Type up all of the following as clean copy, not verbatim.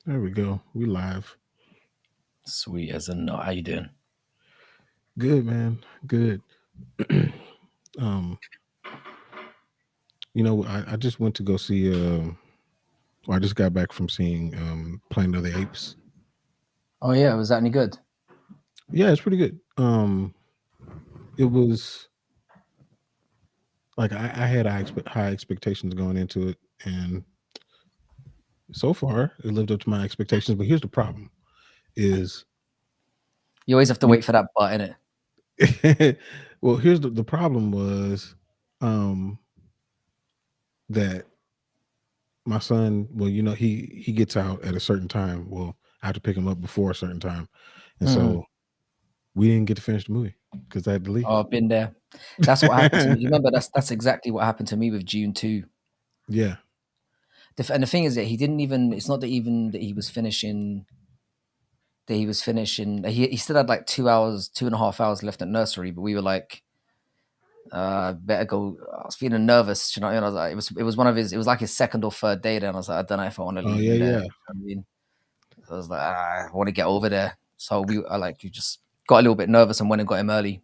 There we go. We live. Sweet as a nut. How you doing? Good, man. Good. um, I just went to go see. Well, I just got back from seeing Planet of the Apes. Oh yeah, was that any good? Yeah, it's pretty good. It was like I had high expectations going into it, and so far it lived up to my expectations. But here's the problem: is You always have to you, wait for that butt in it. well, here's the problem was um, that my son, well, he gets out at a certain time. Well, I have to pick him up before a certain time, and Mm. so we didn't get to finish the movie because I had to Oh, leave. I've been there. That's what happened to me. You remember that's exactly what happened to me with June 2. Yeah. And the thing is that he didn't even. It's not that even that he was finishing. That he was finishing. He still had like 2 hours, 2.5 hours left at nursery. But we were like, better go. I was feeling nervous. You know, and I was like, it was one of his. It was like his second or third day there, and I was like, I don't know if I want to Oh leave yeah, him there. yeah, You know what I mean, I was like, I want to get over there. So I like you just got a little bit nervous and went and got him early.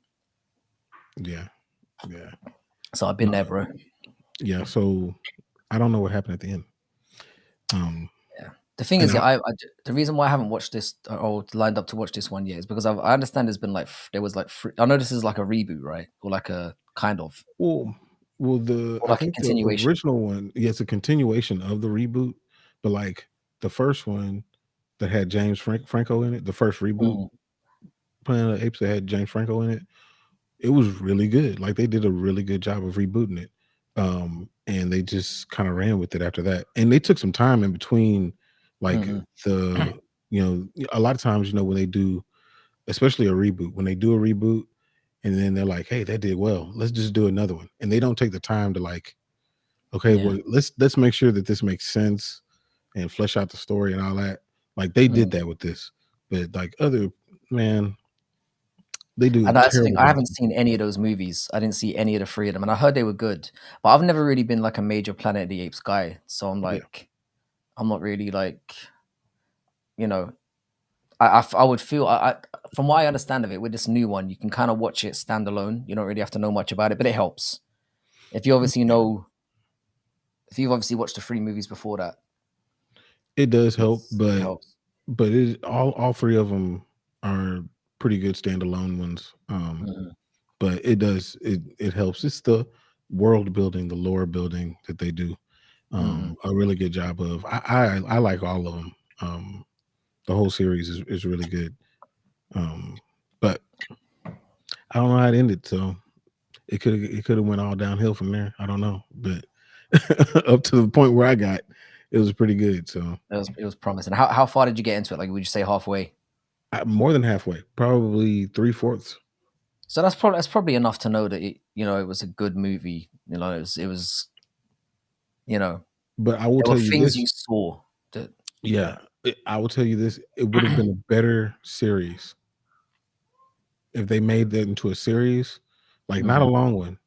yeah, yeah. So I've been there, Uh, bro. yeah. So I don't know what happened at the end. Um, Yeah. The thing and is, yeah, the reason why I haven't watched this or lined up to watch this one yet is because I understand there's been like there was like I know this is like a reboot, right? Or like a kind of well, the or I like a think the continuation. original one, yeah, it's a continuation of the reboot, but like the first one that had Franco in it, the first reboot, Mm, Planet of the Apes that had James Franco in it. It was really good. Like they did a really good job of rebooting it. And they just kind of ran with it after that. And they took some time in between, like mm, the a lot of times, when they do, especially a reboot, when they do a reboot and then they're like, hey, that did well. Let's just do another one. And they don't take the time to like, okay, yeah. well, let's make sure that this makes sense and flesh out the story and all that. Like they did Mm. that with this. But like other man, they do a And that's the thing. terrible I job. haven't seen any of those movies. I didn't see any of the three of them, and I heard they were good. But I've never really been like a major Planet of the Apes guy, so Yeah. I'm not really like you know I would feel from what I understand of it with this new one, you can kind of watch it standalone. You don't really have to know much about it, but it helps if you obviously know if you've obviously watched the three movies before that. It does help, It but helps. all three of them are pretty good standalone ones. Mhm, But it helps. It's the world building, the lore building that they do mhm. a really good job of. I like all of them. The whole series is really good. But I don't know how it ended, so it could have went all downhill from there. I don't know, but up to the point where I got, it was pretty good. So It was promising. How far did you get into it? Like, would you say halfway? more than halfway, probably three fourths. So that's probably enough to know that it was a good movie. It was you know But I will there were tell you things you this. saw that Yeah, I will tell you this. It would have been a better series if they made that into a series, like not a Mhm, long one,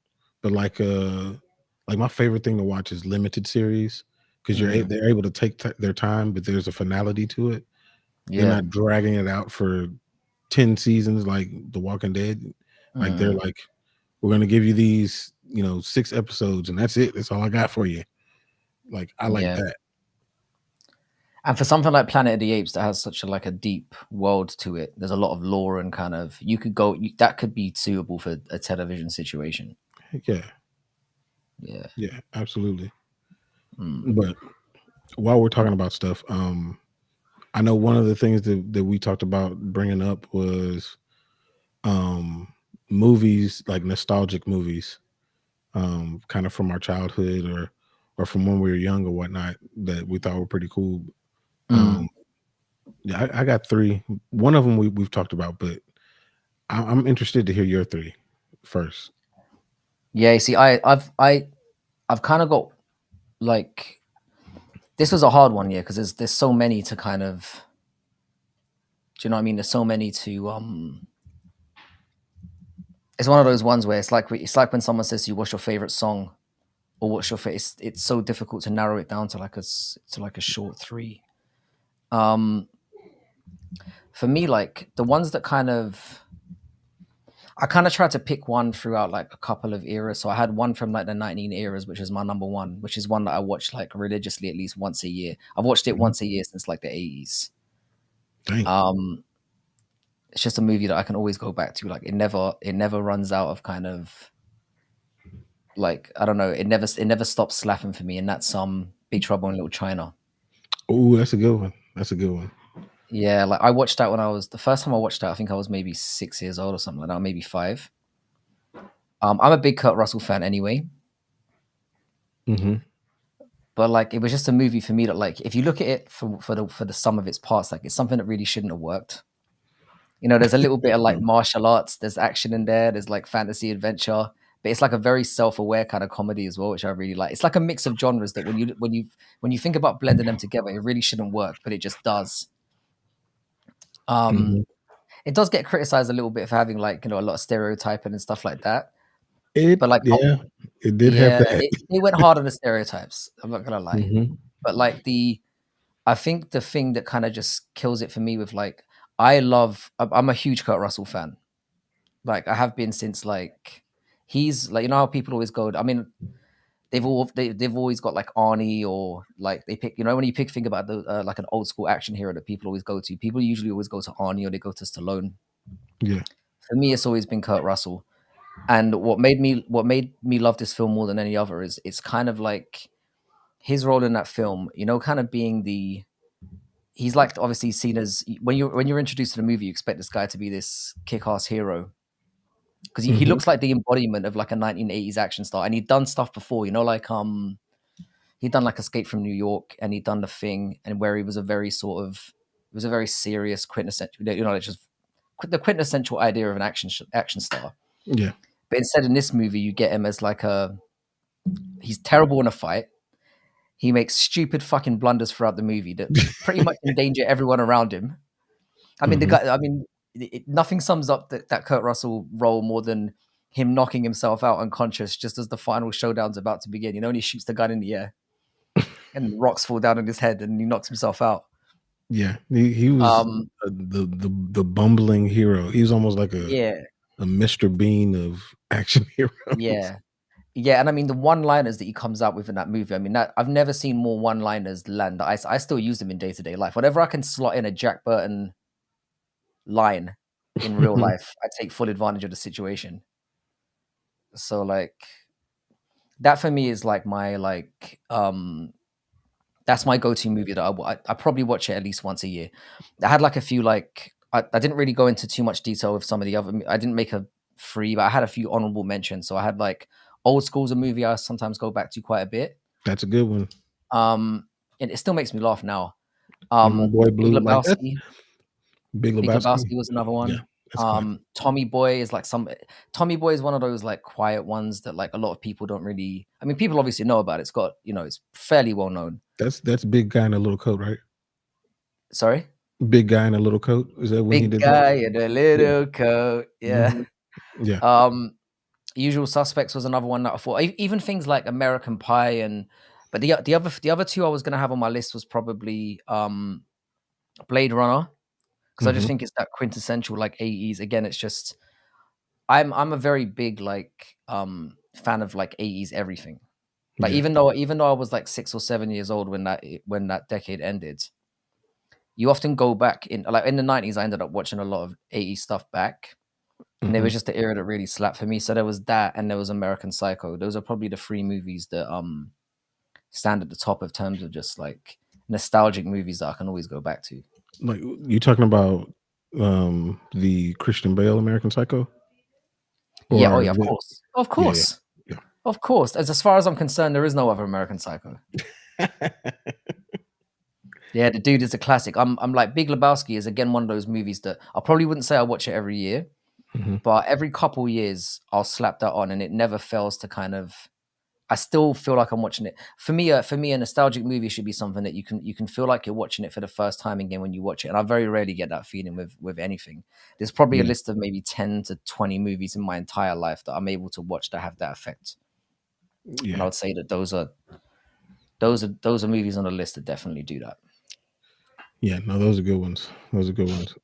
but like my favorite thing to watch is limited series because mhm. they're able to take their time, but there's a finality to it. They're Yeah. not dragging it out for 10 seasons like The Walking Dead. Like they're Mhm. like, we're gonna give you these, 6 episodes, and that's it. That's all I got for you. Like I like Yeah. that. And for something like Planet of the Apes that has such a deep world to it, there's a lot of lore and kind of that could be suitable for a television situation. Yeah, Yeah. yeah, absolutely. Mm. But while we're talking about stuff, I know one of the things that we talked about bringing up was um, movies, like nostalgic movies, kind of from our childhood or from when we were young or whatnot that we thought were pretty cool. Mm. Um, yeah, I got three. One of them we've talked about, but I'm interested to hear your three first. Yeah, you see, I've kind of got like this was a hard one, yeah, because there's so many to kind of do you know what I mean? There's so many to it's one of those ones where it's like when someone says to you, "What's your favorite song?" or "What's your favorite?" It's so difficult to narrow it down to like a short three. Um, for me, like the ones that I kind of tried to pick one throughout like a couple of eras. So I had one from like the 19 eras, which is my number one, which is one that I watch like religiously at least once a year. I've watched it Mhm. once a year since like the 80s. Dang. Um, it's just a movie that I can always go back to. Like it never runs out of kind of like I don't know. It never stops slapping for me, and that's Big Trouble in Little China. Oh, that's a good one. That's a good one. Yeah, like I watched that when I was the first time I watched that. I think I was maybe 6 years old or something like that, maybe five. I'm a big Kurt Russell fan anyway, Hmm. but like it was just a movie for me that like if you look at it for the sum of its parts, like it's something that really shouldn't have worked. There's a little bit of like martial arts, there's action in there, there's like fantasy adventure, but it's like a very self-aware kind of comedy as well, which I really like. It's like a mix of genres that when you think about blending them together, it really shouldn't work, but it just does. Um, Hmm. it does get criticized a little bit for having like a lot of stereotyping and stuff like that. It, But like, yeah, it did have yeah, that. it went hard on the stereotypes. I'm not gonna lie, Hmm. but like I think the thing that kind of just kills it for me with like, I'm a huge Kurt Russell fan. Like I have been since like he's like how people always go. I mean, they've always got like Arnie or like they pick. When you think about the like an old school action hero that people always go to. People usually always go to Arnie or they go to Stallone. Yeah. For me, it's always been Kurt Russell. And what made me love this film more than any other is it's kind of like his role in that film. Kind of being the he's like obviously seen as when you're introduced to the movie, you expect this guy to be this kick-ass hero because he Hmm. looks like the embodiment of like a 1980s action star, and he'd done stuff before. Like he'd done like Escape from New York, and he'd done The Thing, and where he was a very sort of it was a very serious quintessential, like just the quintessential idea of an action star. Yeah. But instead, in this movie, you get him as like he's terrible in a fight. He makes stupid fucking blunders throughout the movie that pretty much endanger everyone around him. I mean, the Hmm. guy. I mean, nothing sums up that Kurt Russell role more than him knocking himself out unconscious just as the final showdown's about to begin. And he shoots the gun in the air, and rocks fall down on his head, and he knocks himself out. Yeah. He was Um, the bumbling hero. He was almost like yeah, a Mr. Bean of action heroes. yeah, yeah. And I mean, the one-liners that he comes out with in that movie. I mean, that I've never seen more one-liners land. I still use them in day-to-day life. Whenever I can slot in a Jack Burton line in real life, I take full advantage of the situation. So like that for me is like my like that's my go-to movie that I probably watch it at least once a year. I had like a few like I didn't really go into too much detail with some of the other. I didn't make a free, but I had a few honorable mentions. So I had like Old School's a movie I sometimes go back to quite a bit. That's a good one. Um, and it still makes me laugh now. And my boy Big Blue, like that's Lebowski. Big Big Lebowski. Lebowski was another Yeah, one. that's classic. Tommy Boy is like Tommy Boy is one of those like quiet ones that like a lot of people don't really. I mean, people obviously know about it. It's got it's fairly well known. That's big guy in a little coat, right? Sorry, Big guy in a little coat. Is that when he big did that? guy in a Yeah. little coat. Yeah. Hmm. Yeah. Um, Usual Suspects was another one that I thought. Even things like American Pie but the other two I was gonna have on my list was probably Blade Runner because I just Hmm. think it's that quintessential like 80s. Again, it's just I'm a very big like fan of like 80s everything. Like Yeah. even though I was like 6 or 7 years old when that decade ended, you often go back in the 90s. I ended up watching a lot of 80s stuff back, and it Hmm. was just the era that really slapped for me. So there was that, and there was American Psycho. Those are probably the three movies that stand at the top of terms of just like nostalgic movies that I can always go back to. Like you talking about the Christian Bale American Psycho? Yeah, oh Or yeah, of the course, of Yeah, course, of course. As far as I'm concerned, there is no other American Psycho. yeah. Yeah, the dude is a classic. I'm like Big Lebowski is again one of those movies that I probably wouldn't say I watch it every year, Mhm. but every couple years I'll slap that on, and it never fails to kind of. I still feel like I'm watching it. For me, a nostalgic movie should be something that you can feel like you're watching it for the first time again when you watch it. And I very rarely get that feeling with anything. There's probably a Yeah, list of maybe 10 to 20 movies in my entire life that I'm able to watch that have that effect. And I yeah. would say that those are movies on the list that definitely do that. Yeah, no, those are good ones. Those are good ones.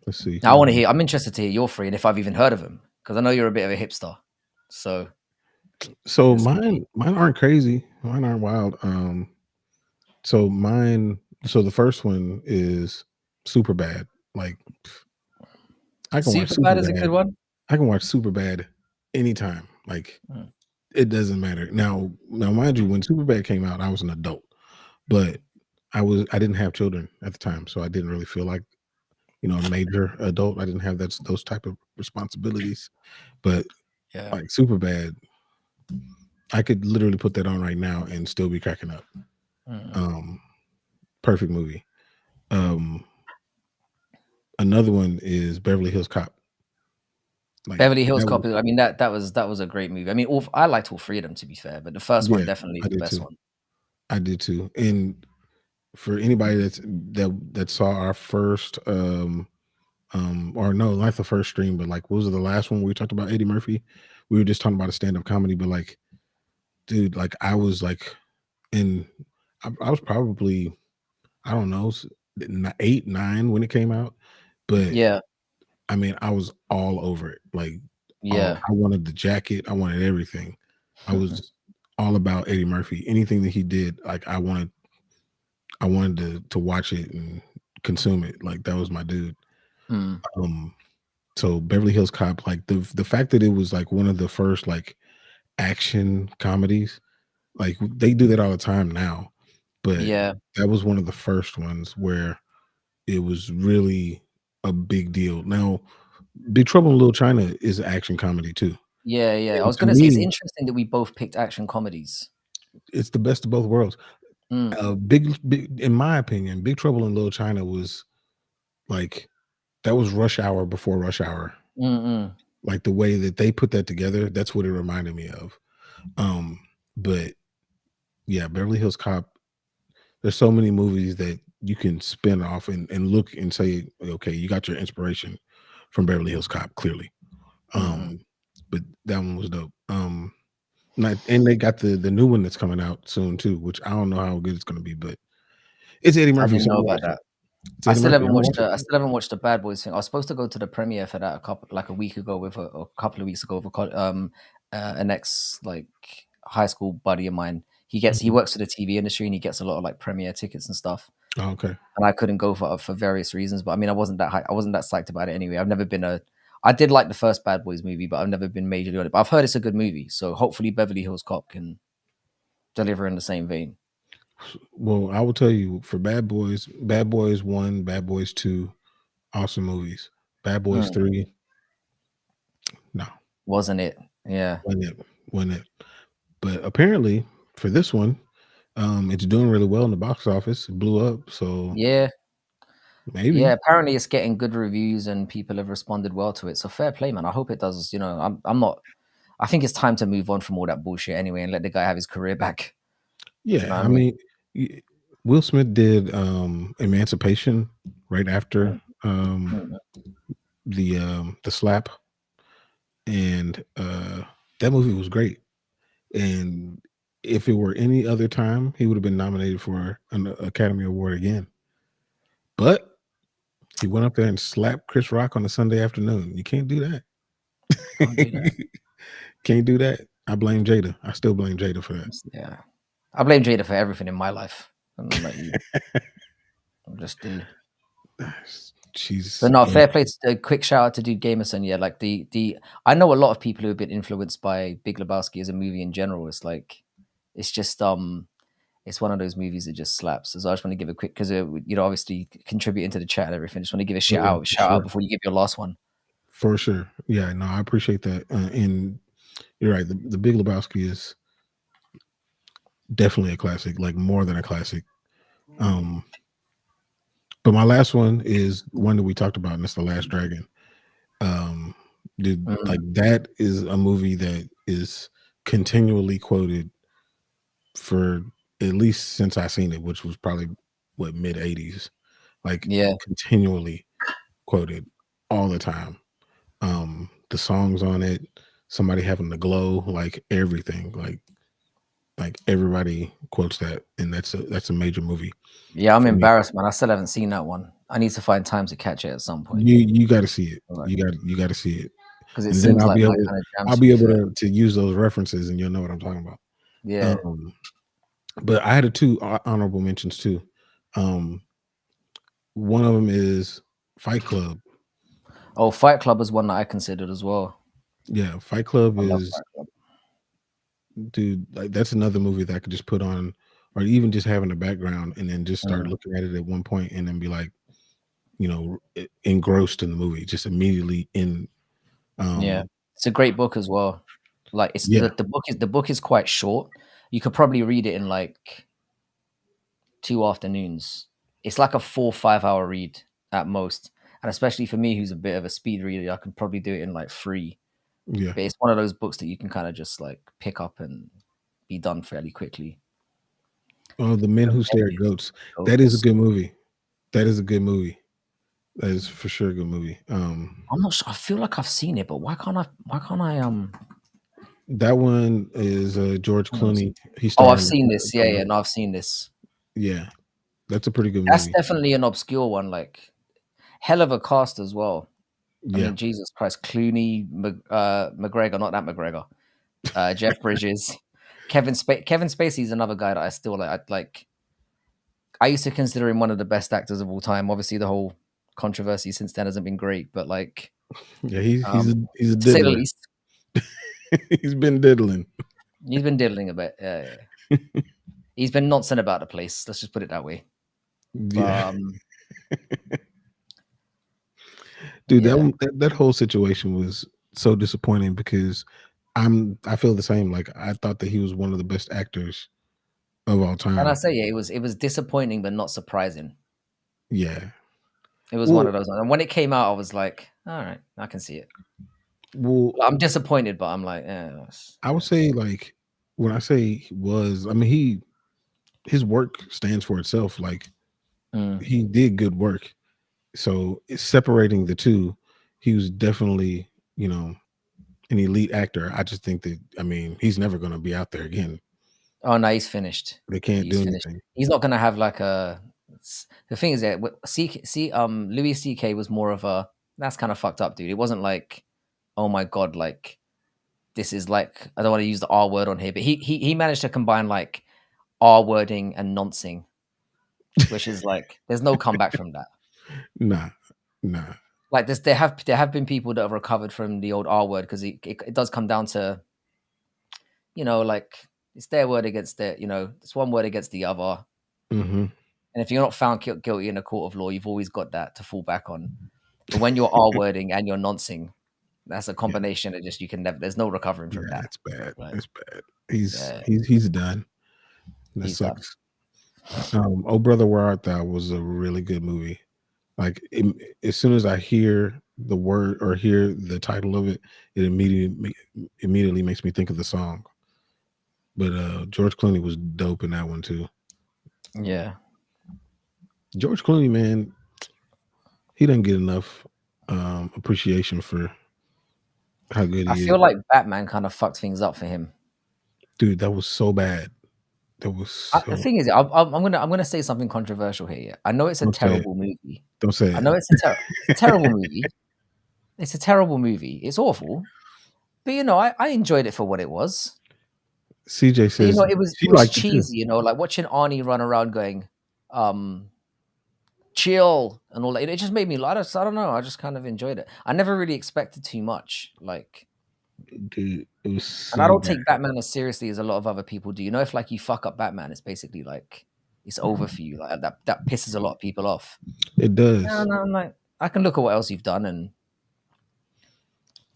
Let's see Now I want to here. hear. I'm interested to hear your three and if I've even heard of them because I know you're a bit of a hipster. So So let's see. mine aren't crazy. Mine aren't wild. So mine. So the first one is super bad. Like I can watch Super super bad is a good bad. one. I can watch super bad anytime. Like Mm. it doesn't matter. Now, mind you, when super bad came out, I was an adult, but I didn't have children at the time, so I didn't really feel like a major adult. I didn't have those type of responsibilities. But Yeah. like super bad, I could literally put that on right now and still be cracking up. Mm. Um, Perfect movie. Um, Another one is Beverly Hills Cop. Like Beverly Hills that Cop. was I mean that was a great movie. I mean, I liked all three of them to be fair, but the first one yeah, definitely I is the did best too. one. I did too. And for anybody that saw our first or no, not the first stream, but like what was it, the last one where we talked about Eddie Murphy? We were just talking about a stand-up comedy, but like, dude, like I was like in I was probably I don't know 8, 9 when it came out, but Yeah. I mean I was all over it. Like all Yeah. I wanted the jacket, I wanted everything. I was all about Eddie Murphy. Anything that he did, like I wanted to watch it and consume it. Like that was my dude. Mm. Um, so Beverly Hills Cop, like the fact that it was like one of the first like action comedies, like they do that all the time now, but Yeah. that was one of the first ones where it was really a big deal. Now, Big Trouble in Little China is an action comedy too, Yeah. Yeah. I and was to gonna say it's me, interesting that we both picked action comedies. it's the best of both worlds. Mm. Big, in my opinion, Big Trouble in Little China was like that was Rush Hour before Rush Hour. Mm-mm. Like the way that they put that together, that's what it reminded me of. Um, but yeah, Beverly Hills Cop. There's so many movies that you can spin off and look and say, okay, you got your inspiration from Beverly Hills Cop, clearly. Mm-mm. But that one was dope. Not, and they got the new one that's coming out soon too, which I don't know how good it's gonna be, but it's Eddie I Murphy, didn't so I'm know gonna about watch it. that. It's Eddie Murphy. I'm gonna watch it. I still haven't watched the Bad Boys thing. I was supposed to go to the premiere for that a week ago with a couple of weeks ago with an ex like high school buddy of mine. He Mhm. works for the TV industry and he gets a lot of like premiere tickets and stuff. Oh, okay. And I couldn't go for various reasons. But I mean, I wasn't that psyched about it anyway. I did like the first Bad Boys movie, but I've never been majorly on it. But I've heard it's a good movie, so hopefully Beverly Hills Cop can deliver in the same vein. Well, I will tell you for Bad Boys One, Bad Boys Two, awesome movies. Bad Boys Mm, Three, no, wasn't it? Yeah, wasn't it? Wasn't it? But apparently for this one, it's doing really well in the box office. It blew up, so yeah, yeah. maybe. Apparently, it's getting good reviews and people have responded well to it. So fair play, man. I hope it does. I'm not. I think it's time to move on from all that bullshit anyway and let the guy have his career back. You know Yeah, what I I mean? mean, Will Smith did Emancipation right after Mm, mm, the slap, and that movie was great. And if it were any other time, he would have been nominated for an Academy Award again. But he went up there and slapped Chris Rock on a Sunday afternoon. You can't do that. can't do that. Can't do that. I blame Jada. I still blame Jada for that. Yeah, I blame Jada for everything in my life. I'm not you. I just do. She's But no, fair play. A quick shout out to Dude Gamerson. Yeah, like the I know a lot of people who have been influenced by Big Lebowski as a movie in general. It's just it's one of those movies that just slaps. So I just want to give a quick because obviously contributing to the chat and everything. Just want to give a oh yeah, for shout out sure. before you give your last one. For sure. Yeah, no, I appreciate that. And you're right. The Big Lebowski is definitely a classic, like more than a classic. Um, but my last one is one that we talked about, and it's The Last Dragon. Um, Dude, like Mm, that is a movie that is continually quoted for at least since I seen it, which was probably what mid '80s. Like yeah, continually quoted all the time. The songs on it, somebody having the glow, like everything. Like Like everybody quotes that, and that's a major movie Yeah, I'm for me. embarrassed, man. I still haven't seen that one. I need to find time to catch it at some point. You got to see it. Like, You got to see it, because it and then seems like my kind of jam. I'll To be be able fair, to use those references, and you'll know what I'm talking about. yeah. Um, but I had a two honorable mentions too. Um, one of them is Fight Club. Oh, Fight Club is one that I considered as well. Yeah, Fight Club I love is, Fight Club. dude, like that's another movie that I could just put on, or even just have in the background, and then just start Mm, looking at it at one point, and then be like, engrossed in the movie, just immediately in. yeah, Um, it's a great book as well. Like it's yeah, the book is quite short. You could probably read it in like 2 afternoons. It's like a 4 5 hour read at most, and especially for me, who's a bit of a speed reader, I could probably do it in like three. yeah. But it's one of those books that you can kind of just like pick up and be done fairly quickly. Oh, The Men The Who Stare Men at Who Goats. That is a Goats. good movie. That is a good movie. That is for sure a good movie. I'm not sure. I feel like I've seen it, but why can't I? Why can't I? That one is George Honest. Clooney. He Oh, I've starring seen this. Yeah, in yeah. it. No, I've seen this. Yeah, that's a pretty good That's movie. definitely an obscure one. Like hell of a cast as well. I Yeah, mean, Jesus Christ, Clooney, McGregor, not that McGregor, Jeff Bridges, Kevin Spacey's another guy that I still like. I used to consider him one of the best actors of all time. Obviously, the whole controversy since then hasn't been great, but like, yeah. He's a to say the diddler. least, He's been diddling. he's been diddling a bit. Yeah, yeah. He's been nonsense about the place. Let's just put it that way. Yeah, But dude. yeah, That whole situation was so disappointing because I feel the same. Like I thought that he was one of the best actors of all and I time. say yeah, it was disappointing, but not surprising. Yeah. It was one Well, of those, and when it came out, I was like, all right, I can see it. well, Like, I'm disappointed, but I'm like, yeah, I would yeah. say like when I say he was, I mean his work stands for itself. Like Mm. he did good work. So it's separating the two, he was definitely, you know, an elite actor. I just think that I mean he's never going to be out there again. Oh no, he's finished. They can't He's do finished. anything. He's not gonna have like a. The thing is that Louis C.K. was more of a that's kind of fucked up, dude. It wasn't like, oh my god, like this is like I don't want to use the R word on here, but he managed to combine like R wording and noncing, which is like there's no comeback from that. Nah, nah. Like there have been people that have recovered from the old R word because it does come down to like it's their word against their it's one word against the other. Hmm. And if you're not found guilty in a court of law, you've always got that to fall back on. But when you're R wording and you're noncing, that's a Yeah, combination that just you can never. There's no recovering from yeah. that. It's bad. Like, It's bad. He's yeah, he's he's done. That he's done. sucks. Oh Brother Where Art Thou was a really good movie. Like as soon as I hear the word or hear the title of it, it immediately makes me think of the song. But George Clooney was dope in that one too. Yeah, George Clooney, man, he doesn't get enough appreciation for how good I he is. feel like Batman kind of fucked things up for him. Dude, that was so bad. That was The so. thing is, I'm gonna say something controversial here. Yeah? I know it's a Don't say it. terrible movie. Don't say I it. know it's a terrible movie. It's a terrible movie. It's awful. But I enjoyed it for what it was. CJ But says it was she it was liked it too. cheesy. Like watching Arnie run around going, um, chill and all that. It just made me laugh. I don't know. I just kind of enjoyed it. I never really expected too much. Like, Dude, it was and I so don't bad. take Batman as seriously as a lot of other people do. If like you fuck up Batman, it's basically like it's over for you. Like that pisses a lot of people off. It does. And I'm like, I can look at what else you've done, and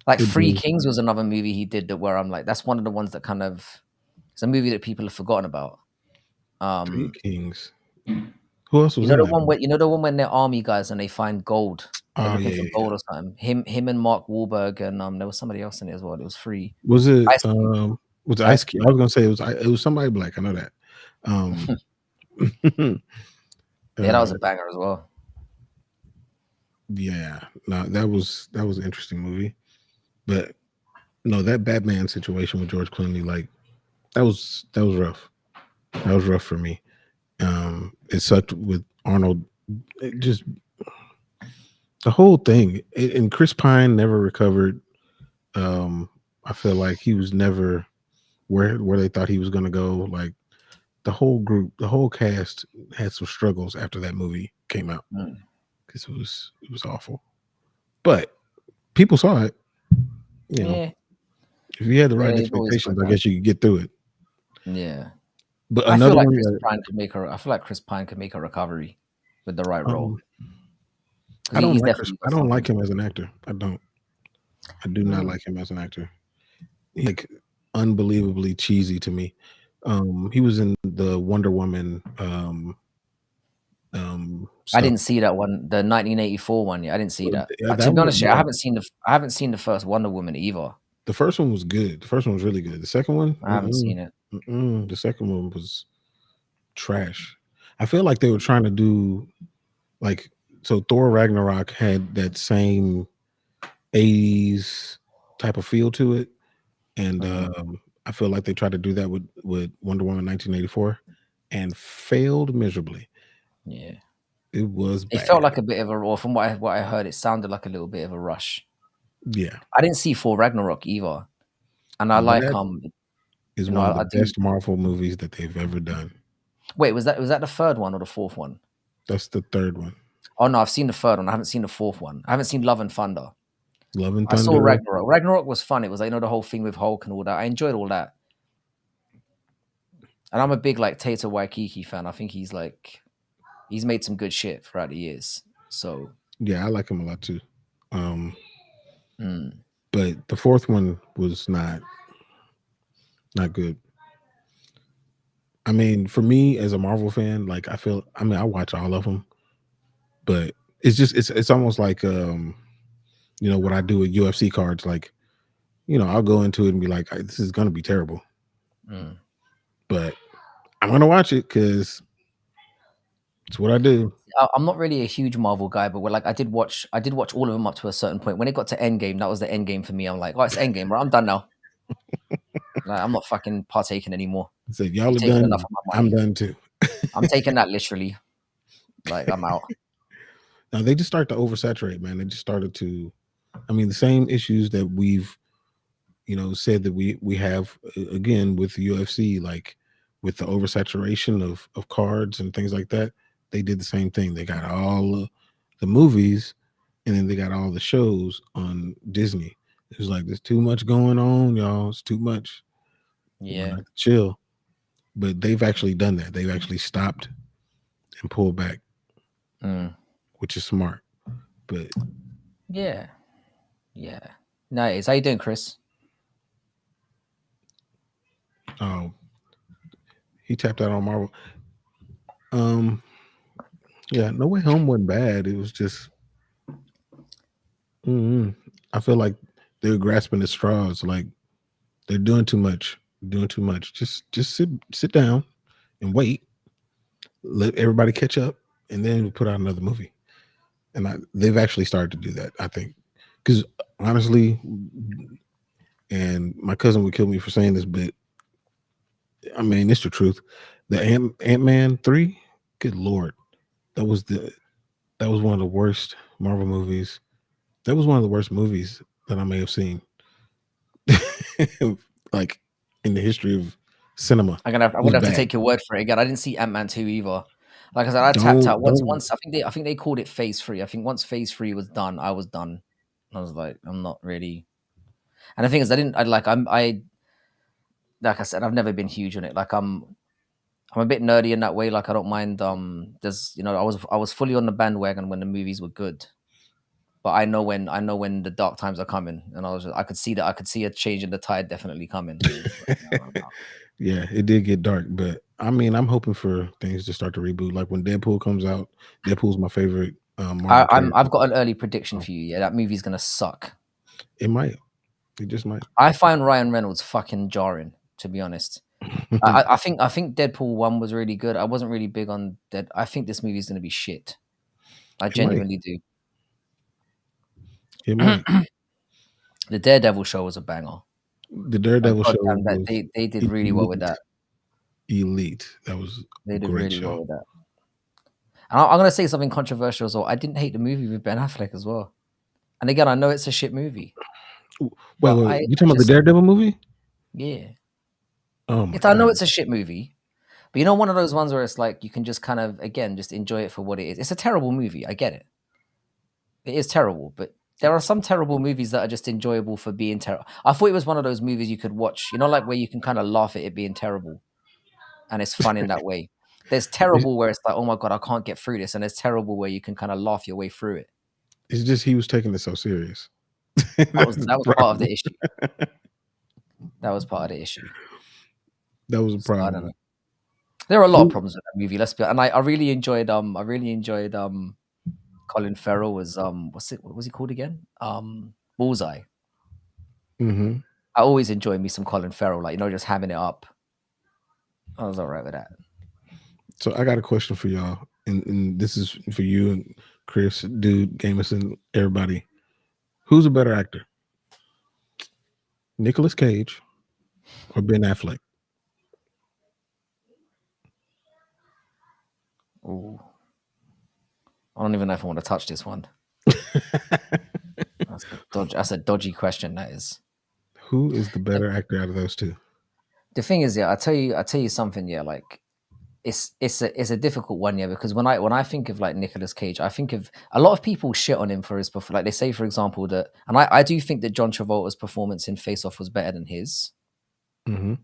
like It Three does. Kings was another movie he did that where I'm like, that's one of the ones that kind of it's a movie that people have forgotten about. Three Um, Kings. Who else You was know in the that one one? where the one when they're army guys and they find gold. They're Oh looking yeah, for yeah, yeah. gold or something. Him and Mark Wahlberg and there was somebody else in it as well. It was free. Was it Ice Cube. was it Ice Ice Cube. Cube? I was gonna say it was somebody black. I know that. Um Yeah, that was uh a banger as well. yeah. No, that was an interesting movie. But no, that Batman situation with George Clooney, like that was rough. That was rough for me. It sucked with Arnold. It just the whole thing. And Chris Pine never recovered. Um, I feel like he was never where they thought he was going to go. Like the whole group, the whole cast had some struggles after that movie came out Mm. because it was awful. But people saw it. You know, Yeah, if you had the right it's always a expectations, good I one. guess you could get through it. Yeah, But I feel another like one Chris that Pine can make a. I feel like Chris Pine can make a recovery with the right role um, because he's definitely I got don't something. like him as an actor. I don't. I do not Mm. like him as an actor. He's like unbelievably cheesy to me. He was in the Wonder Woman I stuff. didn't see that one, the 1984 one. Yeah, I didn't see that. Yeah, To that be one honest, was yeah, I bad. haven't seen the. I haven't seen the first Wonder Woman either. The first one was good. The first one was really good. The second one, I haven't seen it. the second one was trash. I feel like they were trying to do like so. Thor Ragnarok had that same '80s type of feel to it, and Mm, I feel like they tried to do that with Wonder Woman 1984, and failed miserably. yeah, It was it felt bad. like a bit of a. Or from what I heard, it sounded like a little bit of a rush. Yeah, I didn't see Thor Ragnarok either, and I like that is one of the I do. best Marvel movies that they've ever done. Wait, was that the third one or the fourth one? That's the third one. Oh no, I've seen the third one. I haven't seen the fourth one. I haven't seen Love and Thunder. Love and I saw Thunder. Ragnarok. Ragnarok was fun. It was like the whole thing with Hulk and all that. I enjoyed all that, and I'm a big like Taika Waititi fan. I think he's made some good shit throughout the years. So, Yeah, I like him a lot too. Um, mm, but the fourth one was not good. I mean, for me as a Marvel fan, like I mean, I watch all of them, but it's almost like what I do with UFC cards. Like, I'll go into it and be like, this is gonna be terrible, mm. but I'm gonna watch it because it's what I do. I'm not really a huge Marvel guy, but like I did watch all of them up to a certain point. When it got to Endgame, that was the Endgame for me. I'm like, oh, it's Endgame, right? I'm done now. Like, I'm not fucking partaking anymore. So if y'all You've are taken enough done, of my I'm money. done too. I'm taking that literally. Like, I'm out. Now they just start to oversaturate, man. They just started to. I mean, the same issues that we've said that we have again with the UFC, like with the oversaturation of cards and things like that. They did the same thing. They got all the movies, and then they got all the shows on Disney. It was like there's too much going on, y'all. It's too much. We're gonna Yeah. have to chill. But they've actually done that. They've actually stopped and pulled back, Mm. which is smart. But Yeah. Yeah. Nice. How you doing, Chris? oh, he tapped out on Marvel. Um, yeah, No Way Home wasn't bad. It was just mm I feel like they're grasping at straws. Like they're doing too much. Doing too much. Just sit down and wait. Let everybody catch up, and then put out another movie. And they've actually started to do that. I think because honestly, and my cousin would kill me for saying this, but I mean it's the truth. The Ant-Man 3, good lord, that was the that was one of the worst Marvel movies. That was one of the worst movies that I may have seen. Like in the history of cinema. I'm It was gonna have to bad. take your word for it again. I didn't see Ant-Man 2 either. Like I said, I tapped out Don't once I think they called it phase three. I think once phase three was done, I was done. I was like, I'm not really. And the thing is, I didn't. I like. I like I said, I've never been huge on it. Like I'm a bit nerdy in that way. Like I don't mind. There's I was fully on the bandwagon when the movies were good, but I know when the dark times are coming, and I could see a change in the tide definitely coming. And it's like, no, I'm out. Yeah, it did get dark, but I mean, I'm hoping for things to start to reboot. Like when Deadpool comes out, Deadpool's my favorite Marvel character. I've got an early prediction So for you. Yeah, that movie's gonna suck. it might. It just might. I find Ryan Reynolds fucking jarring, to be honest. I think Deadpool one was really good. I wasn't really big on Dead. I think this movie's gonna be shit. I It might. genuinely do. It might. The Daredevil show was a banger. The And Daredevil show goddamn, that was they did really well with elite. that. Elite. That was They a did great really well show. with that. And I'm gonna say something controversial as well. I didn't hate the movie with Ben Affleck as well. And again, I know it's a shit movie, Wait, but wait, I you talking about the just Daredevil movie? yeah. Oh my It's I know god! it's a shit movie, but you know one of those ones where it's like you can just kind of again just enjoy it for what it is. It's a terrible movie. I get it. It is terrible, but there are some terrible movies that are just enjoyable for being terrible. I thought it was one of those movies you could watch, you know, like where you can kind of laugh at it being terrible and it's fun in that way. There's It's, terrible where it's like, oh my god, I can't get through this, and there's terrible where you can kind of laugh your way through it. it's just he was taking it so serious. That's the That was part of the problem. issue. That was part of the issue. That was a So I don't know. problem. There are a lot of Who? problems with that movie. Let's be, and I really enjoyed Colin Farrell was what was he called again? Bullseye. Hmm. I always enjoy me some Colin Farrell, like just hamming it up. I was all right with that. So I got a question for y'all, and this is for you and Chris, dude, Gamus, and everybody. Who's a better actor, Nicolas Cage or Ben Affleck? Ooh. I don't even know if I want to touch this one. That's a dodgy question. That is. Who is the better actor out of those two? The thing is, yeah, I tell you something, yeah, like it's a difficult one, yeah, because when I think of like Nicolas Cage, I think of a lot of people shit on him for his like they say, for example, that, and I do think that John Travolta's performance in Face Off was better than his, Hmm.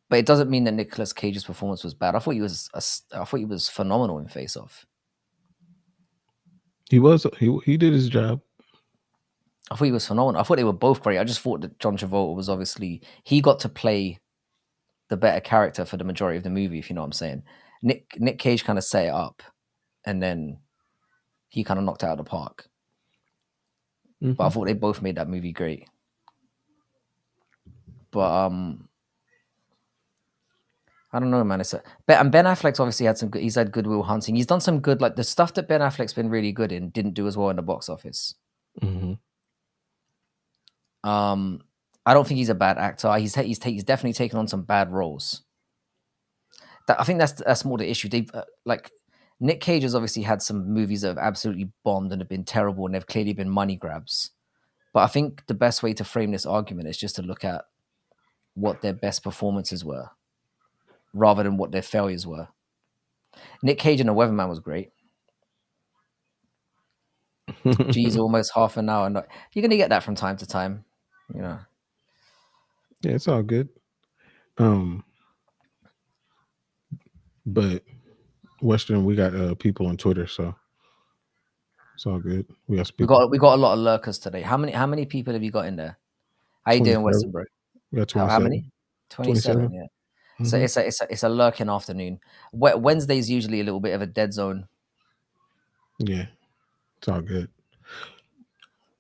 but it doesn't mean that Nicolas Cage's performance was bad. I thought I thought he was phenomenal in Face Off. He did his job. I thought he was phenomenal. I thought they were both great. I just thought that John Travolta was obviously he got to play the better character for the majority of the movie, if you know what I'm saying. Nick Cage kind of set it up, and then he kind of knocked it out of the park. But I Hmm. thought they both made that movie great. But I don't know, man. And Ben Affleck's obviously had some good. He's had Good Will Hunting. He's done some good, like the stuff that Ben Affleck's been really good in. Didn't do as well in the box office. Hmm. I don't think he's a bad actor. He's definitely taken on some bad roles. I think that's more the issue. They've like Nick Cage has obviously had some movies that have absolutely bombed and have been terrible, and they've clearly been money grabs. But I think the best way to frame this argument is just to look at what their best performances were, rather than what their failures were. Nick Cage in The Weatherman was great. Geez, almost half an hour. You're gonna get that from time to time, you know. Yeah, it's all good. But Western, we got people on Twitter, so it's all good. We got some people. We got a lot of lurkers today. How many people have you got in there? How you doing, 27. Western bro? We got How 27. many? 27, 27. yeah. So Hmm. it's a lurking afternoon. Wednesday's usually a little bit of a dead zone. Yeah, it's all good.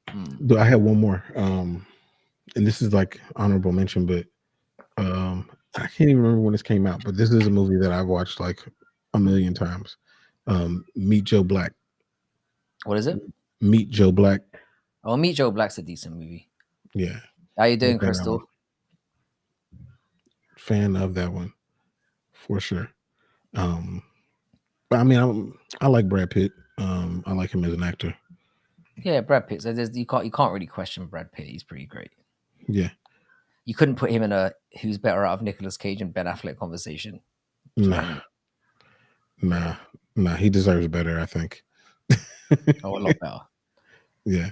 Mm. I have one more. And this is like honorable mention, but I can't even remember when this came out. But this is a movie that I've watched like a million times. Meet Joe Black. What is it? Meet Joe Black. Oh, Meet Joe Black's a decent movie. Yeah, How you big doing, Crystal? fan of that one for sure. But I mean, I like Brad Pitt. I like him as an actor. Yeah, Brad Pitt. So you can't really question Brad Pitt. He's pretty great. Yeah, You couldn't put him in a who's better out of Nicolas Cage and Ben Affleck conversation. Do you know what I nah, mean? nah, nah. He deserves better, I think. Oh, a lot better. Yeah.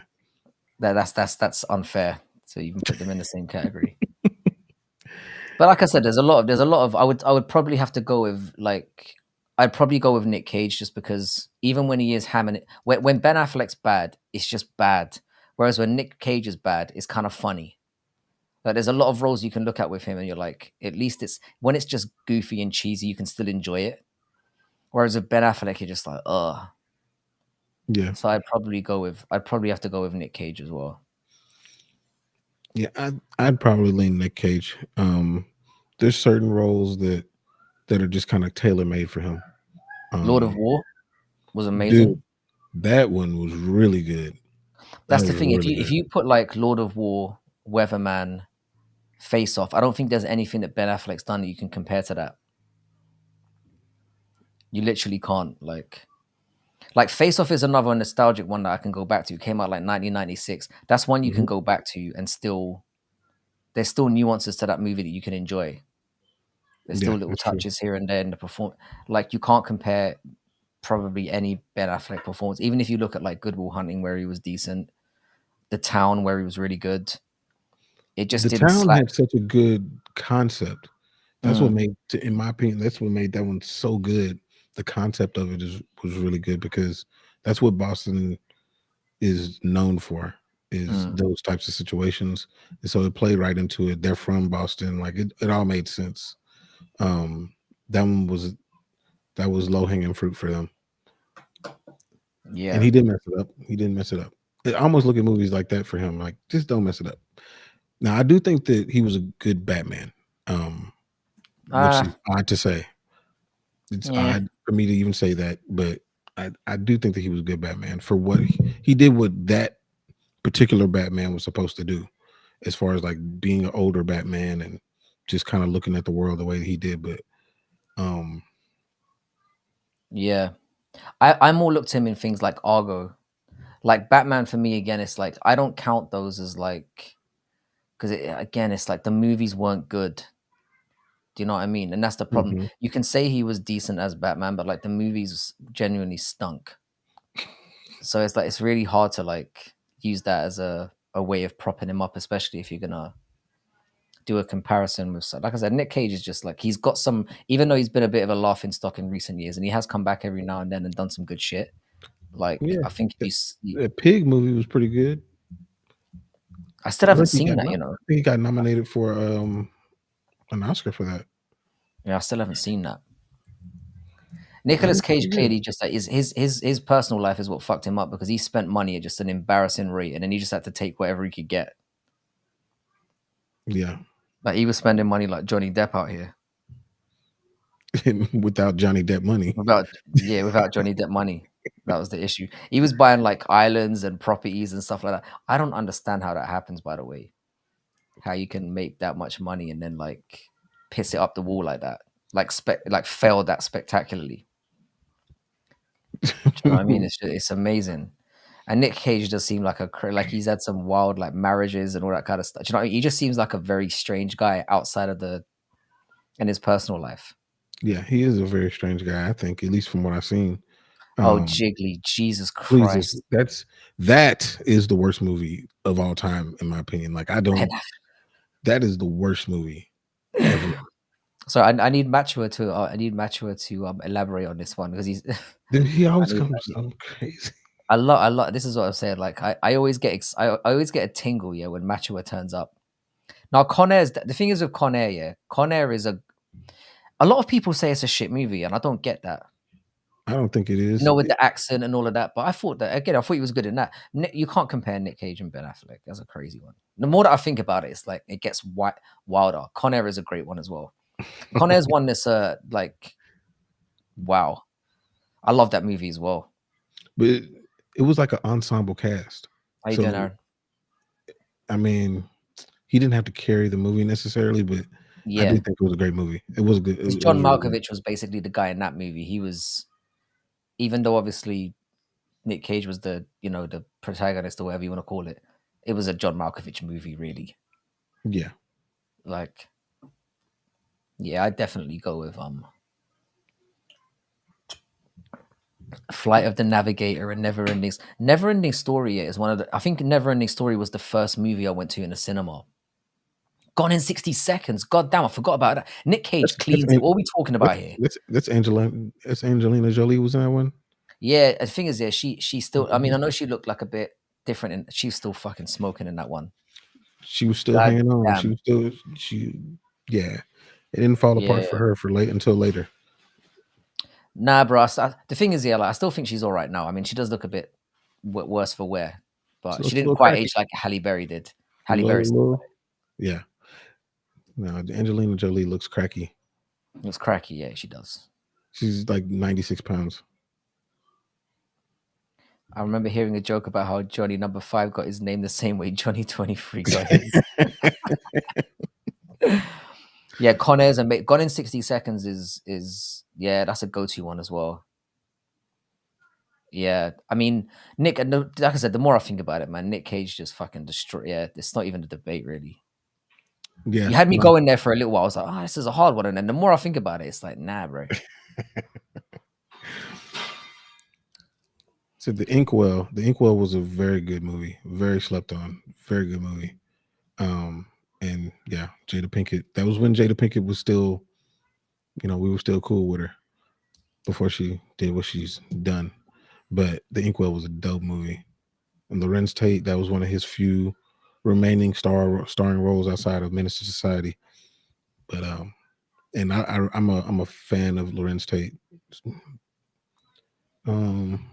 That's unfair to even put them in the same category. But like I said, there's a lot of I would probably have to go with like I'd probably go with Nick Cage just because even when he is hamming it, when Ben Affleck's bad, it's just bad. Whereas when Nick Cage is bad, it's kind of funny. Like there's a lot of roles you can look at with him, and you're like, at least it's when it's just goofy and cheesy, you can still enjoy it. Whereas with Ben Affleck, you're just like, ugh. Yeah. So I'd probably have to go with Nick Cage as well. Yeah, I'd probably lean Nick Cage. There's certain roles that are just kind of tailor made for him. Lord of Um, War was dude, amazing. that one was really good. That That's the was thing. really If good. you put like Lord of War Weatherman, Face Off. I don't think there's anything that Ben Affleck's done that you can compare to that. You literally can't. Like Face Off is another nostalgic one that I can go back to. It came out like 1996. That's one you can Mhm. go back to and still there's still nuances to that movie that you can enjoy. There's still Yeah, little that's true. touches here and there in the perform. Like you can't compare probably any Ben Affleck performance. Even if you look at like Good Will Hunting where he was decent, The Town where he was really good, it just The didn't Town slap. had such a good concept. That's what Mm, made, in my opinion, that's what made that one so good. The concept of it was really good because that's what Boston is known for, is mm, those types of situations. And so it played right into it. They're from Boston, like it all made sense. Um, that one was that was low hanging fruit for them, and yeah. he didn't mess it up. He didn't mess it up. I almost look at movies like that for him, like just don't mess it up. Now I do think that he was a good Batman, um, which is Ah, odd to say. It's yeah. odd for me to even say that, but I do think that he was a good Batman for what he did. What that particular Batman was supposed to do, as far as like being an older Batman and just kind of looking at the world the way that he did. But um, Yeah. I more looked to him in things like Argo. Like Batman for me again, it's like I don't count those as like because again, it's like the movies weren't good. Do you know what I mean? And that's the problem. mhm. You can say he was decent as Batman, but like the movies genuinely stunk. So it's like it's really hard to like use that as a way of propping him up, especially if you're gonna do a comparison with like I said, Nick Cage is just like he's got some even though he's been a bit of a laughing stock in recent years and he has come back every now and then and done some good shit. Like Yeah, I think if that, you that Pig movie was pretty good. I still I haven't think he seen got that, I think he got nominated for an Oscar for that. Yeah, I still haven't seen that. That Nicolas was Cage pretty good. clearly just like his personal life is what fucked him up because he spent money at just an embarrassing rate and then he just had to take whatever he could get. Yeah, Like he was spending money like Johnny Depp out here. without Johnny Depp money. Without Johnny Depp money. That was the issue. He was buying like islands and properties and stuff like that. I don't understand how that happens, by the way. How you can make that much money and then like piss it up the wall like that. Like fail that spectacularly. Do you know what I mean? It's amazing. And Nick Cage does seem like like he's had some wild like marriages and all that kind of stuff. Do you know what I mean? He just seems like a very strange guy outside of the in his personal life. Yeah, he is a very strange guy. I think, at least from what I've seen. Oh, Um, Jiggly, Jesus Please, Christ. that is the worst movie of all time, in my opinion. Like, I don't. That is the worst movie ever. So I need Matua to elaborate on this one because he's Then he I always need comes something crazy. I love this is what I'm saying. Like I always get I always get a tingle, yeah, when Matua turns up. Now Con Air's the thing is with Con Air, yeah. Con Air is a lot of people say it's a shit movie, and I don't get that. I don't think it You is. know, with the accent and all of that. But I thought that again, I thought he was good in that. You can't compare Nick Cage and Ben Affleck. That's a crazy one. The more that I think about it, it's like it gets wilder. Con Air is a great one as well. Con Air's one that's like wow. I love that movie as well. But it was like an ensemble cast. How you doing, So Aaron? I mean, he didn't have to carry the movie necessarily, but I do Yeah, think it was a great movie. It was good. because It John was really good. Malkovich was basically the guy in that movie. He was, even though obviously Nick Cage was the the protagonist or whatever you want to call it. It was a John Malkovich movie, really. Yeah. Like, yeah, I'd definitely go with Flight of the Navigator and Never Ending Story is one of the I think Never Ending Story was the first movie I went to in a cinema. Gone in 60 seconds. God damn, I forgot about that. Nick Cage That's cleans it. What are we talking about here? that's Angelina Jolie was in that one. Yeah, the thing is, yeah, she still. I mean, Mhm. I know she looked like a bit different, and she's still fucking smoking in that one. She was still God hanging on. She damn. was still she yeah. It didn't fall apart Yeah. for her for late until later. Nah, bro. The thing is, yeah, like, I still think she's all right now. I mean, she does look a bit worse for wear, She but she looks a didn't little quite cracky. age like Halle Berry did. Halle Berry Little yeah. No, Angelina Jolie looks cracky. looks cracky. Yeah, she does. She's like 96 pounds. I remember hearing a joke about how Johnny number 5 got his name the same way Johnny 23 got his. Yeah, Con Air's and Gone in 60 Seconds is yeah, that's a go-to one as well. Yeah, I mean, Nick, like I said, the more I think about it, man, Nick Cage just fucking destroy. Yeah, it's not even a debate, really. You Yeah, had me no. going there for a little while. I was like, oh, this is a hard one. And then the more I think about it, it's like, nah, bro. So the Inkwell was a very good movie, very slept on, very good movie. And yeah, Jada Pinkett. That was when Jada Pinkett was still, we were still cool with her before she did what she's done. But the Inkwell was a dope movie. And Lorenz Tate, that was one of his few remaining starring roles outside of Menace to Society. But and I'm a fan of Lorenz Tate. Um,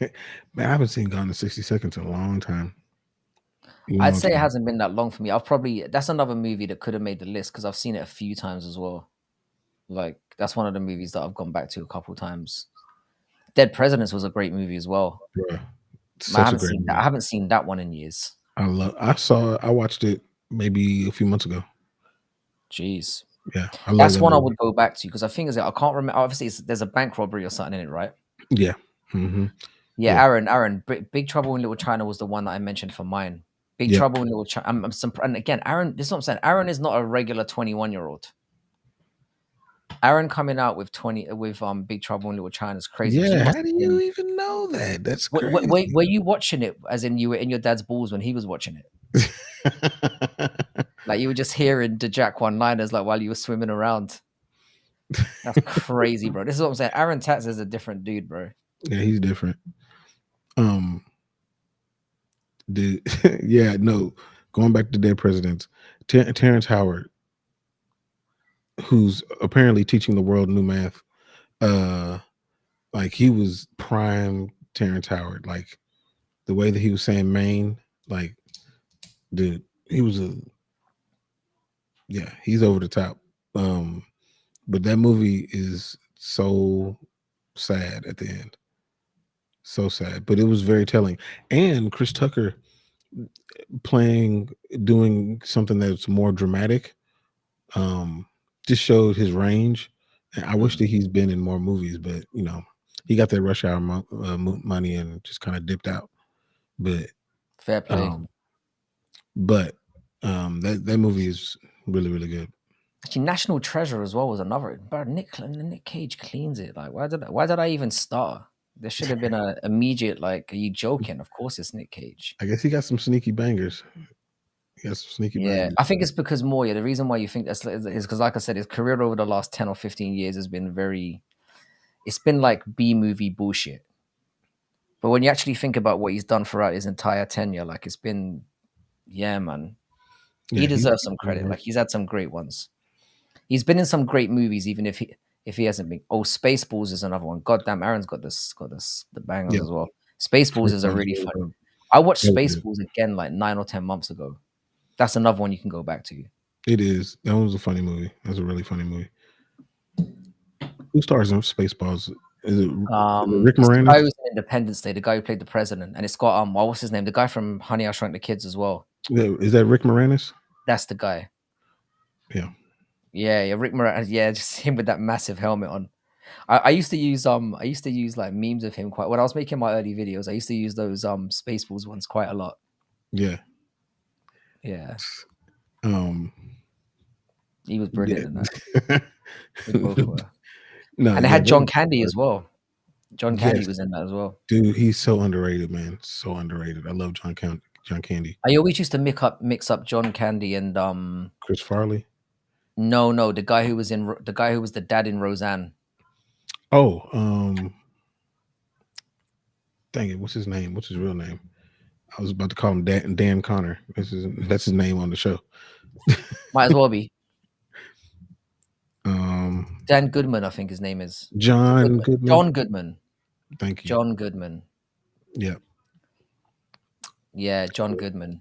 man, I haven't seen Gone in 60 Seconds in a long time. I'd say it hasn't been that long for me. That's another movie that could have made the list because I've seen it a few times as well. Like, that's one of the movies that I've gone back to a couple times. Dead Presidents was a great movie as well. Bruh, I such a haven't great seen that. I movie. haven't seen that one in years. I watched it maybe a few months ago. Jeez. Yeah, I love That's that one I movie. would go back to because I think I can't remember. Obviously, there's a bank robbery or something in it, right? Yeah. Hmm. Yeah, Yeah. Aaron, Big Trouble in Little China was the one that I mentioned for mine. Big Yep. Trouble in Little China. And again, Aaron. This is what I'm saying. Aaron is not a regular 21-year-old. Aaron coming out with Big Trouble in Little China is crazy because you Yeah. must How do have you been. even know that? That's crazy. Were you watching it as in you were in your dad's balls when he was watching it? Like you were just hearing the Jack one-liners like while you were swimming around. That's crazy, bro. This is what I'm saying. Aaron Tatz is a different dude, bro. Yeah, he's different. Um, the yeah, no. Going back to Dead Presidents, Terrence Howard, who's apparently teaching the world new math. Uh, like he was prime Terrence Howard. Like the way that he was saying Maine, like dude, he was he's over the top. Um, but that movie is so sad at the end. So sad, but it was very telling. And Chris Tucker doing something that's more dramatic, um, just showed his range. And I wish Mm, that he's been in more movies, but he got that Rush Hour money and just kind of dipped out. But fair play. um, but that movie is really really good. Actually, National Treasure as well was another. But Nick Cage cleans it. Like, why did I even start? There should have been a immediate like. Are you joking? Of course, it's Nick Cage. I guess he got some sneaky bangers. He got some sneaky Yeah, bangers. I think it's because more. Yeah, the reason why you think that's is because, like I said, his career over the last 10 or 15 years has been very. It's been like B movie bullshit. But when you actually think about what he's done throughout his entire tenure, like it's been, yeah, man, he Yeah, he's deserves some credit. Like he's had some great ones. He's been in some great movies, even if he hasn't been. Oh, Spaceballs is another one. Goddamn, Aaron's got the bangers yeah. as well. Spaceballs is a really Really funny. dope. I watched That was good. Spaceballs again like 9 or 10 months ago. That's another one you can go back to. It is. That was a funny movie. That's a really funny movie. Who stars in Spaceballs? Is it Rick It's the guy Moranis? who's in Independence Day, the guy who played the president, and it's got what's his name? The guy from Honey I Shrunk the Kids as well. Yeah, is that Rick Moranis? That's the guy. Yeah. Yeah, yeah, Rick Moranis. Yeah, just him with that massive helmet on. I used to use like memes of him quite when I was making my early videos. I used to use those Spaceballs ones quite a lot. Yeah. Yeah, Um he was brilliant in that. yeah. They both were, No, and they yeah, had John Candy as well. John Candy yes. was in that as well. Dude, he's so underrated, man. So underrated. I love John Candy. I always used to mix up John Candy and Chris Farley. no, the guy who was the dad in Roseanne. Oh, dang it, what's his name? What's his real name? I was about to call him Dan Connor. That's his name on the show. Might as well be Um Dan Goodman. I think his name is John Goodman. Goodman. John Goodman. Thank you. John Goodman. Yeah. Yeah, John Goodman.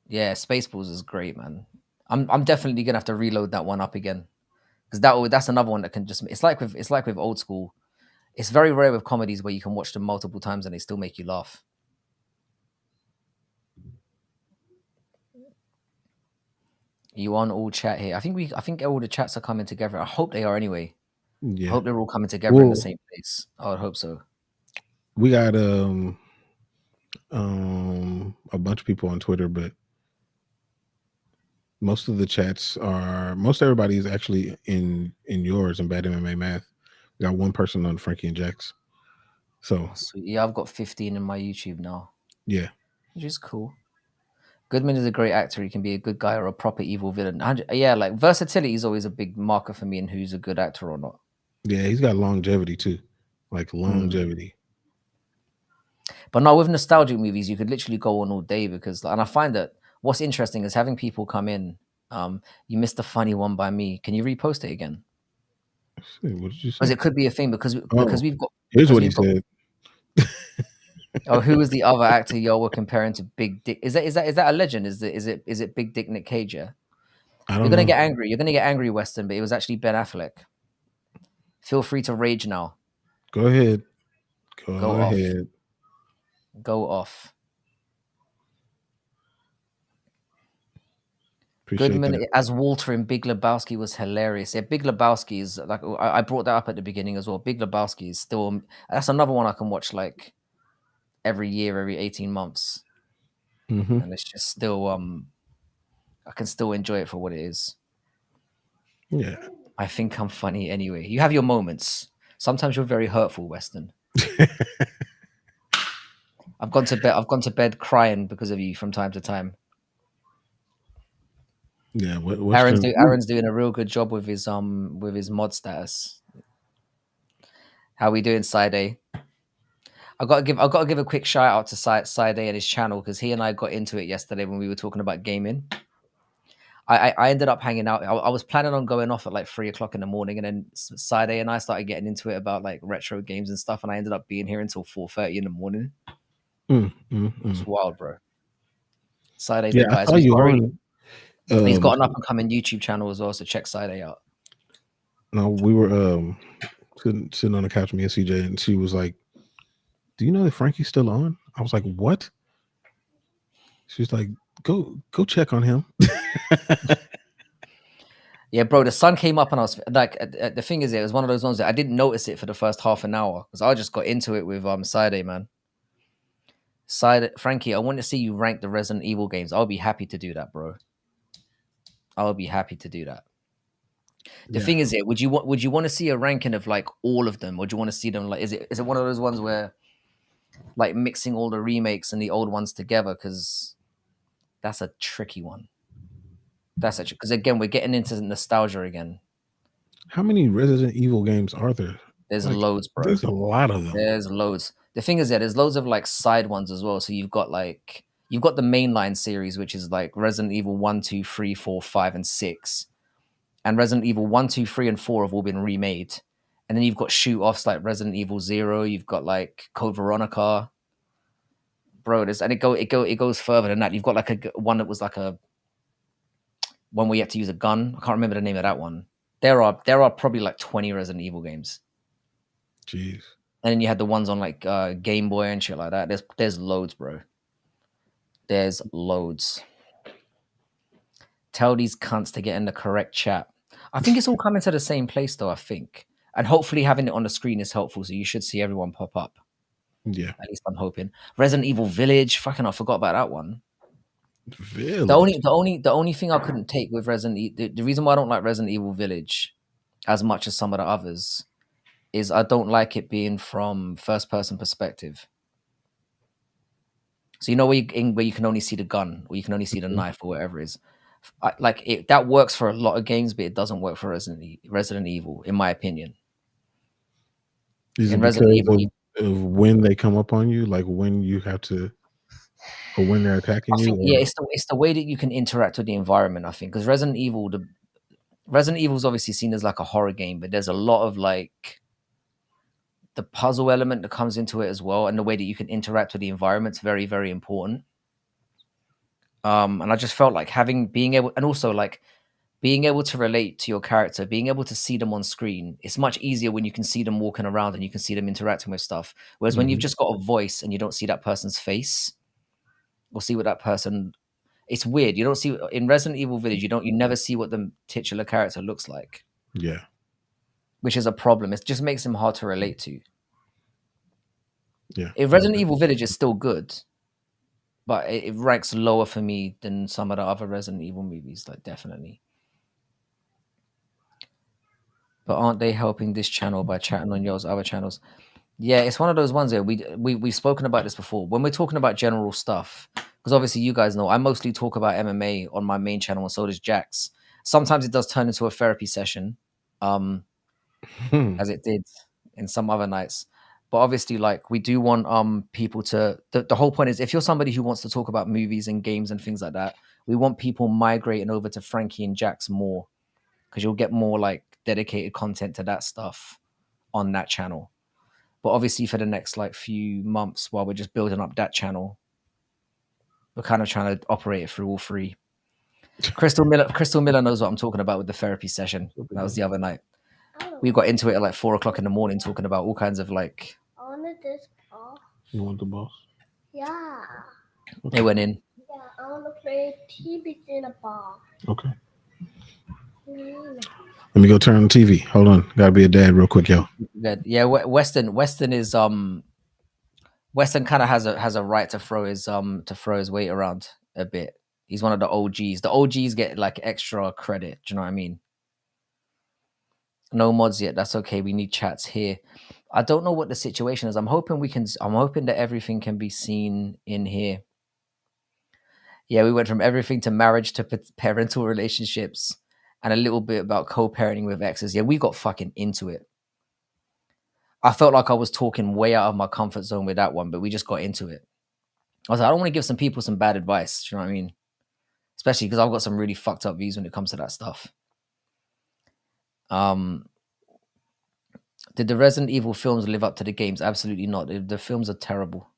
Yeah, Spaceballs is great, man. I'm definitely gonna have to reload that one up again. because that's another one that can just. It's like with old school. It's very rare with comedies where you can watch them multiple times and they still make you laugh. You on all chat here? I think all the chats are coming together. I hope they are anyway. I Yeah. hope they're all coming together in the Well, same place. I would hope so. we got a bunch of people on Twitter, but most of the chats are most everybody is actually in yours in Bad MMA Math. We got one person on Frankie and Jax. So Oh, sweet. Yeah, I've got 15 in my YouTube now, yeah. which is cool. Goodman is a great actor. He can be a good guy or a proper evil villain. Yeah, like versatility is always a big marker for me in who's a good actor or not. Yeah, he's got longevity too. Like Mm. longevity. But no, with nostalgic movies, you could literally go on all day because, and I find that what's interesting is having people come in. You missed a funny one by me. Can you repost it again? What did you Because say? it could be a thing Oh, we've got here's because what he we've got. said. Oh, who was the other actor y'all were comparing to Big Dick? Is that a legend? Is it Big Dick Nick Cage? Yeah? I You're don't gonna know. get angry. You're gonna get angry, Weston. But it was actually Ben Affleck. Feel free to rage now. Go ahead. Go Go off. ahead. Go off. Appreciate Goodman that. as Walter in Big Lebowski was hilarious. Yeah, Big Lebowski is like I brought that up at the beginning as well. Big Lebowski is still that's another one I can watch like every year, every 18 months, Hmm. and it's just still I can still enjoy it for what it is. Yeah. I think I'm funny anyway. You have your moments. Sometimes you're very hurtful, Weston. I've gone to bed. I've gone to bed crying because of you from time to time. Yeah. Western. Aaron's doing a real good job with his mod status. How we doing, Side? I've got to give a quick shout out to Side and his channel because he and I got into it yesterday when we were talking about gaming. I ended up hanging out. I was planning on going off at like 3 o'clock in the morning, and then Side and I started getting into it about like retro games and stuff, and I ended up being here until 4:30 in the morning. Mm, mm, It's mm. wild, bro. Side's the Yeah, I guy. So saw you on. he's Um, got an up and coming YouTube channel as well. So check Side out. no, we were sitting on the couch, me and CJ, and she was like, "Do you know that Frankie's still on?" I was like, "What?" She's like, "Go check on him." Yeah, bro. The sun came up, and I was like, the thing is, it was one of those ones that I didn't notice it for the first half an hour because I just got into it with Side, man. Frankie, I want to see you rank the Resident Evil games. I'll be happy to do that, bro. I'll be happy to do that. The Yeah. thing is, would you want to see a ranking of like all of them, or do you want to see them like is it one of those ones where like mixing all the remakes and the old ones together? Because that's a tricky one. Because again, we're getting into nostalgia again. How many Resident Evil games are there? There's Like, loads, bro. there's a lot of them. There's loads. The thing is that there's loads of like side ones as well. So you've got the mainline series, which is like Resident Evil 1, 2, 3, 4, 5, and 6. And Resident Evil 1, 2, 3, and 4 have all been remade. And then you've got shoot offs like Resident Evil 0, you've got like Code Veronica. Bro, and it goes further than that. You've got like one that was like a one where you had to use a gun. I can't remember the name of that one. There are probably like 20 Resident Evil games. Jeez. And then you had the ones on like Game Boy and shit like that. There's loads, bro. There's loads. Tell these cunts to get in the correct chat. I think it's all coming to the same place though, I think. And hopefully having it on the screen is helpful, so you should see everyone pop up. Yeah. At least I'm hoping. Resident Evil Village, fucking I forgot about that one. The Village. only the only the only thing I couldn't take with the reason why I don't like Resident Evil Village as much as some of the others is I don't like it being from first person perspective. So where you can only see the gun or you can only see the Mhm. knife or whatever it is. That works for a lot of games, but it doesn't work for Resident Evil, in my opinion. Is In it Resident because Evil, of when they come up on you, like when you have to, or when they're attacking I you, think yeah, or it's the way that you can interact with the environment. I think because Resident Evil is obviously seen as like a horror game, but there's a lot of like the puzzle element that comes into it as well, and the way that you can interact with the environment's very, very important. And I just felt like being able, and also like being able to relate to your character, being able to see them on screen, it's much easier when you can see them walking around and you can see them interacting with stuff. Whereas when you've Mhm. just got a voice and you don't see that person's face or see what that person, it's weird. You don't see in Resident Evil Village, you never see what the titular character looks like, Yeah. which is a problem. It just makes them hard to relate to. Yeah. If Resident Evil Village is still good, but it ranks lower for me than some of the other Resident Evil movies, like definitely. But aren't they helping this channel by chatting on yours other channels? Yeah, it's one of those ones where we've spoken about this before. When we're talking about general stuff, because obviously you guys know I mostly talk about MMA on my main channel, and so does Jax. Sometimes it does turn into a therapy session, um, Hmm. as it did in some other nights. But obviously, like we do want people to the whole point is if you're somebody who wants to talk about movies and games and things like that, we want people migrating over to Frankie and Jax more because you'll get more like dedicated content to that stuff on that channel. But obviously, for the next like few months, while we're just building up that channel, we're kind of trying to operate it through all three. Crystal Miller knows what I'm talking about with the therapy session. That was the other night. We got into it at like 4 o'clock in the morning, talking about all kinds of like. I wanted this ball. You want the boss? Yeah. It went in. Yeah, I want to play TVs in a ball. Okay. Mm. Let me go turn on the TV. Hold on. Gotta be a dad real quick, yo. Good. Yeah, Weston is Weston kind of has a right to throw his weight around a bit. He's one of the OGs. The OGs get like extra credit. Do you know what I mean? No mods yet. That's okay. We need chats here. I don't know what the situation is. I'm hoping that everything can be seen in here. Yeah, we went from everything to marriage to parental relationships and a little bit about co-parenting with exes. Yeah, we got fucking into it. I felt like I was talking way out of my comfort zone with that one, but we just got into it. I was like, I don't want to give some people some bad advice. Do you know what I mean? Especially because I've got some really fucked up views when it comes to that stuff. Did the Resident Evil films live up to the games? Absolutely not. The films are terrible.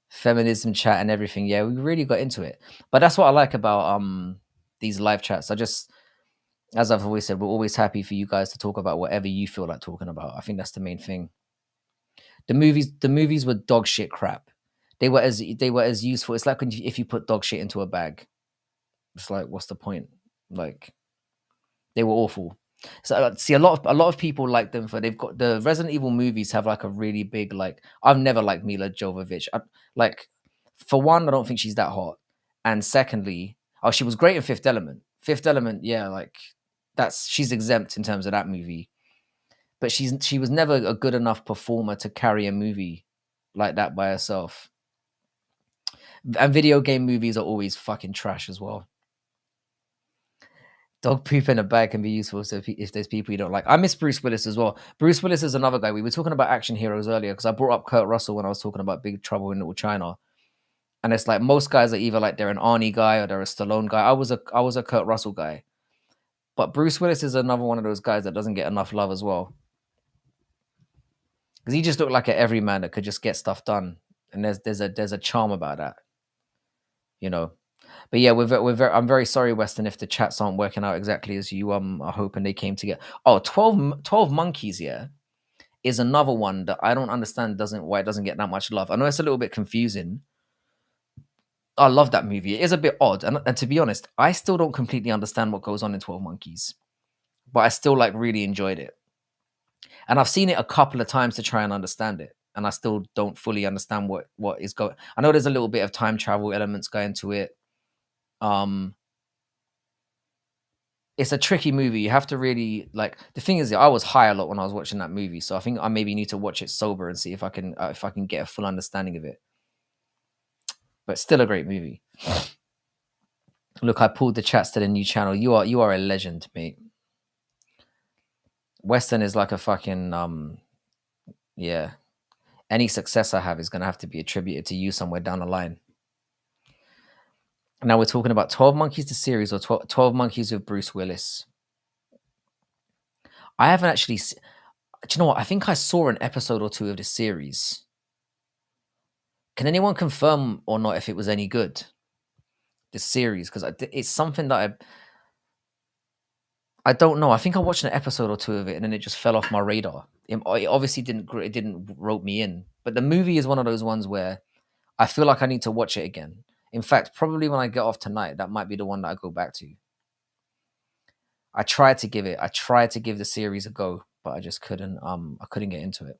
Feminism chat and everything. Yeah, we really got into it. But that's what I like about these live chats. As I've always said, we're always happy for you guys to talk about whatever you feel like talking about. I think that's the main thing. The movies were dog shit crap. They were as useful. It's like if you put dog shit into a bag. It's like, what's the point? Like, they were awful. So see, a lot of people like them for they've got the Resident Evil movies have like a really big like. I've never liked Mila Jovovich. Like, for one, I don't think she's that hot, and secondly, oh, she was great in Fifth Element. Fifth Element, yeah, like she's exempt in terms of that movie, but she was never a good enough performer to carry a movie like that by herself. And video game movies are always fucking trash as well. Dog poop in a bag can be useful if there's people you don't like. I miss Bruce Willis as well. Bruce Willis is another guy. We were talking about action heroes earlier because I brought up Kurt Russell when I was talking about Big Trouble in Little China. And it's like most guys are either like they're an Arnie guy or they're a Stallone guy. I was a Kurt Russell guy. But Bruce Willis is another one of those guys that doesn't get enough love as well. Because he just looked like an everyman that could just get stuff done. And there's a charm about that. You know. But yeah, I'm very sorry, Weston, if the chats aren't working out exactly as you are hoping they came together. Oh, 12 Monkeys, yeah, is another one that I don't understand why it doesn't get that much love. I know it's a little bit confusing. I love that movie. It is a bit odd, and to be honest, I still don't completely understand what goes on in 12 Monkeys, but I still like really enjoyed it. And I've seen it a couple of times to try and understand it, and I still don't fully understand what is going. I know there's a little bit of time travel elements going to it. It's a tricky movie. You have to really like. The thing is, I was high a lot when I was watching that movie, so I think I maybe need to watch it sober and see if I can get a full understanding of it. But still a great movie. Look, I pulled the chats to the new channel. You are a legend, mate. Western is like a fucking yeah. Any success I have is gonna have to be attributed to you somewhere down the line. Now we're talking about 12 Monkeys the series or 12 Monkeys with Bruce Willis. I haven't actually. Do you know what? I think I saw an episode or two of the series. Can anyone confirm or not if it was any good? The series, because it's something that I don't know. I think I watched an episode or two of it, and then it just fell off my radar. It obviously didn't rope me in. But the movie is one of those ones where I feel like I need to watch it again. In fact, probably when I get off tonight, that might be the one that I go back to. I tried to give the series a go, but I just couldn't. I couldn't get into it.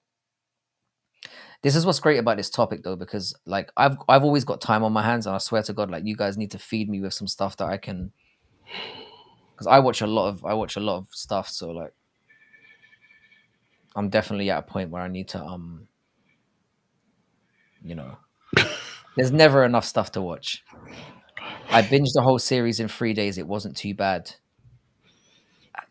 This is what's great about this topic, though, because like I've always got time on my hands, and I swear to God, like you guys need to feed me with some stuff that I can, because I watch a lot of stuff. So like, I'm definitely at a point where I need to you know, there's never enough stuff to watch. I binged the whole series in 3 days. It wasn't too bad.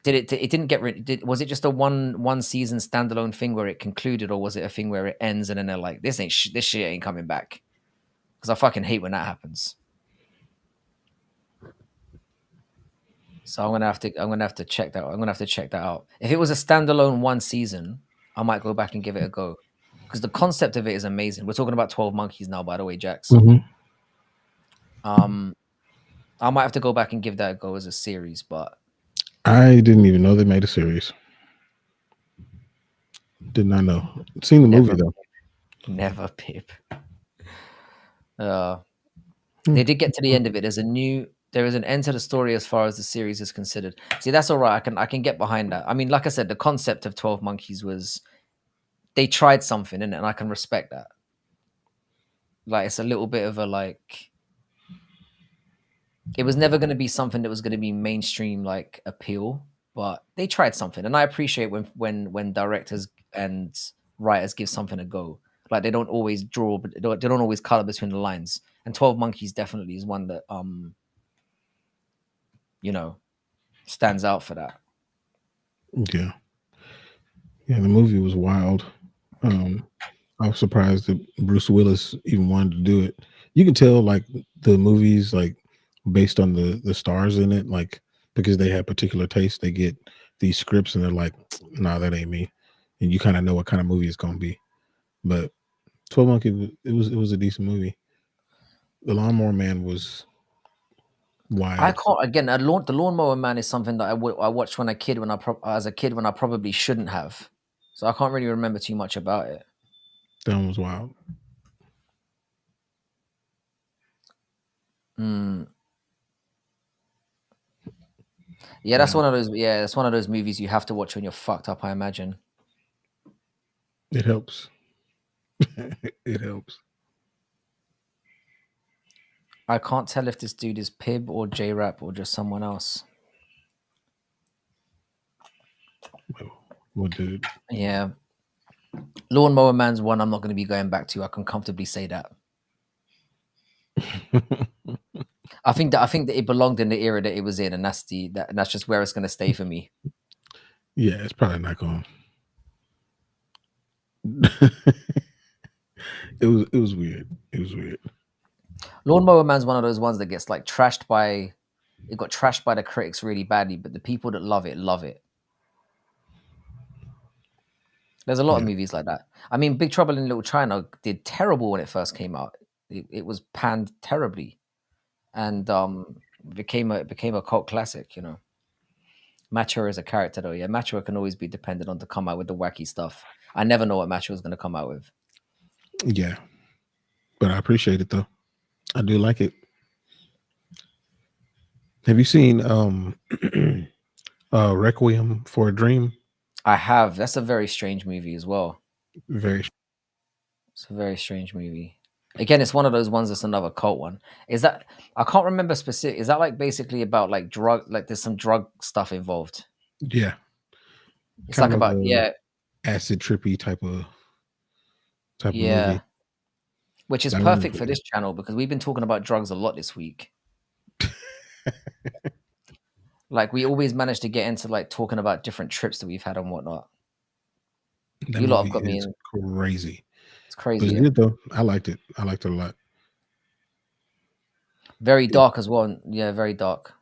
Did it? It didn't get rid. Was it just a one season standalone thing where it concluded, or was it a thing where it ends and then they're like, this shit ain't coming back? Because I fucking hate when that happens. So I'm gonna have to check that. I'm gonna have to check that out. If it was a standalone one season, I might go back and give it a go. Because the concept of it is amazing. We're talking about 12 Monkeys now, by the way, Jax. Mhm. I might have to go back and give that a go as a series, but I didn't even know they made a series. Did not know. Seen the movie though. never Pip. They did get to the end of it. There is an end to the story as far as the series is considered. See, that's all right. I can get behind that. I mean, like I said, the concept of 12 Monkeys was they tried something in it, and I can respect that. Like it's a little bit of a like it was never going to be something that was going to be mainstream like appeal, but they tried something, and I appreciate when directors and writers give something a go. Like they don't always draw, but they don't always color between the lines. And 12 Monkeys definitely is one that you know stands out for that. Yeah. Yeah, the movie was wild. I was surprised that Bruce Willis even wanted to do it. You can tell like the movies like based on the stars in it, like because they have particular taste, they get these scripts and they're like, nah, that ain't me. And you kind of know what kind of movie it's gonna be. But 12 Monkeys, it was a decent movie. The Lawnmower Man was I wild. can't again. The Lawnmower Man is something that I watched when as a kid when I probably shouldn't have. So I can't really remember too much about it. That one was wild. Yeah, that's Yeah, one of those. Yeah, that's one of those movies you have to watch when you're fucked up. I imagine. it helps. It helps. I can't tell if this dude is Pib or J Rap or just someone else. What dude? Yeah, Lawnmower Man's one. I'm not going to be going back to. I can comfortably say that. I think that it belonged in the era that it was in, and that's just where it's going to stay for me. Yeah, it's probably not going. It was weird. It was weird. Lawnmower Man's one of those ones that gets like trashed by. It got trashed by the critics really badly, but the people that love it love it. There's a lot of Yeah. movies like that. I mean, Big Trouble in Little China did terrible when it first came out. It was panned terribly, and became a cult classic. You know, Macho is a character though. Yeah, Macho can always be dependent on to come out with the wacky stuff. I never know what Macho is going to come out with. Yeah. But I appreciate it though. I do like it. Have you seen Requiem for a Dream? I have. That's a very strange movie as well. Very It's a very strange movie. Again, it's one of those ones that's another cult one. Is that I can't remember specific. Is that like basically about like drug? Like there's some drug stuff involved. yeah. It's Kind like of about a acid trippy type of yeah, movie. which is That one perfect for this channel because we've been talking about drugs a lot this week. Like we always manage to get into like talking about different trips that we've had and whatnot. that You lot have movie got me is in. crazy. It's But crazy. it's Yeah? good though. I liked it. I liked it a lot. Very dark as well. Yeah, very dark.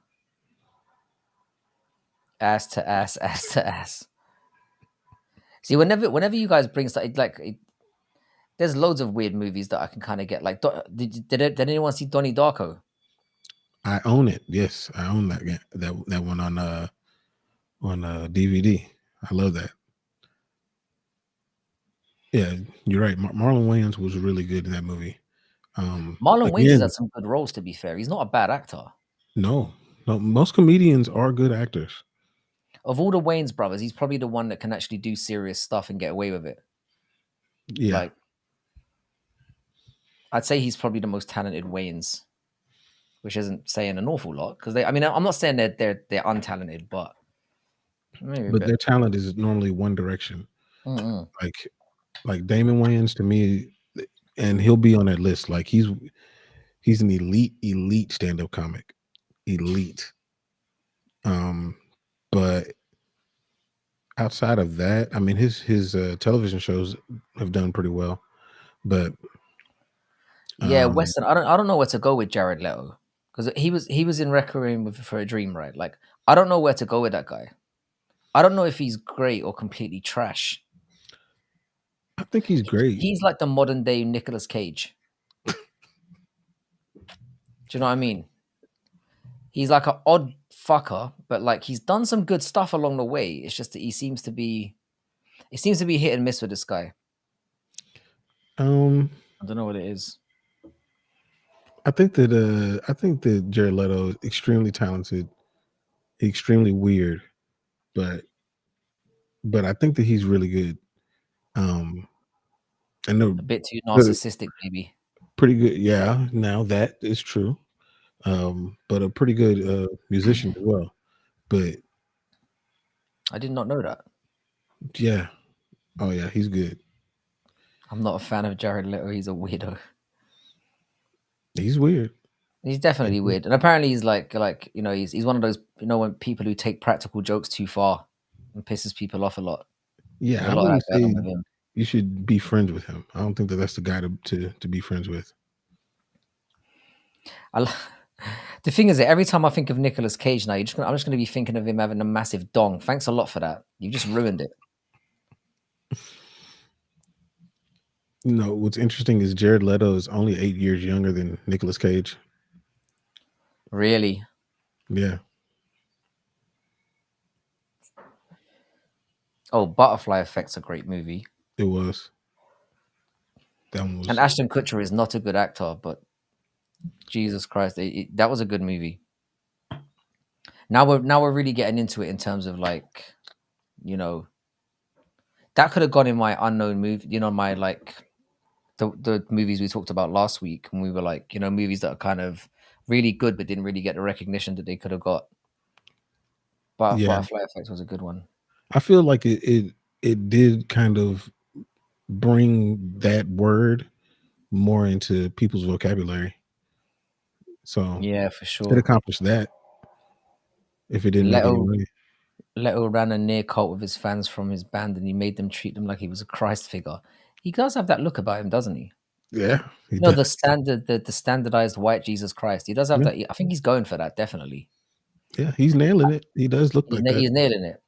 Ass to ass, ass to ass. See, whenever you guys bring stuff, there's loads of weird movies that I can kind of get. Like, did anyone see Donnie Darko? I own it. Yes, I own that one on on DVD. I love that. Yeah, you're right. Marlon Wayans was really good in that movie. Marlon Wayans has Again, had some good roles, to be fair. He's not a bad actor. no, no, most comedians are good actors. Of all the Wayans brothers, he's probably the one that can actually do serious stuff and get away with it. Yeah, Like, I'd say he's probably the most talented Wayans, which isn't saying an awful lot because they. I mean, I'm not saying they're untalented, but maybe a but bit. their talent is normally one direction. Mm-mm. Like Damon Wayans to me, and he'll be on that list. Like he's an elite stand up comic, elite. Um, but outside of that, I mean, his television shows have done pretty well. But Yeah, um, Weston. I don't know where to go with Jared Leto because he was in Requiem for a Dream, right? Like, I don't know where to go with that guy. I don't know if he's great or completely trash. I think he's great. He's like the modern day Nicolas Cage. Do you know what I mean? He's like an odd fucker, but like he's done some good stuff along the way. It's just that it seems to be hit and miss with this guy. Um, I don't know what it is. I think that Jared Leto is extremely talented, extremely weird, but I think that he's really good. Um, and they're A bit too good, narcissistic, maybe. pretty good. Yeah, now that is true. But a pretty good musician as well. But I did not know that. yeah, oh yeah, he's good. I'm not a fan of Jared Leto. He's a weirdo. He's weird. He's And definitely weird, and apparently he's like he's one of those when people who take practical jokes too far and pisses people off a lot. There's yeah, a I lot of wouldn't that going on say with him. you should be friends with him. I don't think that that's the guy to be friends with. I, the thing is that every time I think of Nicolas Cage now, I'm just gonna be thinking of him having a massive dong. Thanks a lot for that. You just ruined it. You know what's interesting is Jared Leto is only 8 years younger than Nicolas Cage. Really. Yeah, Oh, Butterfly Effect's a great movie. it was. That one And was. Ashton Kutcher is not a good actor, but Jesus Christ, that was a good movie. Now we're really getting into it in terms of like, you know, that could have gone in my unknown movie, my like the movies we talked about last week when we were like, movies that are kind of really good but didn't really get the recognition that they could have got. But Yeah, Butterfly Effect was a good one. I feel like it did kind of bring that word more into people's vocabulary. So Yeah, for it sure. accomplished that if it didn't make any Leto money. Leto ran a near cult with his fans from his band, and he made them treat him like he was a Christ figure. He does have that look about him, doesn't he? Yeah, he You know, does. the standardized white Jesus Christ. He does have Yeah, that. I think he's going for that, definitely. yeah, he's nailing it. He does look He's, like that. he's nailing it.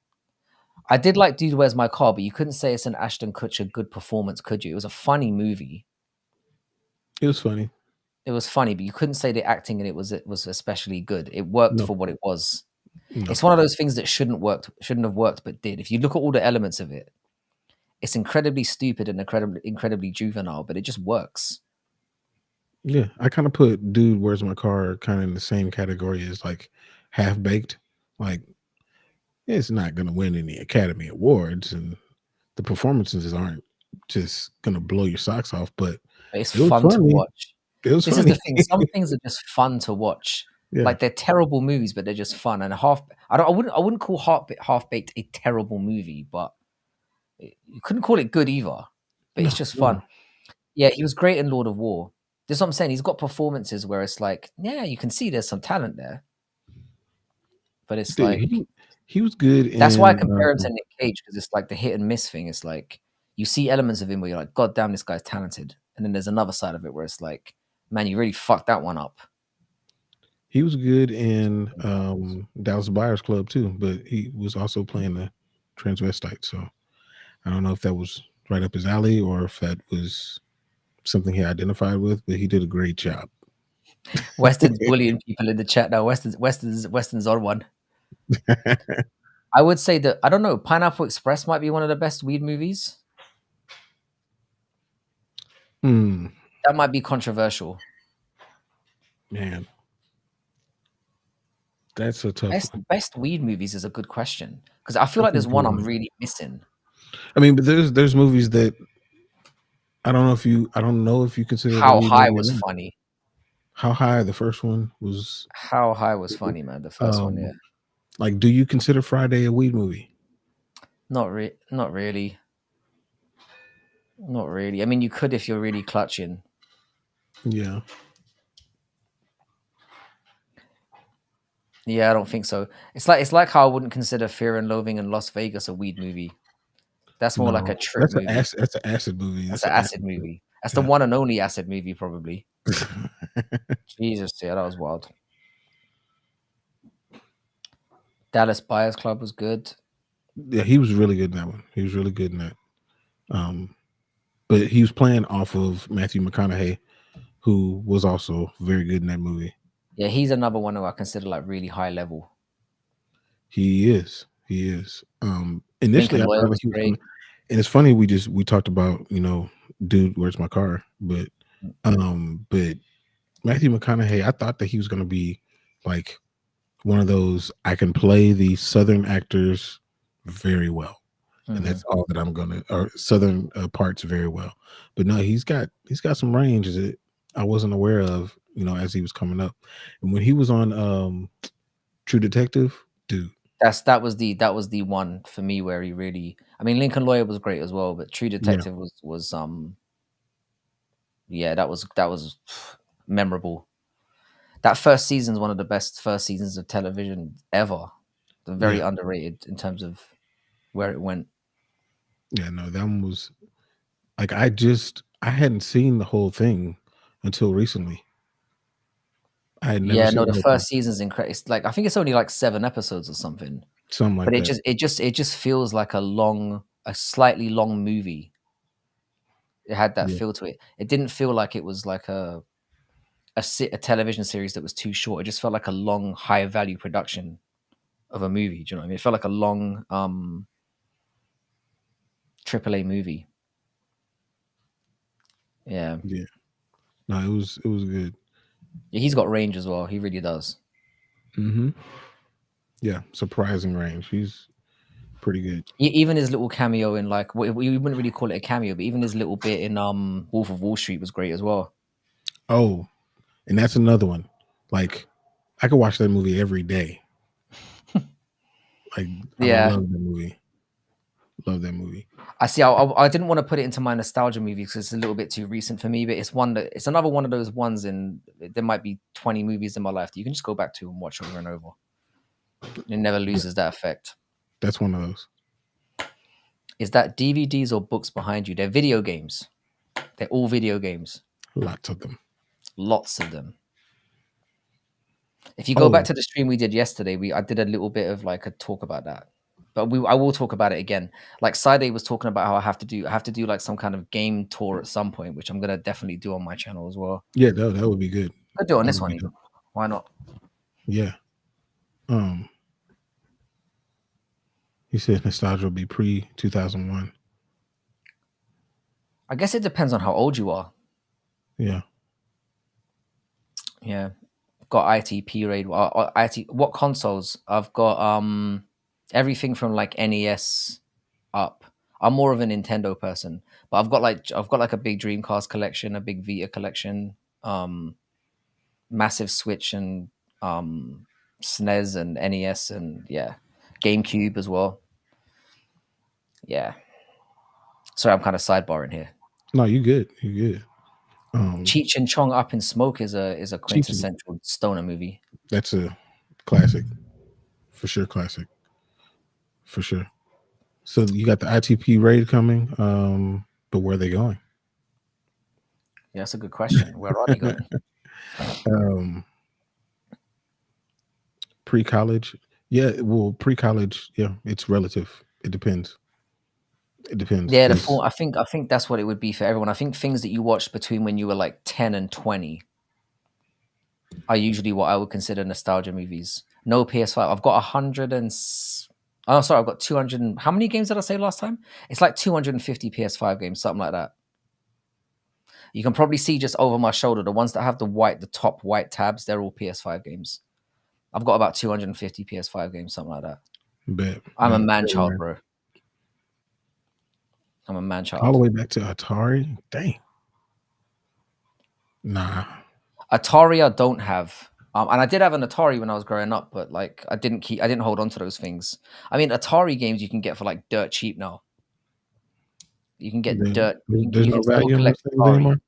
I did like Dude, Where's My Car, but you couldn't say it's an Ashton Kutcher good performance, could you? It was a funny movie. It was funny. It was funny, but you couldn't say the acting in it was especially good. It worked No, for what it was. no. It's one of those things that shouldn't have worked, but did. If you look at all the elements of it, it's incredibly stupid and incredibly juvenile, but it just works. Yeah, I kind of put Dude, Where's My Car kind of in the same category as like Half Baked. Like it's not going to win any Academy Awards, and the performances aren't just going to blow your socks off. But But it's it was fun to funny. watch. It was This is the funny. thing. Some things are just fun to watch. Yeah, Like they're terrible movies, but they're just fun. And I wouldn't call Half Baked a terrible movie, but you couldn't call it good either. But it's no, just no, fun. Yeah, he was great in Lord of War. This is what I'm saying. He's got performances where it's like, yeah, you can see there's some talent there, but it's dude, like he was good that's why I in. compare him to Nick Cage because it's like the hit and miss thing. It's like you see elements of him where you're like, God damn, this guy's talented, and then there's another side of it where it's like, man, you really fucked that one up. He was good in Dallas Buyers Club too, but he was also playing the transvestite. So I don't know if that was right up his alley or if that was something he identified with, but he did a great job. Weston's bullying people in the chat now. Weston's on one. I would say that I don't know. Pineapple Express might be one of the best weed movies. Hmm. That might be controversial. Man, that's a tough one. Best weed movies is a good question because I feel That's like a there's one good I'm one. really missing. I mean, but there's movies that I don't know if you consider it a How weed High movie or was not. funny. How High, the first one was. How High was funny, man. The first one, yeah. Um, like, do you consider Friday a weed movie? Not really. Not really. I mean, you could if you're really clutching. Yeah, Yeah, I don't think so. It's like how I wouldn't consider Fear and Loathing in Las Vegas a weed movie. That's more like a no, trip movie. that's an acid movie. That's That's an an acid acid movie. That's the trip. one and only acid movie, probably. Yeah. Jesus, yeah, that was wild. Dallas Buyers Club was good. Yeah, he was really good in that one. He was really good in that. Um, but he was playing off of Matthew McConaughey, who was also very good in that movie. Yeah, he's another one who I consider like really high level. He is. He is. Initially, Lincoln I Lawyer thought was he was great. coming, and it's funny we talked about dude, where's my car? But Matthew McConaughey, I thought that he was going to be like one of those I can play the Southern actors very well, and Hmm. that's all that I'm gonna or Southern parts very well. But no, he's got some range that I wasn't aware of, as he was coming up, and when he was on True Detective, dude, That was the one for me where he really. I mean, Lincoln Lawyer was great as well, but True yeah, Detective was yeah, that was memorable. That first season is one of the best first seasons of television ever. Very yeah, underrated in terms of where it went. yeah. No, that one was like I hadn't seen the whole thing until recently. I had never Yeah, seen no, the the whole thing. first season's incredible. It's like I think it's only like 7 episodes or something, Something but like it that. just feels like a slightly long movie. It had that Yeah, feel to it. It didn't feel like it was like a television series that was too short. It just felt like a long, high value production of a movie. Do you know what I mean? It felt like a long AAA movie. Yeah. yeah. No, it was good. Yeah, he's got range as well. He really does. Hmm. Yeah, surprising range. He's pretty good. Even his little cameo in like we wouldn't really call it a cameo, but even his little bit in Wolf of Wall Street was great as well. Oh, and that's another one. Like I could watch that movie every day. Like I Yeah, love that movie. Love that movie. I see. I didn't want to put it into my nostalgia movie because it's a little bit too recent for me. But it's another one of those ones, and there might be 20 movies in my life that you can just go back to and watch over and over. It never Yeah, loses that effect. that's one of those. Is that DVDs or books behind you? They're video games. They're all video games. Lots of them. Lots of them. If you go back Oh, to the stream we did yesterday, I did a little bit of like a talk about that. But I will talk about it again. Like Side was talking about how I have to do like some kind of game tour at some point, which I'm gonna definitely do on my channel as well. yeah, no, that would be good. I'll do it on That this would one be even. dope. Why not? Yeah. Um, he said nostalgia will be pre 2001. I guess it depends on how old you are. Yeah. Yeah. Got ITP raid. IT. What consoles? I've got everything from like NES up. I'm more of a Nintendo person, but I've got like a big Dreamcast collection, a big Vita collection, massive Switch and SNES and NES and yeah, GameCube as well. Yeah. Sorry, I'm kind of sidebarring here. No, you good. You good. Cheech and Chong Up in Smoke is a Cheech and quintessential stoner movie. that's a classic for sure. Classic for sure. So you got the ITP raid coming. But where are they going? Yeah, that's a good question. Where are they going? um, pre-college. Yeah, well, pre-college. Yeah, it's relative. It depends. It depends Yeah, the because full. I think that's what it would be for everyone. I think things that you watched between when you were like 10 and 20 are usually what I would consider nostalgia movies. No PS5. I've got 100 and Oh, sorry, I've got 200. How many games did I say last time? It's like 250 PS5 games, something like that. You can probably see just over my shoulder the ones that have the top white tabs. They're all PS5 games. I've got about 250 PS5 games, something like that. Bet, I'm a bet. man Yeah, child, man. bro. I'm a man All the child. way back to Atari. Dang. Nah. Atari, I don't have. And I did have an Atari when I was growing up, but like I didn't hold on to those things. I mean, Atari games you can get for like dirt cheap now. You can get dirt. There's You no can still value in those collect things Atari. anymore.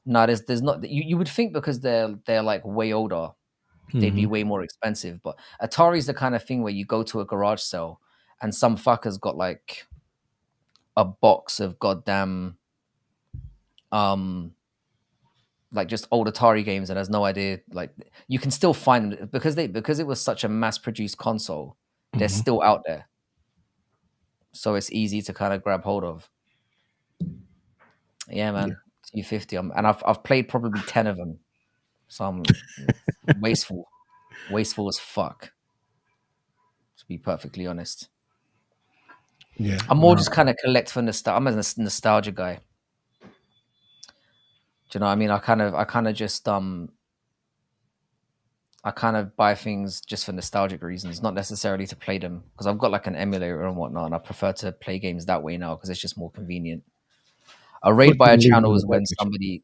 No, there's not. You would think because they're like way older, they'd be Hmm. way more expensive. But Atari's the kind of thing where you go to a garage sale and some fucker's got like a box of goddamn um like just old Atari games and has no idea. Like you can still find them because it was such a mass produced console. They're Hmm. still out there, so it's easy to kind of grab hold of. Yeah, Yeah. man, 250. And I've played probably 10 of them, so I'm wasteful, wasteful as fuck. To be perfectly honest, Yeah. I'm more No. just kind of collect for nostalgia. I'm a nostalgia guy. Do you know what I mean? I kind of just I kind of buy things just for nostalgic reasons, not necessarily to play them because I've got like an emulator and whatnot, and I prefer to play games that way now because it's just more convenient. A Put raid by a them leaves in channel the is when package. somebody,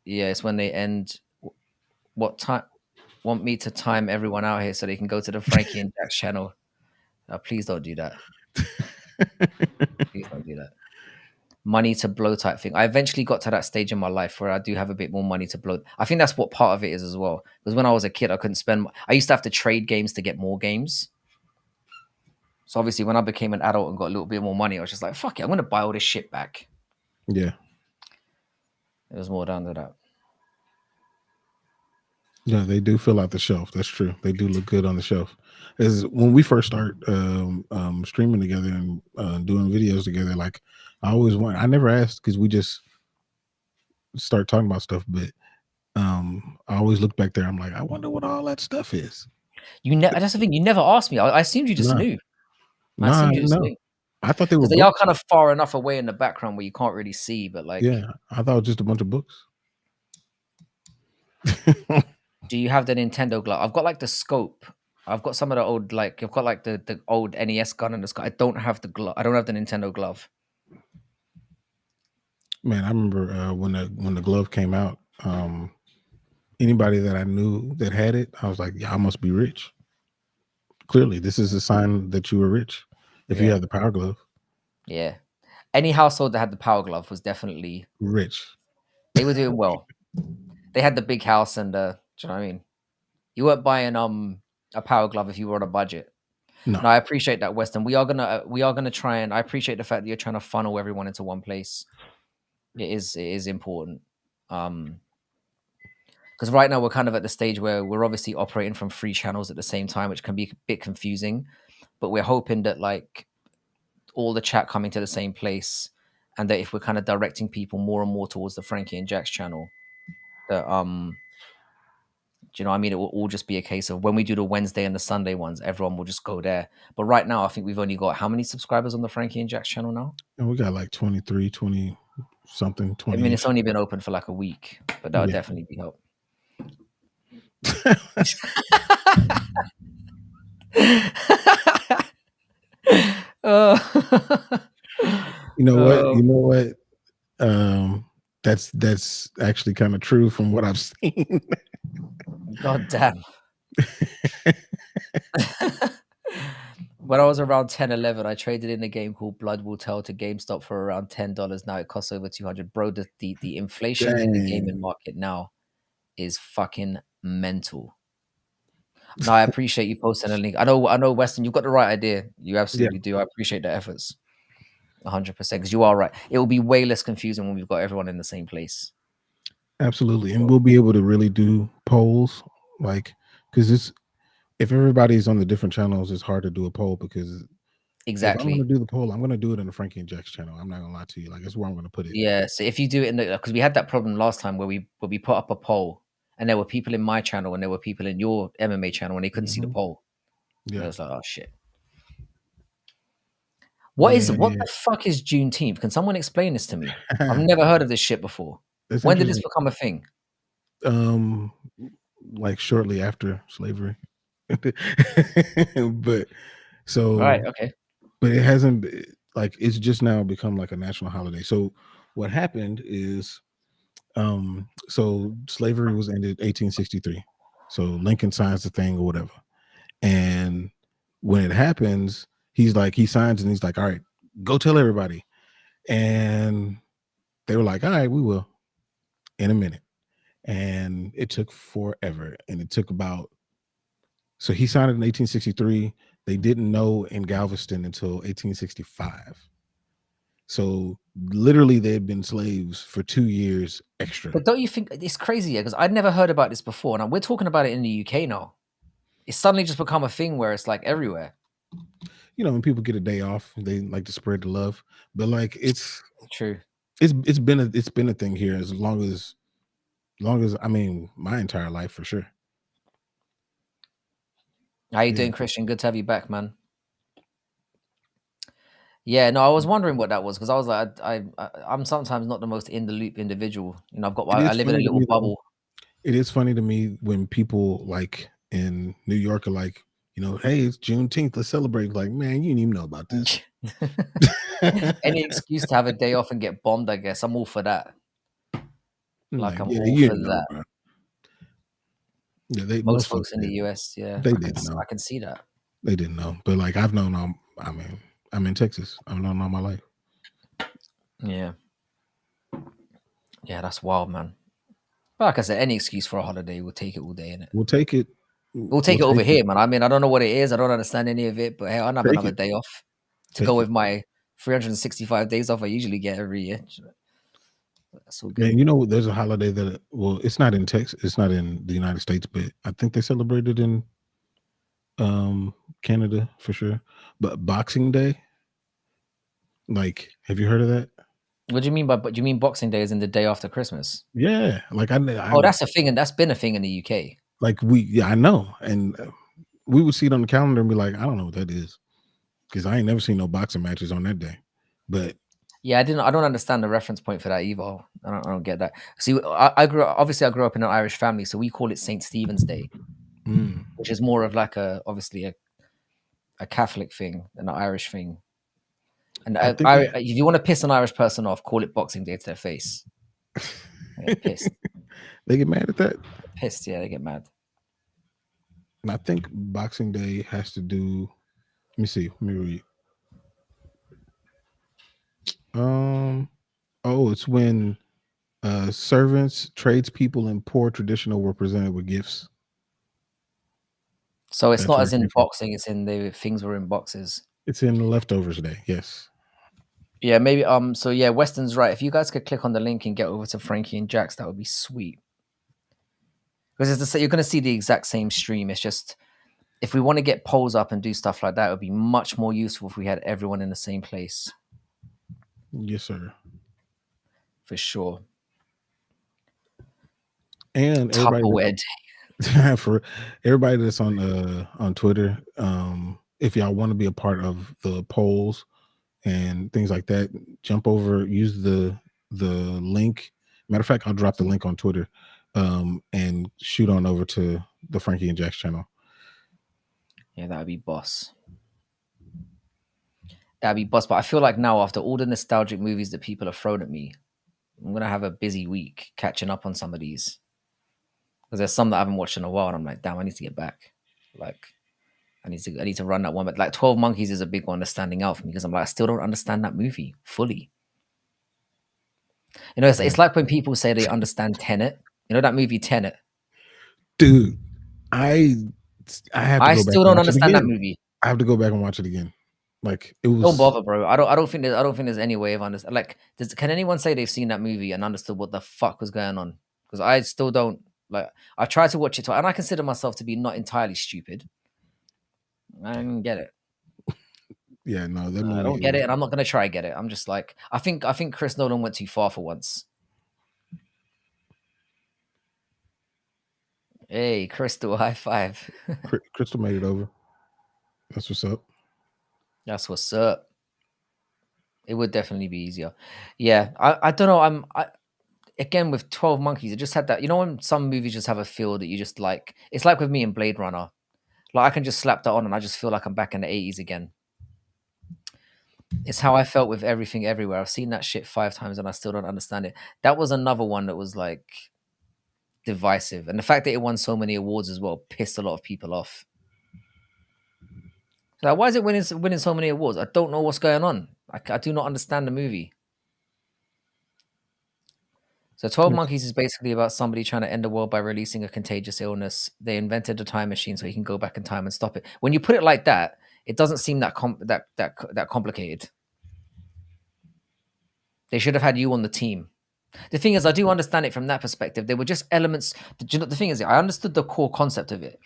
yeah, it's when they end. What time? Want me to time everyone out here so they can go to the Frankie and Jax channel? Please don't do that. Please don't do that. Money to blow type thing. I eventually got to that stage in my life where I do have a bit more money to blow. I think that's what part of it is as well. Because when I was a kid, I couldn't spend. I used to have to trade games to get more games. So obviously, when I became an adult and got a little bit more money, I was just like, "Fuck it, I'm gonna buy all this shit back." Yeah. It was more down to that. Yeah, they do fill out the shelf. That's true. They do look good on the shelf. As when we first start streaming together and doing videos together, like I always want. I never asked because we just start talking about stuff, but I always look back there. I'm like, I wonder what all that stuff is. That's the thing. You never asked me. I assumed you just Nah, knew. I nah, I assumed you didn't just know. knew I thought they were because they are books. kind of far enough away in the background where you can't really see. But like, Yeah, I thought it was just a bunch of books. do you have the Nintendo glove? I've got like the scope. I've got some of the old like I've got like the old NES gun and the scope. I don't have the glove. I don't have the Nintendo glove. Man, I remember when the glove came out. Anybody that I knew that had it, I was like, yeah, I must be rich. Clearly, this is a sign that you were rich if you Yeah, had the power glove. yeah. Any household that had the Power Glove was definitely Rich. they were doing well. They had the big house and do you know what I mean? You weren't buying a Power Glove if you were on a budget. No. No, I appreciate that, Weston. We are gonna try and I appreciate the fact that you're trying to funnel everyone into one place. It is important. Because right now we're kind of at the stage where we're obviously operating from three channels at the same time, which can be a bit confusing. But we're hoping that like all the chat coming to the same place, and that if we're kind of directing people more and more towards the Frankie and Jax channel, that do you know what I mean? It will all just be a case of when we do the Wednesday and the Sunday ones, everyone will just go there. But right now, I think we've only got how many subscribers on the Frankie and Jax channel now? And we got like 23, 20 something, I mean, it's 20-ish. only been open for like a week, but that would Yeah. definitely be help. Uh, You know what? oh, You know what? That's actually kind of true from what I've seen. God damn. When I was around 10, 11, I traded in a game called Blood Will Tell to GameStop for around $10. Now it costs over 200. Bro, the inflation in the gaming Dang. market now is fucking mental. No, I appreciate you posting a link. I know, Weston, you've got the right idea. You Yeah, absolutely do. I appreciate the efforts. 100%. Because you are right. It will be way less confusing when we've got everyone in the same place. absolutely. And So, we'll be able to really do polls, like, because it's if everybody's on the different channels, it's hard to do a poll because if I'm going exactly. to do the poll, I'm going to do it in the Frankie and Jax channel. I'm not going to lie to you. Like, that's where I'm going to put it. Yeah. So if you do it in the, because we had that problem last time where we put up a poll and there were people in my channel and there were people in your MMA channel and they couldn't see the Hmm. poll. And it Yeah. was like, oh shit. What Yeah, the fuck is Juneteenth? Can someone explain this to me? I've never heard of this shit before. that's When did this interesting. become a thing? Um, like shortly after slavery, but Right. so, Okay. but it hasn't like it's just now become like a national holiday. So what happened is, so slavery was ended 1863. So Lincoln signs the thing or whatever, and when it happens, he signs and he's like, all right, go tell everybody, and they were like, all right, we will in a minute. And it took forever. And it took about, so he signed it in 1863. They didn't know in Galveston until 1865. So literally they had been slaves for 2 years extra. But don't you think it's crazy? Because I'd never heard about this before. Now we're talking about it in the UK now. It's suddenly just become a thing where it's like everywhere. You know, when people get a day off, they like to spread the love. But like True. it's been a thing here as long as I mean my entire life for sure. How you Yeah. doing, Christian? Good to have you back, man. Yeah, no, I was wondering what that was because I was like, I'm sometimes not the most in the loop individual. You know, It I is live in a funny to little me though. bubble. It is funny to me when people like in New York are like, you know, hey, it's Juneteenth, let's celebrate. Like, man, you didn't even know about this. Any excuse to have a day off and get bombed, I guess. I'm all for that. Like, Like, I'm yeah, all you for didn't know, that. bro. Yeah, they Most most folks folks in the did. US, yeah, They didn't know. I can see that. They didn't know. But like I've known I mean, I'm in Texas. I've known all my life. Yeah. Yeah, that's wild, man. But like I said, any excuse for a holiday, we'll take it all day, innit? We'll take it. We'll We'll take it over take it. here, man. I mean, I don't know what it is. I don't understand any of it, but hey, I'll have Take another it. day off to go Take it. with my 365 days off I usually get every year. That's all good. Man, you know, there's a holiday that well, it's not in Texas, it's not in the United States, but I think they celebrated in Canada for sure. But Boxing Day, like, have you heard of that? What do you mean but do you mean Boxing Day is in the day after Christmas? Yeah, like Oh, that's a thing, and that's been a thing in the UK. like I know, and we would see it on the calendar and be like, I don't know what that is, because I ain't never seen no boxing matches on that day. But Yeah, I don't understand the reference point for that either. I don't get that. See, I I grew up in an Irish family, so we call it St. Stephen's Day, which is more of like obviously a Catholic thing than an Irish thing. And I think if you want to piss an Irish person off, call it Boxing Day to their face. They get pissed. they get mad at that. Pissed, yeah, they get mad. And I think Boxing Day has to do. Let me see. Let me read. Oh, it's when servants, tradespeople, and poor traditional were presented with gifts. So it's That's not where as it in came from. boxing; it's in the things were in boxes. It's in the leftovers day. Yes. Yeah, maybe. So yeah, Weston's right. If you guys could click on the link and get over to Frankie and Jax, that would be sweet. Because you're going to see the exact same stream. It's just if we want to get polls up and do stuff like that, it would be much more useful if we had everyone in the same place. Yes, sir. For sure. And everybody Tupperware. for everybody that's on Twitter, if y'all want to be a part of the polls and things like that, jump over, use the link. Matter of fact, I'll drop the link on Twitter, and shoot on over to the Frankie and Jax channel. Yeah, that would be boss. That'd be boss. But I feel like now, after all the nostalgic movies that people have thrown at me, I'm gonna have a busy week catching up on some of these. Because there's some that I haven't watched in a while, and I'm like, damn, I need to get back. Like, I need to run that one. But like 12 Monkeys is a big one that's standing out for me because I'm like, I still don't understand that movie fully. You know, it's like when people say they understand Tenet. You know that movie Tenet? Dude, I I have to I go back still and don't watch it understand that again. movie. I have to go back and watch it again. Like it Don't was. bother, bro. I don't think there's any way of understand. Like, can anyone say they've seen that movie and understood what the fuck was going on? Because I still don't. Like, I try to watch it, and I consider myself to be not entirely stupid. I don't get it. Yeah, no, that I movie don't get it, is. and I'm not gonna try get it. I'm just like, I think Chris Nolan went too far for once. Hey, Crystal, high five. Crystal made it over. That's what's up. That's what's up. It would definitely be easier. Yeah, I don't know. Again with 12 Monkeys. It just had that. You know when some movies just have a feel that you just like. It's like with me in Blade Runner. Like I can just slap that on and I just feel like I'm back in the 80s again. It's how I felt with Everything Everywhere. I've seen that shit 5 times and I still don't understand it. That was another one that was like divisive, and the fact that it won so many awards as well pissed a lot of people off. So why is it winning so many awards? I don't know what's going on. I do not understand the movie. So 12 It's, Monkeys is basically about somebody trying to end the world by releasing a contagious illness. They invented a time machine so he can go back in time and stop it. When you put it like that, it doesn't seem that complicated. They should have had you on the team. The thing is, I do understand it from that perspective. There were just elements. You know, the thing is, I understood the core concept of it.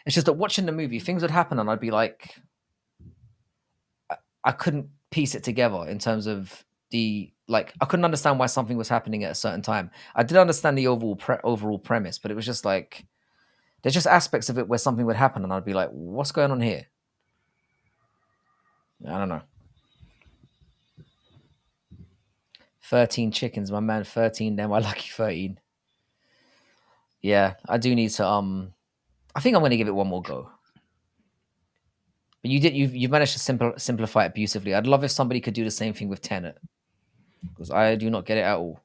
It's just that watching the movie, things would happen, and I'd be like, I couldn't piece it together in terms of the like. I couldn't understand why something was happening at a certain time. I did understand the overall premise, but it was just like there's just aspects of it where something would happen, and I'd be like, "What's going on here?" I don't know. 13 chickens, my man. 13, then my lucky 13. Yeah, I do need to. I think I'm going to give it one more go. But you've managed to simplify it beautifully. I'd love if somebody could do the same thing with Tenet because I do not get it at all.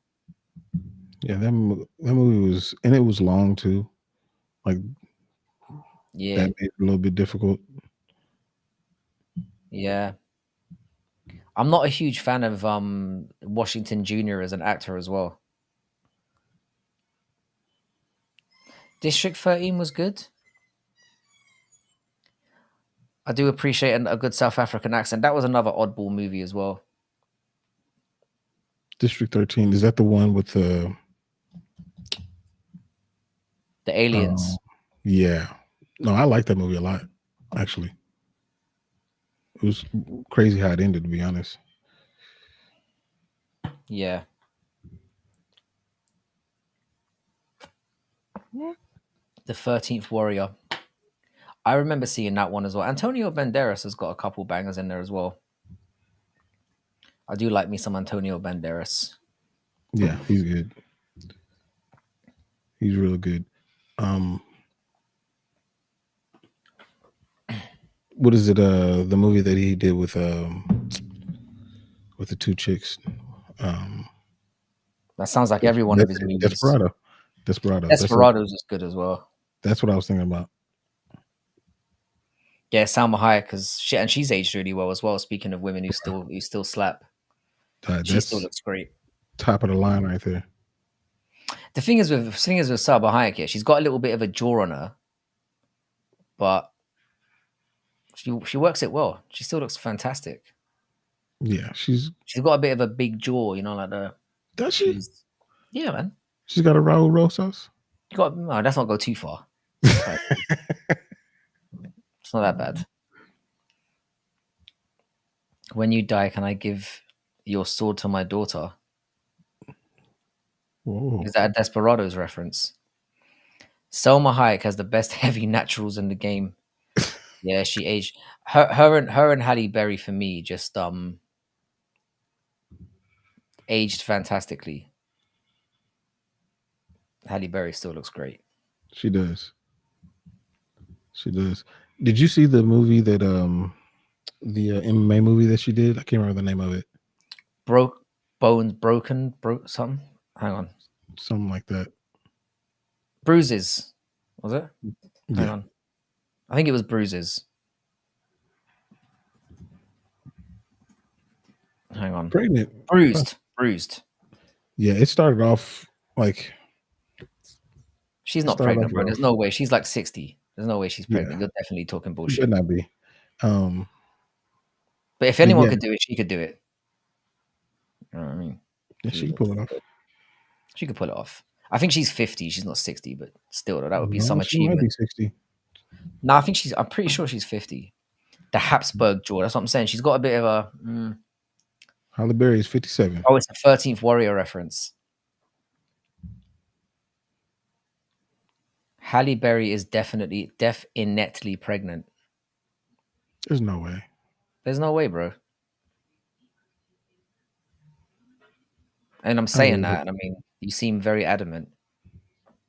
yeah, that movie was, and it was long too. Like Yeah, that made it a little bit difficult. yeah. I'm not a huge fan of Washington Jr. as an actor as well. District 13 was good. I do appreciate a good South African accent. That was another oddball movie as well. District 13, is that the one with the Aliens. yeah. No, I like that movie a lot, actually. It was crazy how it ended, to be honest. Yeah. The 13th Warrior. I remember seeing that one as well. Antonio Banderas has got a couple bangers in there as well. I do like me some Antonio Banderas. Yeah, he's good. He's real good. What is it? The movie that he did with the two chicks. That sounds like every one of his movies. Desperado. Desperado. Desperados is good as well. That's what I was thinking about. Yeah, Salma Hayek, because she's aged really well as well. Speaking of women who still slap, she still That's looks great. top of the line right there. The thing is with Salma Hayek, yeah, she's got a little bit of a jaw on her, but she works it well. She still looks fantastic. Yeah, she's got a bit of a big jaw, you know, like does she? Yeah, man. She's got a Raul Rosas. No, let's not go too far. It's not that bad. When you die, can I give your sword to my daughter? Whoa. Is that a Desperados reference? Selma Hayek has the best heavy naturals in the game. Yeah, she aged. Her and Halle Berry for me just aged fantastically. Halle Berry still looks great. She does. She does. Did you see the movie that the MMA movie that she did? I can't remember the name of it. Broke something. Hang on. Something like that. Bruises. Was it? Hang Yeah. on. I think it was Bruises. Hang on. Pregnant. Bruised. Yeah, it started off like she's not pregnant, bro. There's no way. She's like 60. There's no way she's pregnant. Yeah. You're definitely talking It bullshit. better not be. But if anyone could do it, she could do it. You know what I mean? Yeah, she can pull it off. She could pull it off. I think she's 50. She's not 60, but still, that would be No, some she might achievement. be 60. No, I'm pretty sure she's 50. The Habsburg jaw. That's what I'm saying. She's got a bit of a. Halle Berry is 57. Oh, it's a 13th Warrior reference. Halle Berry is definitely pregnant. There's no way. There's no way, bro. And I'm I saying really hope. that, and I mean, you seem very adamant.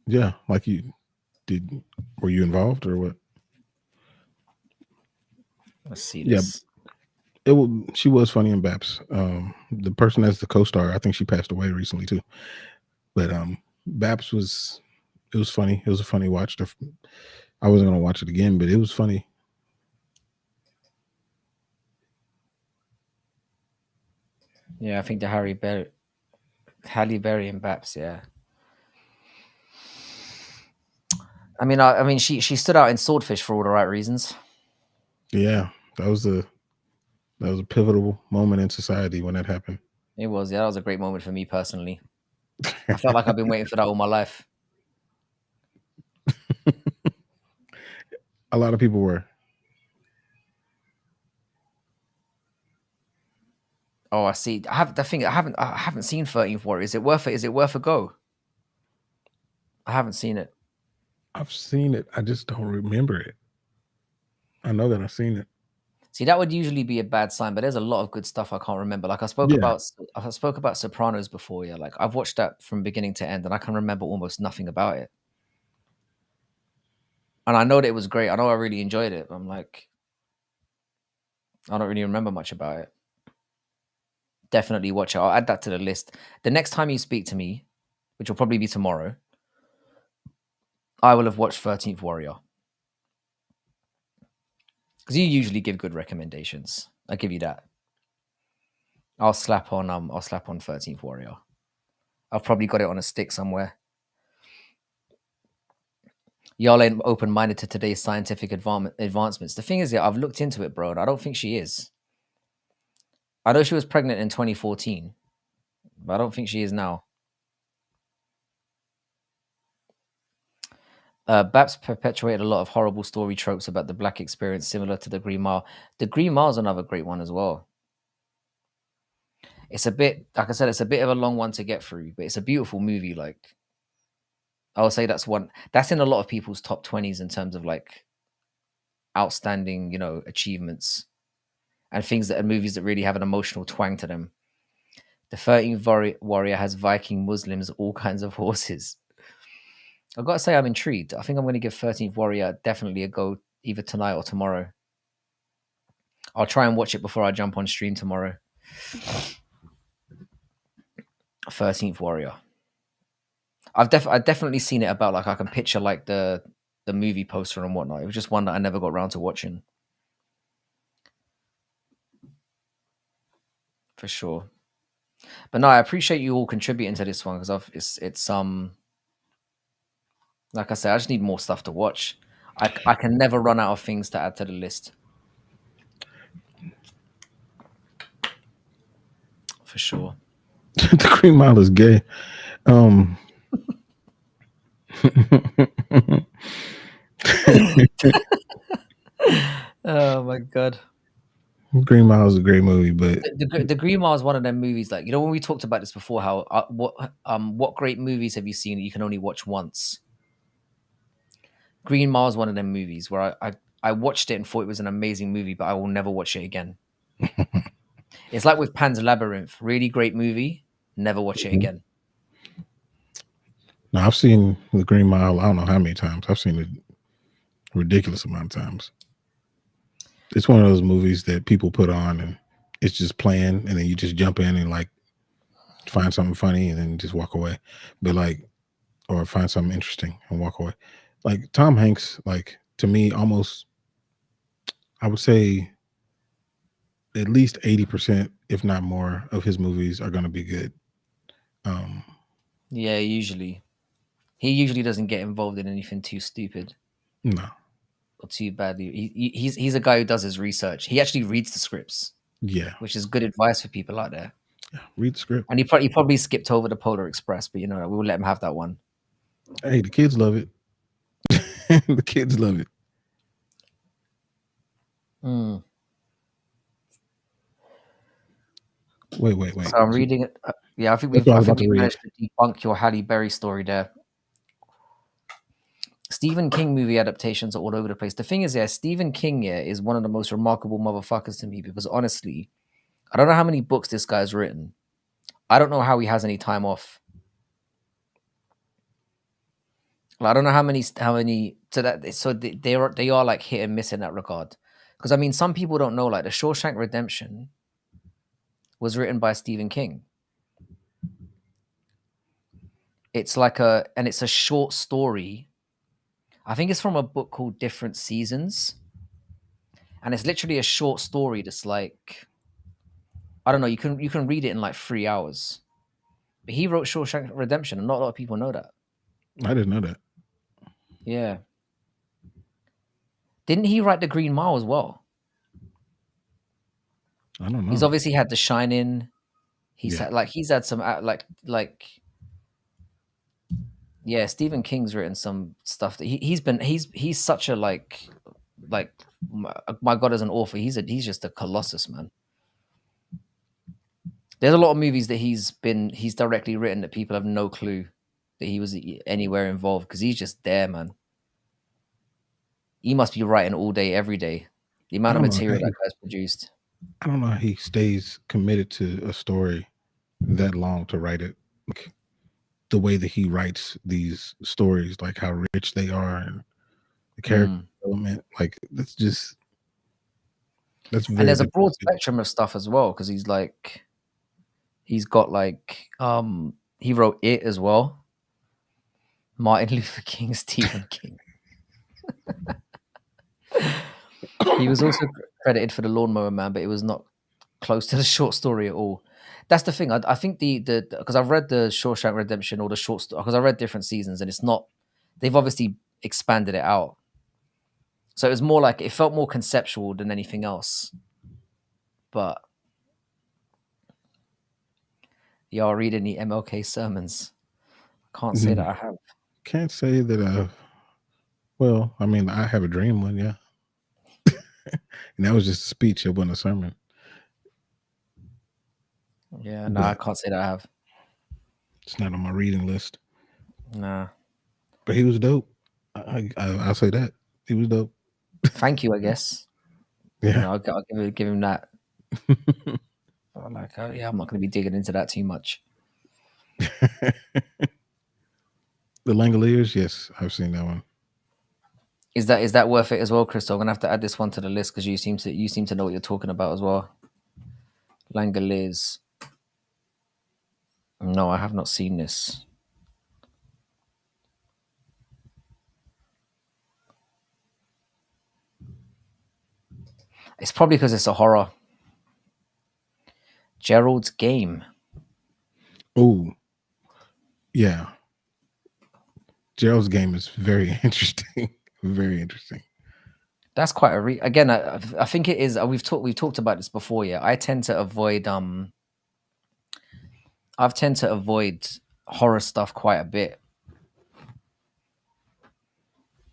Yeah, like you did. Were you involved or what? Let's see Yeah, this. she was funny in Baps. The person as the co-star, I think she passed away recently too. But Baps was it was funny. It was a funny watch. I wasn't gonna watch it again, but it was funny. Yeah, I think the Halle Berry and Baps. Yeah, I mean, she stood out in Swordfish for all the right reasons. Yeah, that was a pivotal moment in society when that happened. It was, yeah, that was a great moment for me personally. I felt like I've been waiting for that all my life. A lot of people were. Oh, I see. I have the thing. I haven't seen 13th Warrior. Is it worth it? Is it worth a go? I haven't seen it. I've seen it. I just don't remember it. I know that I've seen it. See, that would usually be a bad sign, but there's a lot of good stuff I can't remember. Like Yeah, I spoke about Sopranos before. Yeah, like I've watched that from beginning to end, and I can remember almost nothing about it. And I know that it was great. I know I really enjoyed it. But I'm like, I don't really remember much about it. Definitely watch it. I'll add that to the list. The next time you speak to me, which will probably be tomorrow, I will have watched 13th Warrior. Because you usually give good recommendations. I give you that. I'll slap on 13th Warrior. I've probably got it on a stick somewhere. Y'all ain't open minded to today's scientific advancements. The thing is, yeah, I've looked into it, bro, and I don't think she is. I know she was pregnant in 2014, but I don't think she is now. Baps perpetuated a lot of horrible story tropes about the black experience, similar to the Green Mile. The Green Mile is another great one as well. It's a bit, like I said, it's a bit of a long one to get through, but it's a beautiful movie. Like I would say, that's in a lot of people's top 20s in terms of like outstanding, achievements and things that are movies that really have an emotional twang to them. The 13th Warrior has Viking Muslims, all kinds of horses. I've got to say, I'm intrigued. I think I'm going to give 13th Warrior definitely a go either tonight or tomorrow. I'll try and watch it before I jump on stream tomorrow. 13th Warrior. I've definitely seen it about, like, I can picture like the movie poster and whatnot. It was just one that I never got around to watching. For sure. But no, I appreciate you all contributing to this one because it's like I said, I just need more stuff to watch. I can never run out of things to add to the list. For sure. the Green Mile is gay. Oh my god. Green Mile is a great movie, but The Green Mile is one of them movies. Like, when we talked about this before, how what great movies have you seen that you can only watch once? Green Mile is one of them movies where I watched it and thought it was an amazing movie, but I will never watch it again. It's like with Pan's Labyrinth, really great movie, never watch it again. no, I've seen the Green Mile. I don't know how many times. I've seen it a ridiculous amount of times. It's one of those movies that people put on and it's just playing, and then you just jump in and like find something funny and then just walk away. But like, or find something interesting and walk away. Like Tom Hanks, like to me, almost I would say at least 80%, if not more, of his movies are gonna be good. Um Yeah, he usually doesn't get involved in anything too stupid no. or too badly. He's a guy who does his research. He actually reads the scripts, Yeah. which is good advice for people out there. Yeah. Read the script. And he probably skipped over the Polar Express, but we'll let him have that one. Hey, the kids love it. The kids love it. Mm. Wait. So I'm reading it. Yeah, That's what I I was think about to we've read. managed to debunk your Halle Berry story there. Stephen King movie adaptations are all over the place. The thing is, yeah, Stephen King, yeah, is one of the most remarkable motherfuckers to me because honestly, I don't know how many books this guy's written, I don't know how he has any time off. Like, I don't know how many so they are like hit and miss in that regard. Because I mean, some people don't know, like the Shawshank Redemption was written by Stephen King. It's like it's a short story. I think it's from a book called Different Seasons, and it's literally a short story that's like, I don't know, you can read it in like 3 hours. But he wrote Shawshank Redemption, and not a lot of people know that. I didn't know that. Yeah. Didn't he write The Green Mile as well? I don't He's know. obviously had The Shining. He's Yeah. he's had some yeah. Stephen King's written some stuff that he's such a like my God, as an author, he's just a colossus, man. There's a lot of movies that he's directly written that people have no clue that he was anywhere involved, because he's just there, man. He must be writing all day, every day. The I amount of don't know how material that he, guy's produced. I don't know how he stays committed to a story that long to write it. Like, the way that he writes these stories, like how rich they are and the character development, like that's And very there's a difficult broad to do. spectrum of stuff as well, because he's got like he wrote It as well. Martin Luther King, Stephen King. He was also credited for The Lawnmower Man, but it was not close to the short story at all. That's the thing. I think the because I've read the Shawshank Redemption, or the short story, because I read Different Seasons, and it's not. They've obviously expanded it out, so it was more like, it felt more conceptual than anything else. But y'all read any MLK sermons? Can't say that I have. Can't say that. Well, I mean, I have a dream one, yeah, and that was just a speech. It wasn't a sermon. Yeah, no, I But can't say that I have. it's not on my reading list. Nah. But he was dope. I'll say that he was dope. Thank you, I guess. You Yeah. know, I'll give him that. Like, yeah, I'm not going to be digging into that too much. The Langoliers, yes, I've seen that one. Is that worth it as well, Crystal? I'm gonna have to add this one to the list, because you seem to know what you're talking about as well. Langoliers. No, I have not seen this. It's probably because it's a horror. Gerald's Game. Oh, yeah. Gerald's Game is very interesting. Very interesting. That's quite a again. I think it is. We've talked about this before. Yeah, I tend to avoid horror stuff quite a bit,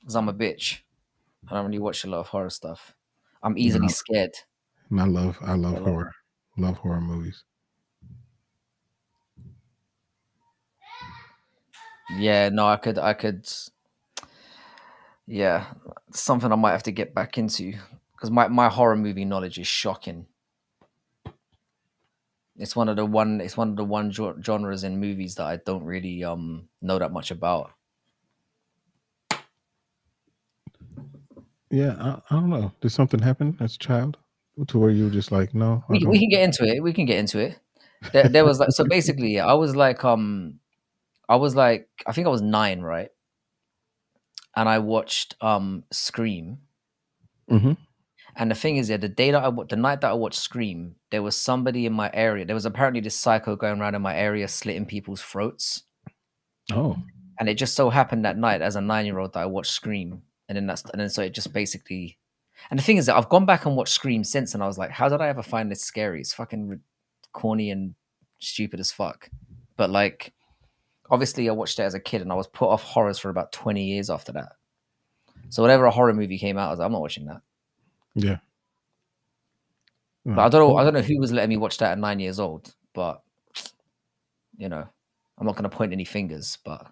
because I'm a bitch. I don't really watch a lot of horror stuff. I'm easily scared. And I love horror. Love horror movies. Yeah, no, I could. Yeah, something I might have to get back into, because my horror movie knowledge is shocking. It's one of the one genres in movies that I don't really know that much about. Yeah, I don't know. Did something happen as a child to where you were just like, no, I We don't. can get into it. We can get into it. There was like, so basically, yeah, I was like I think I was 9, right? And I watched Scream. Mm-hmm. And the thing is, yeah, the night that I watched Scream, there was somebody in my area. There was apparently this psycho going around in my area slitting people's throats. Oh, And it just so happened that night, as a 9-year-old, that I watched Scream, and then so it just basically. And the thing is that I've gone back and watched Scream since, and I was like, how did I ever find this scary? It's fucking corny and stupid as fuck. But like, obviously, I watched it as a kid, and I was put off horrors for about 20 years after that. So whenever a horror movie came out, I was like, I'm not watching that. yeah. But I don't know who was letting me watch that at 9 years old. But you know, I'm not going to point any fingers. But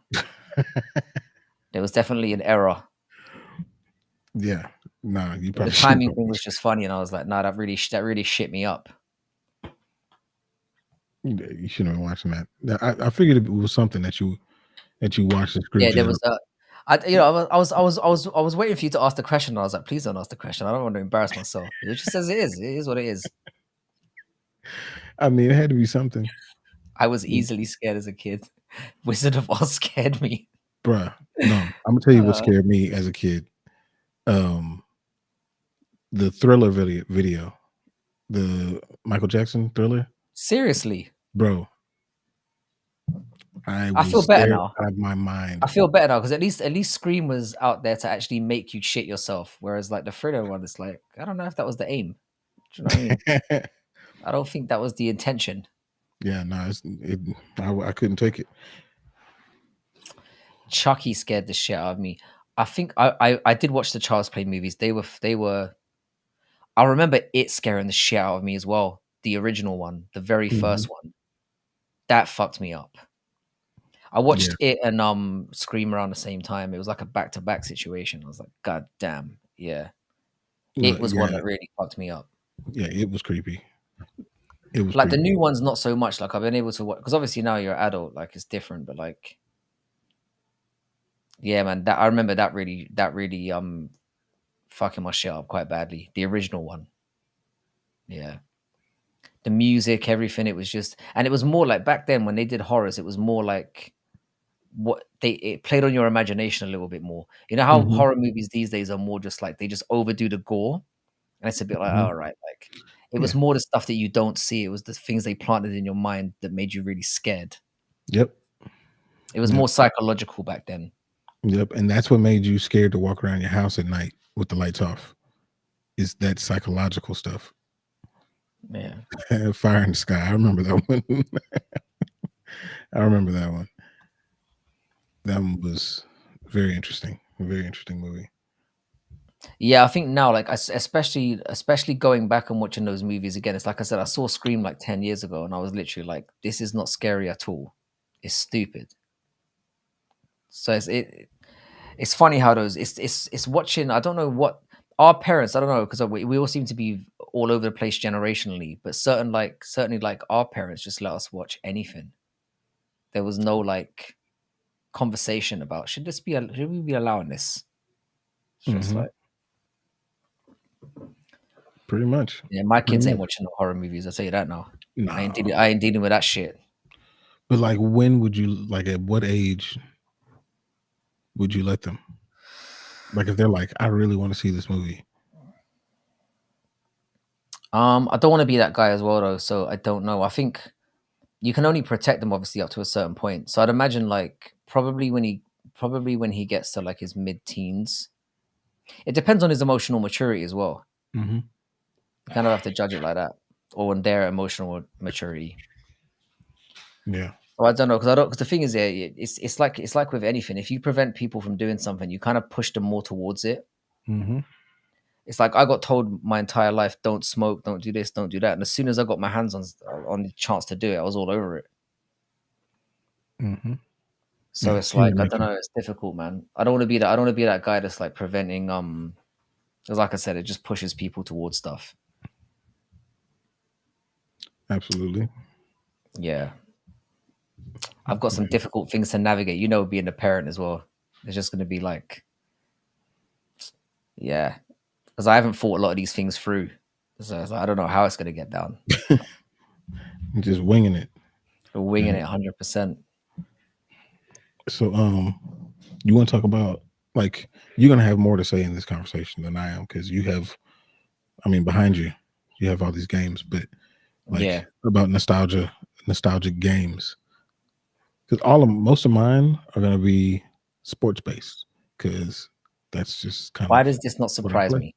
there was definitely an error. Yeah. Nah, you The probably timing thing was just funny, and I was like, nah, that really shit me up. You shouldn't have been watching that. I figured it was something that you watched the Yeah, script there jam. was a. I was waiting for you to ask the question. And I was like, please don't ask the question. I don't want to embarrass myself. It just says it is. It is what it is. I mean, it had to be something, I was easily scared as a kid. Wizard of Oz scared me. bruh. No, I'm gonna tell you what Uh, scared me as a kid. Um, the Thriller video, the Michael Jackson Thriller, seriously, bro. I I was feel better scared now. out of my I mind. feel better now because at least Scream was out there to actually make you shit yourself. Whereas like the Thriller one, it's like I don't know if that was the aim. Do you know what I mean? I don't think that was the intention. Yeah, no, I couldn't take it. Chucky scared the shit out of me. I think I did watch the Child's Play movies. They were. I remember it scaring the shit out of me as well. The original one, the very Mhm. first one, that fucked me up. I Yeah, watched it and Scream around the same time. It was like a back to back situation. I was like, God damn, yeah. It look, was one yeah, that really fucked me up. yeah. It was creepy. It was Like the creepy. new ones, not so much. Like I've been able to watch because obviously now you're an adult, like it's different. But like, yeah, man, that I remember that really fucking my shit up quite badly. The original one, yeah. The music, everything, it was just, and it was more like back then when they did horrors, it was more like what it played on your imagination a little bit more. You know how Mhm, horror movies these days are more just like they just overdo the gore, and it's a bit like, mhm. all right, like it Yeah. was more the stuff that you don't see. It was the things they planted in your mind that made you really scared. Yep. It was Yep. more psychological back then. Yep. And that's what made you scared to walk around your house at night with the lights off. Is that psychological stuff? Yeah. Fire in the Sky. I remember that one. I remember that one. That one was very interesting. A very interesting movie. Yeah, I think now, like, especially going back and watching those movies again, it's like I said, I saw Scream like 10 years ago, and I was literally like, "This is not scary at all. It's stupid." So it's funny how those it's watching. I don't know what our parents. I don't know because we all seem to be all over the place generationally, but certainly like our parents just let us watch anything. There was no like conversation about should we be allowing this? It's just Hmm. like Pretty much. yeah, my Pretty kids ain't much. watching no horror movies. I'll tell you that now. No. I ain't dealing with that shit. But like, when would you like? At what age would you let them? Like, if they're like, I really want to see this movie. I don't want to be that guy as well though, so I don't know. I think you can only protect them obviously up to a certain point. So I'd imagine like probably when he gets to like his mid teens. It depends on his emotional maturity as well. Hmm. You kind of have to judge it like that, or on their emotional maturity. Yeah. So I don't know because the thing is, yeah, it's like with anything. If you prevent people from doing something, you kind of push them more towards it. Hmm. It's like I got told my entire life, don't smoke, don't do this, don't do that. And as soon as I got my hands on the chance to do it, I was all over it. Hmm. So Yeah. it's like Human I don't nature. know, it's difficult, man. I don't want to be that. I don't want to be that guy that's like preventing. Because like I said, it just pushes people towards stuff. Absolutely. Yeah, I've got some difficult things to navigate. You know, being a parent as well. It's just going to be like, yeah, because I haven't thought a lot of these things through. So it's like, I don't know how it's going to get down. Just winging it. We're winging And it 100%. so, you want to talk about, like, you're gonna have more to say in this conversation than I am because you have, I mean, behind you, you have all these games, but Yeah. like about nostalgic games. Because most of mine are gonna be sports based because that's just kind Why of does this not what I surprise play. me?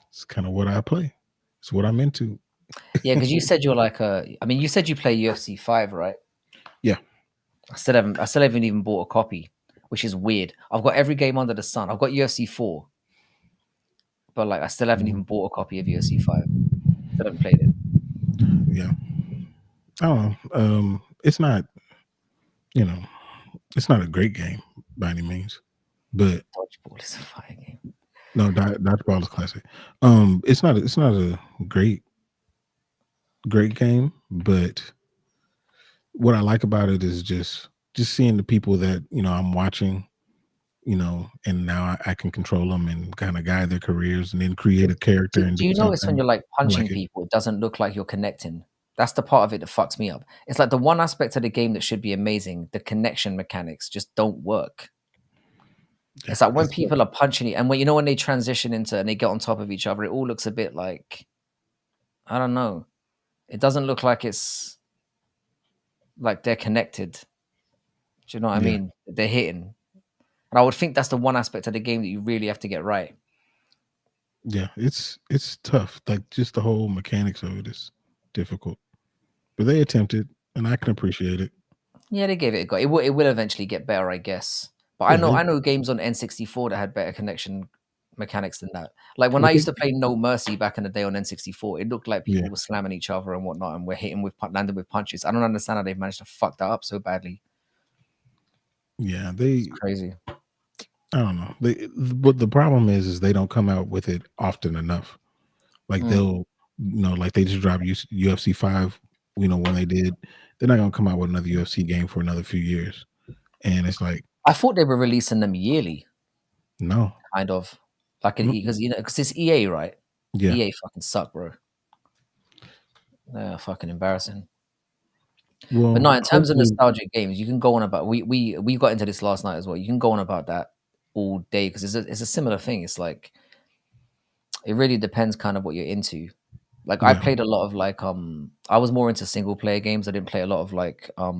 It's kind of what I play. It's what I'm into. Yeah, because you said you're like a. I mean, you said you play UFC 5, right? Yeah. I still haven't even bought a copy, which is weird. I've got every game under the sun. I've got UFC 4, but like I still haven't Mhm. even bought a copy of UFC 5. Still haven't played it. Yeah. I don't know. It's not, you know, it's not a great game by any means, but Dodgeball is a fire game. no, dodgeball is classic. It's not a great game, but what I like about it is just seeing the people that I'm watching, and now I can control them and kind of guide their careers and then create a character and do Do you the same notice when thing. you're like I punching like it. people, it doesn't look like you're connecting? That's the part of it that fucks me up. It's like the one aspect of the game that should be amazing, the connection mechanics just don't work. Yeah, It's like when it's tough. people are punching it, and when they transition into and they get on top of each other, it all looks a bit like, I don't know. It doesn't look like it's like they're connected. Do you know what I Yeah, mean? They're hitting. And I would think that's the one aspect of the game that you really have to get right. yeah, it's tough. Like just the whole mechanics of it is difficult, but they attempted, and I can appreciate it. Yeah, they gave it a go. It will eventually get better, I guess. But I Yeah, know I know games on N64 that had better connection mechanics than that. Like when I what used they to play No Mercy back in the day on N64, it looked like yeah, people were slamming each other and whatnot, and we're hitting with landing with punches. I don't understand how they've managed to fuck that up so badly. yeah, It's they crazy. I don't know. But the problem is they don't come out with it often enough. Like Mm. they'll, like they just dropped UFC 5. When they did, they're not gonna come out with another UFC game for another few years. And it's like, I thought they were releasing them yearly, no, kind of like nope. because it's EA, right? Yeah. EA fucking suck, bro. They're fucking embarrassing. But no, Well, in terms of hopefully, nostalgic games, you can go on about we got into this last night as well. You can go on about that all day because it's a similar thing. It's like it really depends kind of what you're into. Like I yeah. played a lot of like I was more into single player games. I didn't play a lot of like I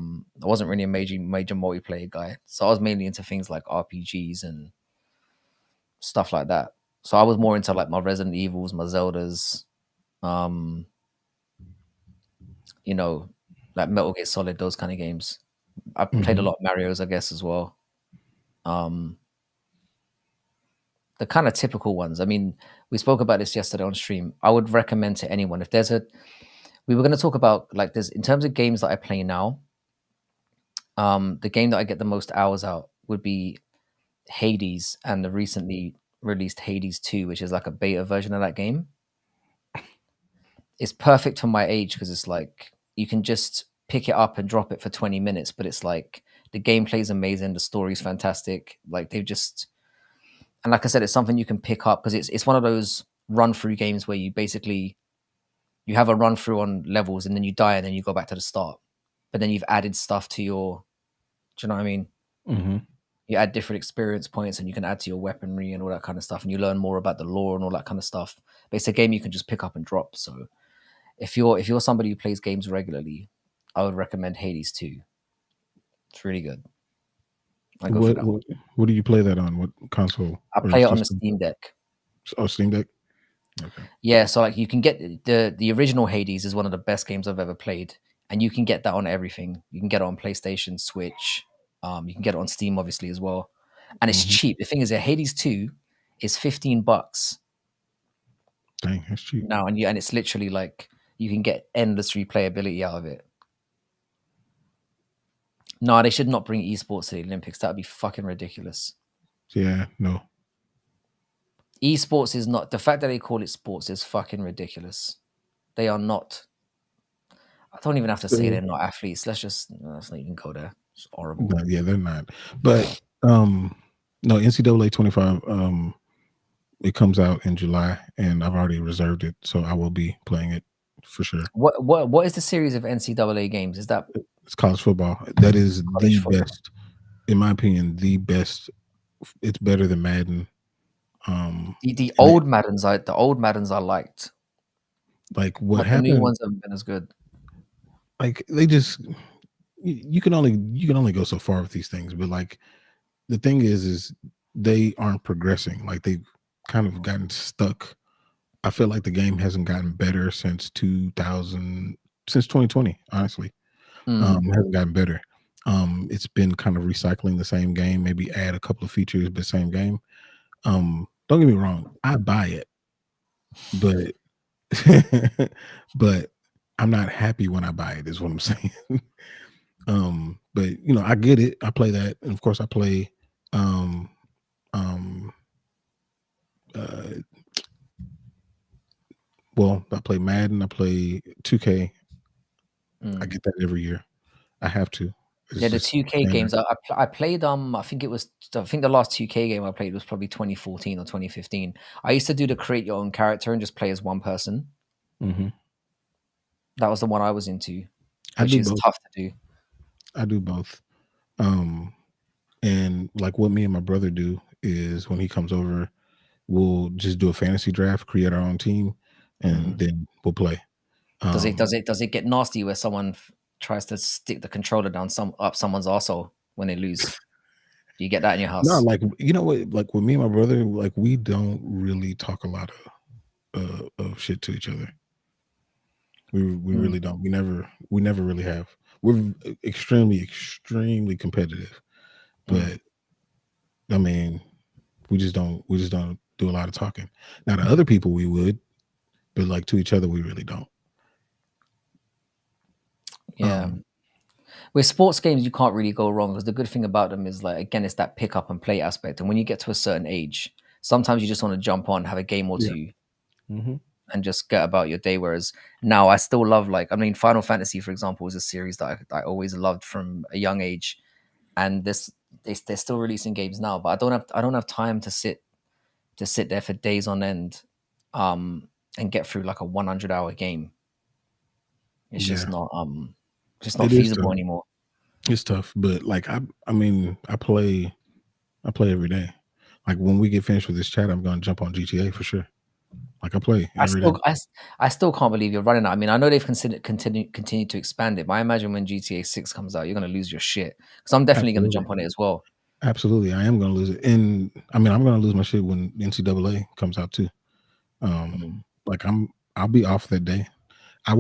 wasn't really a major multiplayer guy. So I was mainly into things like RPGs and stuff like that. So I was more into like my Resident Evils, my Zeldas, um, you know, like Metal Gear Solid, those kind of games. I played a Hmm. lot of Mario's, I guess, as well. Um, the kind of typical ones. I mean, we spoke about this yesterday on stream. I would recommend to anyone if there's a. We were going to talk about like this in terms of games that I play now. The game that I get the most hours out would be Hades and the recently released Hades 2, which is like a beta version of that game. It's perfect for my age because it's like you can just pick it up and drop it for 20 minutes, but it's like the gameplay is amazing, the story's fantastic. Like they've just and like I said, it's something you can pick up because it's one of those run through games where you basically you have a run through on levels and then you die and then you go back to the start. But then you've added stuff to your do you know what I mean? Hmm. You add different experience points and you can add to your weaponry and all that kind of stuff and you learn more about the lore and all that kind of stuff. But it's a game you can just pick up and drop. So if you're somebody who plays games regularly, I would recommend Hades 2. It's really good. I go for What that one. what what do you play that on? What console I or play it on the system? Steam Deck. Oh, Steam Deck. Okay. Yeah, so like you can get the original Hades is one of the best games I've ever played, and you can get that on everything. You can get it on PlayStation, Switch. You can get it on Steam, obviously as well, and it's Hmm. cheap. The thing is, that Hades 2 is $15 Dang, that's cheap. now, and it's literally like you can get endless replayability out of it. No, they should not bring esports to the Olympics. That would be fucking ridiculous. Yeah, no. Esports is not the fact that they call it sports is fucking ridiculous. They are not. I don't even have to say they're So, not athletes. Let's not even go there. It's horrible. no, yeah, they're not. But no, NCAA 25. It comes out in July, and I've already reserved it, so I will be playing it for sure. What is the series of NCAA games? Is that It's college football. That is college the football? best, in my opinion. The best. It's better than Madden. The And old Maddens I liked, like what but the new happened? ones haven't been as good. Like they just you can only go so far with these things, but like the thing is they aren't progressing. Like they've kind of gotten stuck. I feel like the game hasn't gotten better since 2000, since 2020. Honestly, Mm. it hasn't gotten better. It's been kind of recycling the same game, maybe add a couple of features, but same game. Don't get me wrong, I buy it, but but I'm not happy when I buy it. Is what I'm saying. But I get it. I play that, and of course, I play. Um, um, uh, well, I play Madden. I play 2K. I Mm. get that every year. I have to. It's Yeah, the just 2K standard. games. I played. I think it was. I think the last 2K game I played was probably 2014 or 2015. I used to do the create your own character and just play as one person. Hmm. That was the one I was into, I which do is both. tough to do. I do both. Um, and like what me and my brother do is when he comes over, we'll just do a fantasy draft, create our own team, and Mhm. then we'll play. Does it get nasty where someone tries to stick the controller down up someone's arsehole when they lose? Do you get that in your No, house? like you know what, like with me and my brother, like we don't really talk a lot of shit to each other. We Mm, really don't. We never really have. We're extremely competitive, mm. but I mean, we just don't do a lot of talking. Now to other people we would, but like to each other we really don't. Yeah. Um, With sports games, you can't really go wrong because the good thing about them is like again, it's that pick up and play aspect. And when you get to a certain age, sometimes you just want to jump on, have a game or yeah. two, Hmm. and just get about your day. Whereas now, I still love Final Fantasy, for example, was a series that I always loved from a young age, and they're still releasing games now, but I don't have time to sit there for days on end, um, and get through like a 100-hour game. It's Yeah, just not it is feasible tough. anymore. It's tough, but like I mean, I play every day. Like when we get finished with this chat, I'm gonna jump on GTA for sure. Like I play I every day. still, I, s- I still can't believe you're running out. I mean, I know they've continue to expand it, but I imagine when GTA 6 comes out, you're going to lose your shit. Because I'm definitely going to Absolutely, jump on it as well. absolutely. I am gonna lose it, and I mean, I'm gonna lose my shit when NCAA comes out too. Um, Mm. like I'll be off that day. I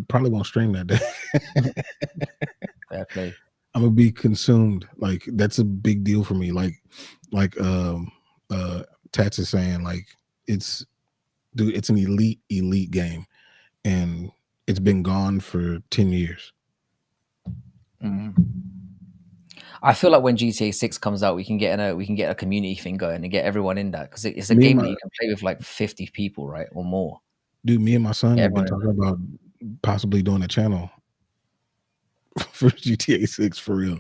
probably won't stream that day. Fair play. I'm gonna be consumed. Like that's a big deal for me. Like uh Tats is saying, like it's dude, it's an elite game, and it's been gone for 10 years. Mm. I feel like when GTA 6 comes out, we can get a community thing going and get everyone in that because it's a Me and game that my you can play with like 50 people, right, or more. dude, me and my son Get have been everyone in talking there. about possibly doing a channel for GTA 6 for real.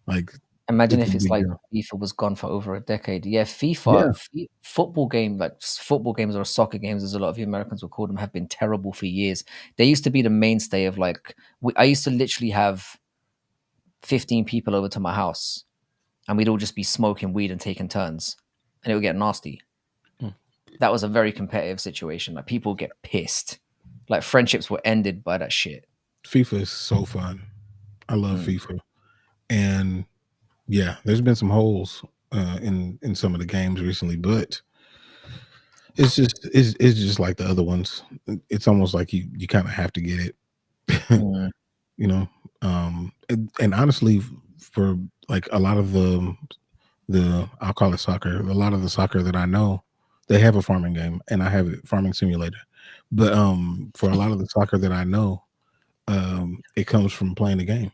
Like Imagine it's a if it's big like deal. FIFA was gone for over a decade. Yeah, Yeah. football game, like football games or soccer games, as a lot of you Americans will call them, have been terrible for years. They used to be the mainstay of like, I used to literally have 15 people over to my house and we'd all just be smoking weed and taking turns and it would get nasty. Mm. That was a very competitive situation. Like people get pissed. Like friendships were ended by that shit. FIFA is so fun. I love Mm, FIFA. And yeah, there's been some holes in some of the games recently, but it's just like the other ones. It's almost like you kind of have to get it. mm, You know. And honestly, for like a lot of the I'll call it soccer. A lot of the soccer that I know, they have a farming game, and I have it farming simulator. But for a lot of the soccer that I know, it comes from playing the game.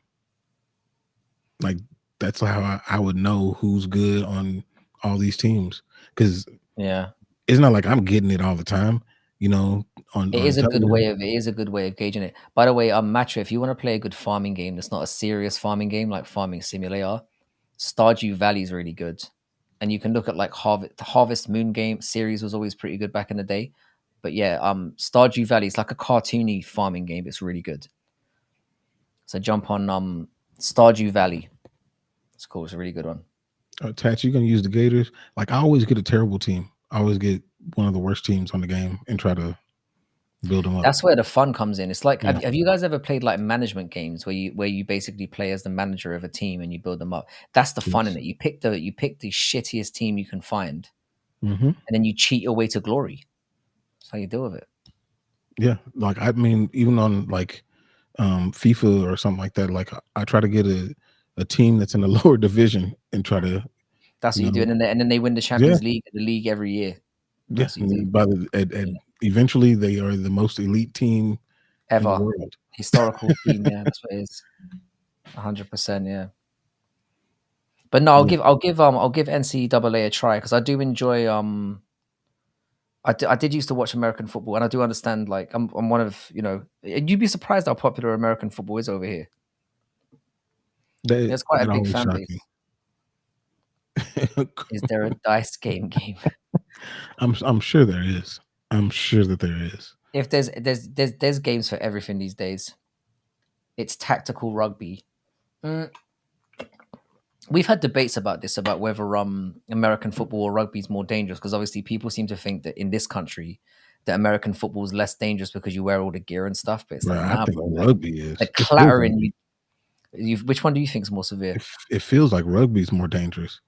Like that's how I would know who's good on all these teams because yeah. it's not like I'm getting it all the time. You know, on television. It is a good way of gauging it. By the way, Matcha, if you want to play a good farming game that's not a serious farming game like Farming Simulator, Stardew Valley is really good. And you can look at like Harvest Moon game series was always pretty good back in the day. But yeah, Stardew Valley is like a cartoony farming game. It's really good. So jump on Stardew Valley. It's cool. It's a really good one. Tats, you gonna use the Gators? Like I always get a terrible team. I always get one of the worst teams on the game and try to build them up. That's where the fun comes in. It's like Yeah. have you guys ever played like management games where you basically play as the manager of a team and you build them up? That's the fun in Yes. it. You pick the shittiest team you can find Hmm. and then you cheat your way to glory. That's how you deal with it. Yeah. Like I mean, even on like FIFA or something like that, like I try to get a team that's in the lower division and try to, That's you what you do. know, And then they win the yeah, Champions League, the league every year. yeah. That's what you And do. then by the Yeah. eventually they are the most elite team in the Ever. world. Historical team, yeah, that's what it is. 100%, yeah. But no, Yeah. I'll give NCAA a try because I do enjoy I did used to watch American football, and I do understand. Like, I'm one of you'd be surprised how popular American football is over here. There's quite a That big always fan shock base. me. Is there a dice game? I'm sure there is. I'm sure that there is. If there's games for everything these days. It's tactical rugby. Mm, we've had debates about this, about whether American football or rugby is more dangerous, because obviously people seem to think that in this country that American football is less dangerous because you wear all the gear and stuff. But it's Bro, like, I nah, think bro. Like rugby the is. It feels like clattering it. which one do you think is more severe? It feels like rugby is more dangerous.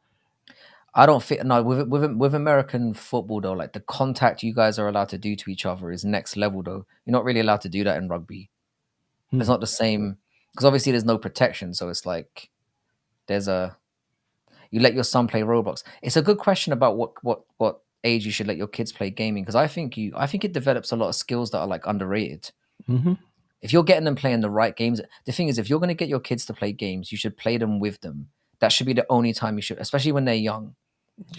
I don't think no with American football though, like the contact you guys are allowed to do to each other is next level though. You're not really allowed to do that in rugby. It's Hmm. not the same because obviously there's no protection, so it's like there's a you let your son play Roblox. It's a good question about what age you should let your kids play gaming, because I think it develops a lot of skills that are like underrated. Hmm. If you're getting them playing the right games, the thing is, if you're going to get your kids to play games, you should play them with them. That should be the only time you should, especially when they're young.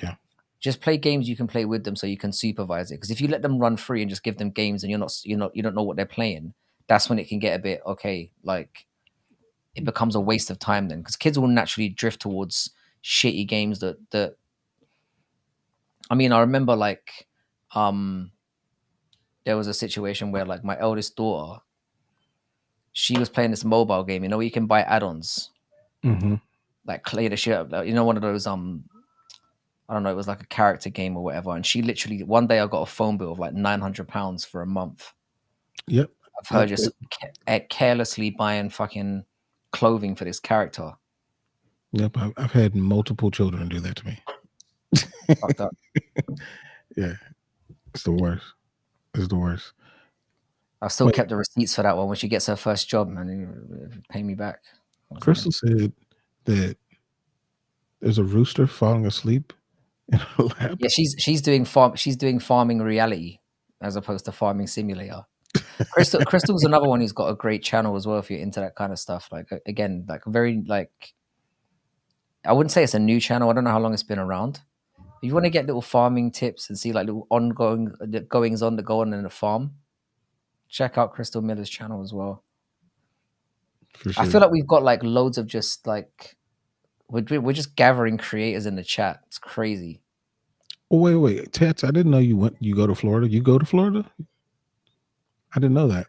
Yeah. Just play games you can play with them so you can supervise it. Because if you let them run free and just give them games and you don't know what they're playing, that's when it can get a bit okay. Like it becomes a waste of time then, because kids will naturally drift towards shitty games that. I mean, I remember like um there was a situation where like my eldest daughter, she was playing this mobile game. You know, where you can buy add-ons Hmm. like clear the shit up. Like, you know, one of those I don't know, it was like a character game or whatever. And she literally one day I got a phone bill of like £900 for a month Yep. of her Yep. just carelessly buying fucking clothing for this character. Yep. I've had multiple children do that to me. Fucked up. Yeah. It's the worst. It's the worst. I've still Wait, kept the receipts for that one. When she gets her first job, man, you pay me back. I was like, Crystal said that there's a rooster falling asleep in her lap. yeah, she's doing farming reality as opposed to farming simulator. Crystal's another one who's got a great channel as well if you're into that kind of stuff. Like again, like very like I wouldn't say it's a new channel. I don't know how long it's been around. If you want to get little farming tips and see like little ongoing goings on that go on in the farm, check out Crystal Miller's channel as well. For I sure. feel like we've got like loads of just like we're just gathering creators in the chat. It's crazy. Oh, wait. Tats, I didn't know you go to Florida. You go to Florida? I didn't know that.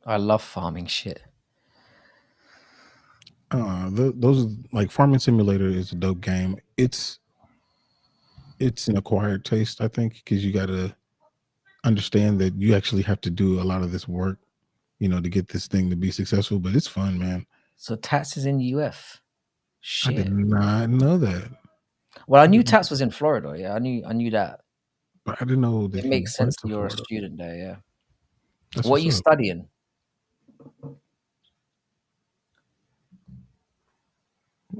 I love farming shit. Those like Farming Simulator is a dope game. It's an acquired taste, I think, because you got to understand that you actually have to do a lot of this work, to get this thing to be successful. But it's fun, man. So Tats is in UF. I did Shit. not know that. Well, I I knew didn't, Tats was in Florida. Yeah, I knew that. but I didn't know that It he makes sense went that to you're a Florida. student there. Yeah. That's What are what's you up. studying?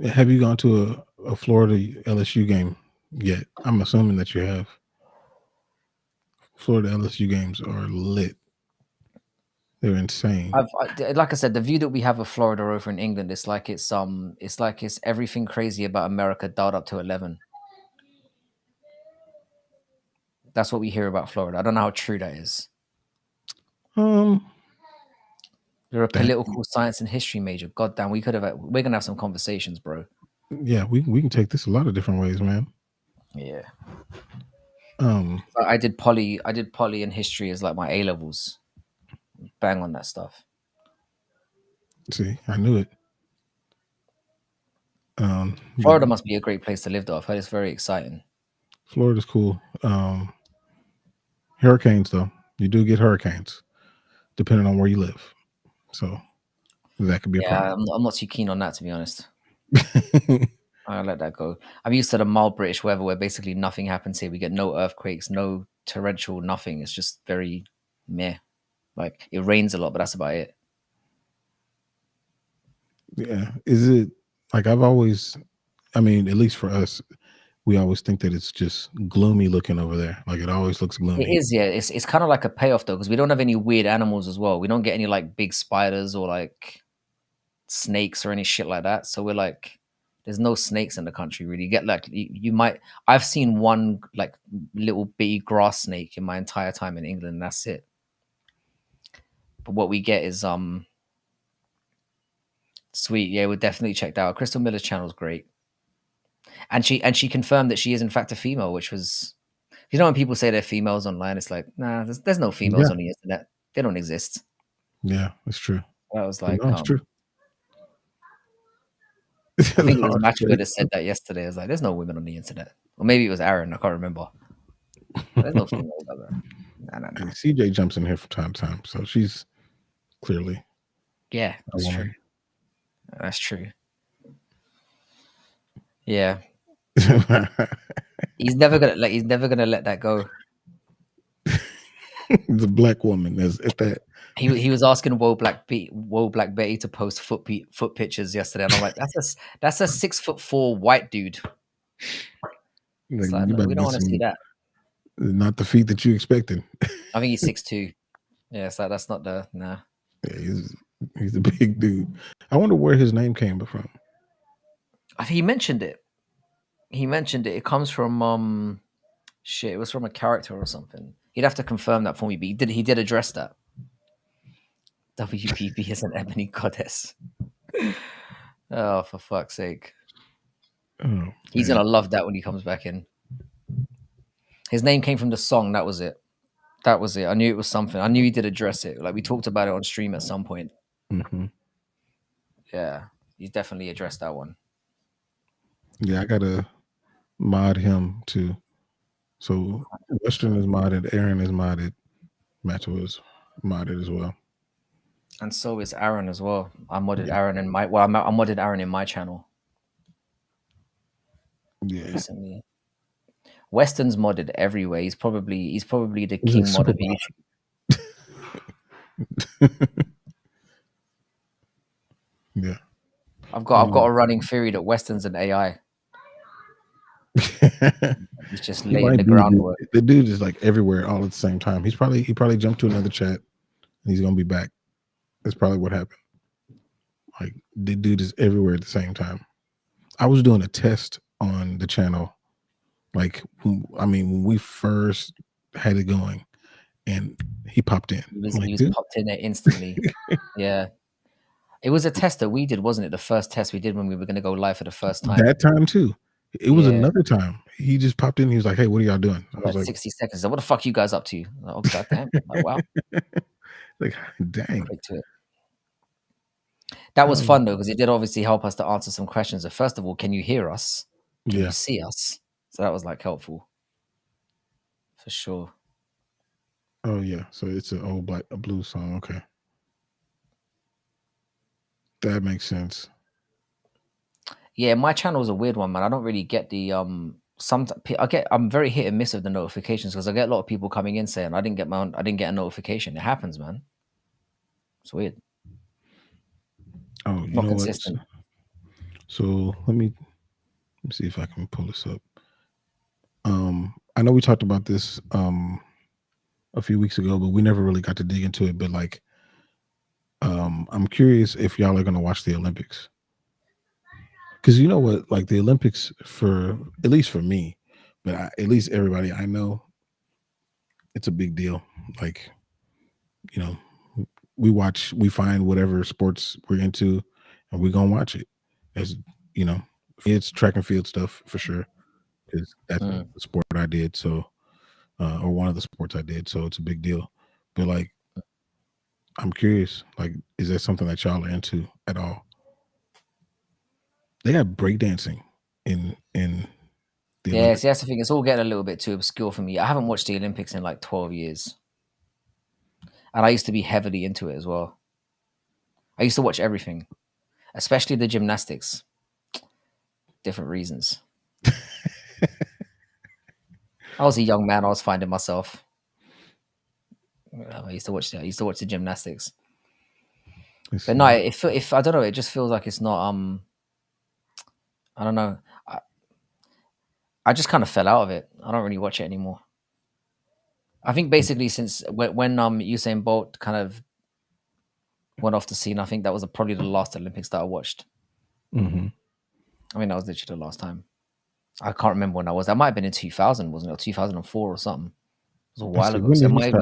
Have you gone to a Florida LSU game yet? I'm assuming that you have. Florida LSU games are lit. They're insane. Like I said, the view that we have of Florida over in England, it's like it's everything crazy about America dialed up to 11. That's what we hear about Florida. I don't know how true that is. Um, You're a that political science and history major. God damn, we're gonna have some conversations, bro. yeah, we can take this a lot of different ways, man. Yeah. Um, I did poly and history as like my A levels. Bang on that stuff. see, I knew it. But Florida must be a great place to live though. I've heard it's very exciting. Florida's cool. Hurricanes though, you do get hurricanes depending on where you live, so that could be a Yeah, problem. I'm not too keen on that to be honest. I'll let that go. I'm used to the mild British weather where basically nothing happens here. We get no earthquakes, no torrential, nothing. It's just very meh. Like it rains a lot, but that's about it. Yeah, is it like I've always? I mean, at least for us, we always think that it's just gloomy looking over there. Like it always looks It gloomy. is, yeah. It's kind of like a payoff though, because we don't have any weird animals as well. We don't get any like big spiders or like snakes or any shit like that. So we're like, there's no snakes in the country really. You get like you might. I've seen one like little bitty grass snake in my entire time in England. And that's it. But what we get is Sweet, yeah, we'll definitely check that out. Crystal Miller's channel is great, and she confirmed that she is in fact a female, which was, you know, when people say they're females online, it's like, nah, there's no females Yeah, on the internet. They don't exist. yeah, it's true. I was But like, no, it's true. I think it was No, it's Matchwood true. that said that yesterday. I was like, there's no women on the internet, or maybe it was Aaron. I can't remember. There's no females out there. Nah. And CJ jumps in here from time to time, so she's clearly Yeah, a that's true. woman. That's true. Yeah, he's never gonna let that go. The black woman is at that. He was asking Woe Black Betty to post foot pictures yesterday, and I'm like, that's a 6'4" white dude. Like, It's like, you no, about we to don't get want to see some, that. not the feet that you expected. I think he's 6'2". Yeah, it's like that's not the nah. Yeah, he's a big dude. I wonder where his name came from. I think he mentioned it. It comes from shit. It was from a character or something. He'd have to confirm that for me, but he did address that. WPP is an ebony goddess. Oh, for fuck's sake. Oh, He's man. gonna love that when he comes back in. His name came from the song. That was it. I knew it was something. I knew he did address it. Like we talked about it on stream at some point. Mm-hmm. Yeah, he's definitely addressed that one. Yeah, I gotta mod him too. So Western is modded, Aaron is modded, Matto is modded as well. And so is Aaron as well. I modded Aaron in my I modded Aaron in my channel Yeah, recently. Western's modded everywhere. He's probably the he's king like mod of super YouTube. Yeah, I've got a running theory that Western's an AI. He's just he laying might the be, groundwork. the dude is like everywhere all at the same time. He probably jumped to another chat and he's gonna be back. That's probably what happened. Like the dude is everywhere at the same time. I was doing a test on the channel, like when we first had it going, and he popped in. He was popped in there instantly. Yeah. It was a test that we did, wasn't it? The first test we did when we were going to go live for the first time. That time too. It was another time. He just popped in. He was like, "Hey, what are y'all doing?" I was like, 60 seconds. What the fuck you guys up to? Like, oh, goddamn. Like, wow. like, dang. Quick to it. That was fun though, because it did obviously help us to answer some questions. So first of all, can you hear us? Can you see us? So that was like helpful. For sure. Oh yeah. So it's a blue song. Okay. That makes sense. Yeah, my channel is a weird one, man. I don't really get the I'm very hit and miss of the notifications because I get a lot of people coming in saying I didn't get a notification. It happens, man. It's weird. Oh, you Not know consistent. what? So let me see if I can pull this up. I know we talked about this a few weeks ago, but we never really got to dig into it. But like, I'm curious if y'all are gonna watch the Olympics. Because you know what, like the Olympics, for at least for me, but at least everybody I know, it's a big deal. Like, we find whatever sports we're into, and we're gonna watch it. As it's track and field stuff for sure, because that's the sport I did. So, or one of the sports I did. So it's a big deal. But like, I'm curious. Like, is that something that y'all are into at all? They got breakdancing in the Olympics. See, that's the thing. It's all getting a little bit too obscure for me. I haven't watched the Olympics in like 12 years. And I used to be heavily into it as well. I used to watch everything, especially the gymnastics. Different reasons. I was a young man. I was finding myself. I used to watch the gymnastics. But no, if I don't know, it just feels like it's not. I don't know. I just kind of fell out of it. I don't really watch it anymore. I think basically since when Usain Bolt kind of went off the scene, I think that was probably the last Olympics that I watched. Mm-hmm. I mean, that was literally the last time. I can't remember when that was. That might have been in 2000, wasn't it? Or 2004 or something. It was a while ago. So it might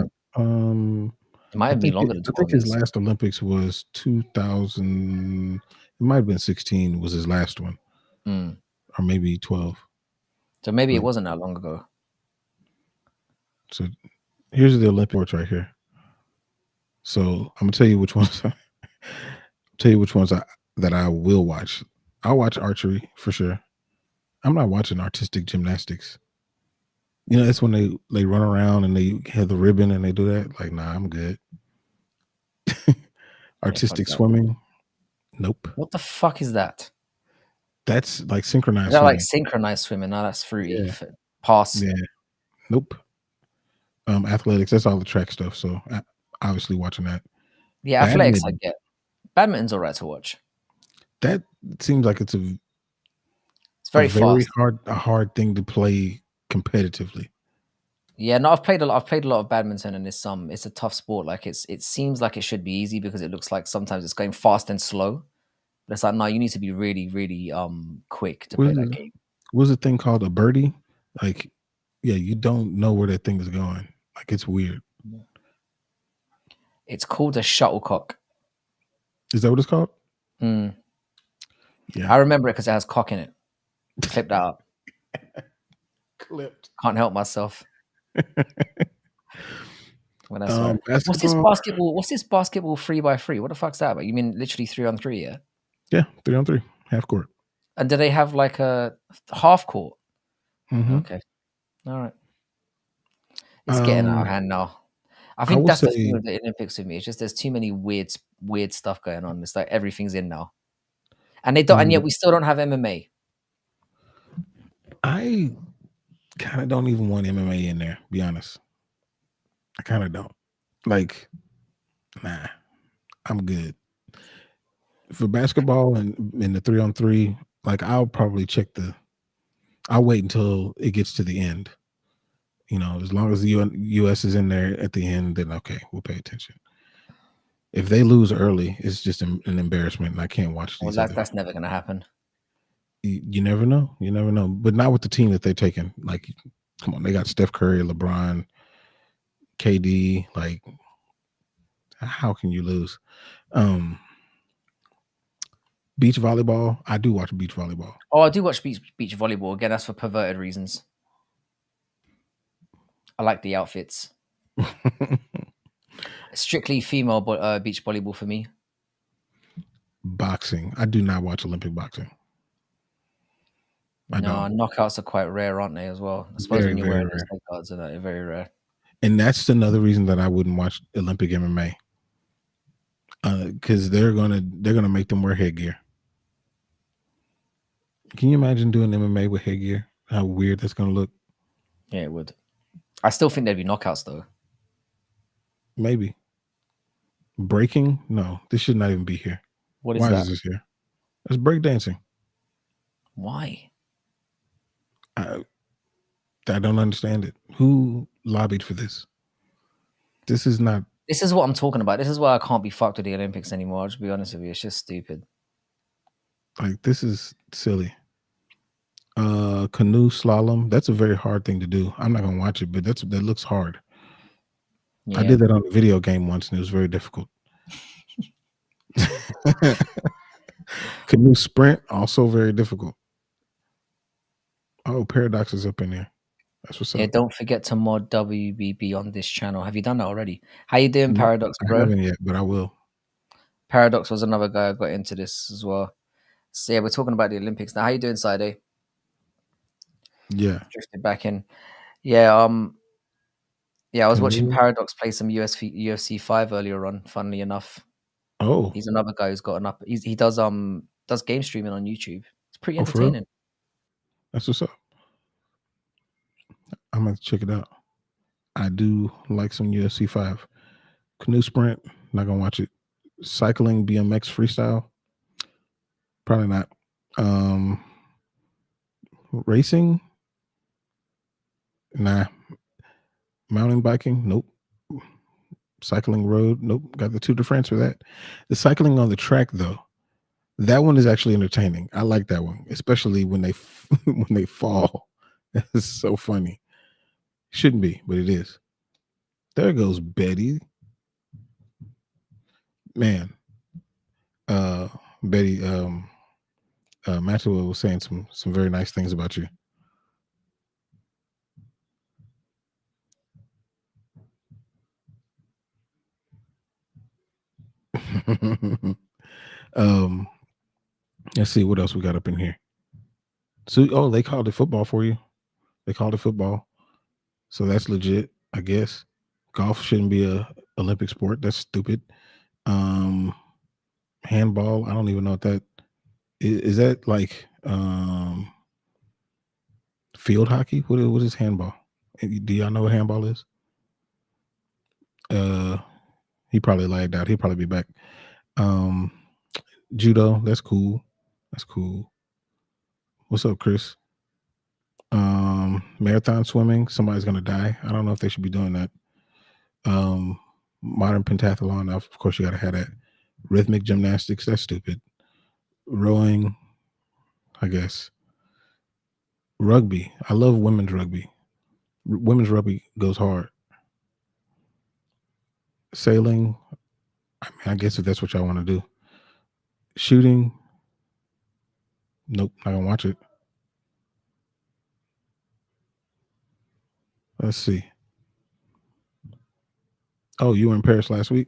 have been longer than 12 I think his years. last Olympics was 2000 It might have been 16 was his last one, Mm. or maybe 12. So maybe it But- wasn't that long ago. So here's the Olympic sports right here. So I'm gonna tell you which ones. That I will watch. I'll watch archery for sure. I'm not watching artistic gymnastics. You know, that's when they run around and they have the ribbon and they do that. Like, nah, I'm good. Yeah, fuck Artistic that. swimming, nope. What the fuck is that? That's like Is synchronized that like swimming. synchronized swimming? No, that's fruity. Yeah, Pass. yeah, nope. Athletics, that's all the track stuff. So obviously watching that. Yeah, athletics I Badminton, get. Badminton's alright to watch. that seems like it's It's very very fast. hard thing to play competitively. Yeah, no, I've played a lot of badminton, and it's a tough sport. Like it seems like it should be easy because it looks like sometimes it's going fast and slow. But it's like no, you need to be really, really quick to play that game. What's the thing called, a birdie? Like, yeah, you don't know where that thing is going. Like, it's weird. It's called a shuttlecock. Is that what it's called? Mm. Yeah. I remember it because it has cock in it. Clip that up. Clipped. Can't help myself. When I swear. Basketball. What's this basketball 3x3? What the fuck's that about? You mean literally 3-on-3, yeah? Yeah, 3-on-3, half court. And do they have like a half court? Mm-hmm. Okay. All right. It's getting out of hand now. I think will that's the say- thing with the Olympics with me. It's just there's too many weird stuff going on. It's like everything's in now. And they don't and yet we still don't have MMA. I kind of don't even want MMA in there, be honest. I kind of don't. Like, nah, I'm good. For basketball and in the 3-on-3, like, I'll probably I'll wait until it gets to the end. You know, as long as the U.S. is in there at the end, then okay, we'll pay attention. If they lose early, it's just an embarrassment, and I can't watch these. Well, that's never going to happen. You never know. You never know. But not with the team that they're taking. Like, come on, they got Steph Curry, LeBron, KD. Like, how can you lose? Beach volleyball. I do watch beach volleyball. Oh, I do watch beach volleyball. Again, that's for perverted reasons. I like the outfits. Strictly female beach volleyball for me. Boxing. I do not watch Olympic boxing. I don't. Knockouts are quite rare, aren't they, as well? I suppose when you're wearing those leg guards, they're very rare. And that's another reason that I wouldn't watch Olympic MMA. Because they're gonna make them wear headgear. Can you imagine doing MMA with headgear? How weird that's gonna look. Yeah, it would. I still think there'd be knockouts though. Maybe. Breaking? No, this should not even be here. What is Why that? is this here? It's breakdancing. Why? I don't understand it. Who lobbied for this? This is not. This is what I'm talking about. This is why I can't be fucked with the Olympics anymore. I'll just be honest with you. It's just stupid. Like, this is silly. Canoe slalom. That's a very hard thing to do. I'm not gonna watch it, but that looks hard. Yeah. I did that on a video game once, and it was very difficult. Canoe sprint, also very difficult. Oh, Paradox is up in there. That's what's Yeah, up. don't forget to mod WBB on this channel. Have you done that already? How you doing, Paradox, I bro? haven't yet, but I will. Paradox was another guy I got into this as well. So yeah, we're talking about the Olympics now. How you doing, Side? Yeah. Drifted back in. Yeah, I was watching Canoe. Paradox play some UFC 5 earlier on, funnily enough. Oh, He's another guy who's gotten up. He does game streaming on YouTube. It's pretty Oh, for real? entertaining. That's what's up. I'm gonna check it out. I do like some UFC 5. Canoe sprint, not gonna watch it. Cycling, BMX freestyle, probably not. Racing, nah. Mountain biking, nope. Cycling road, nope. Got the Tour de France for that. The cycling on the track, though, that one is actually entertaining. I like that one, especially when they when they fall. It's so funny. Shouldn't be, but it is. There goes Betty. Man, Betty Maxwell was saying some very nice things about you. um, let's see what else we got up in here. So, oh, they called it football for you. They called it football, so that's legit, I guess. Golf shouldn't be a Olympic sport. That's stupid. Um, handball. I don't even know what that is. That like field hockey? What is handball? Do y'all know what handball is? Uh, he probably lagged out. He'll probably be back. Um, judo. That's cool. That's cool. What's up, Chris? Marathon swimming. Somebody's gonna die. I don't know if they should be doing that. Um, modern pentathlon. Of course, you gotta have that. Rhythmic gymnastics. That's stupid. Rowing. I guess. Rugby. I love women's rugby. Women's rugby goes hard. Sailing. I mean, I guess if that's what y'all want to do. Shooting. Nope, not gonna watch it. Let's see. Oh, you were in Paris last week?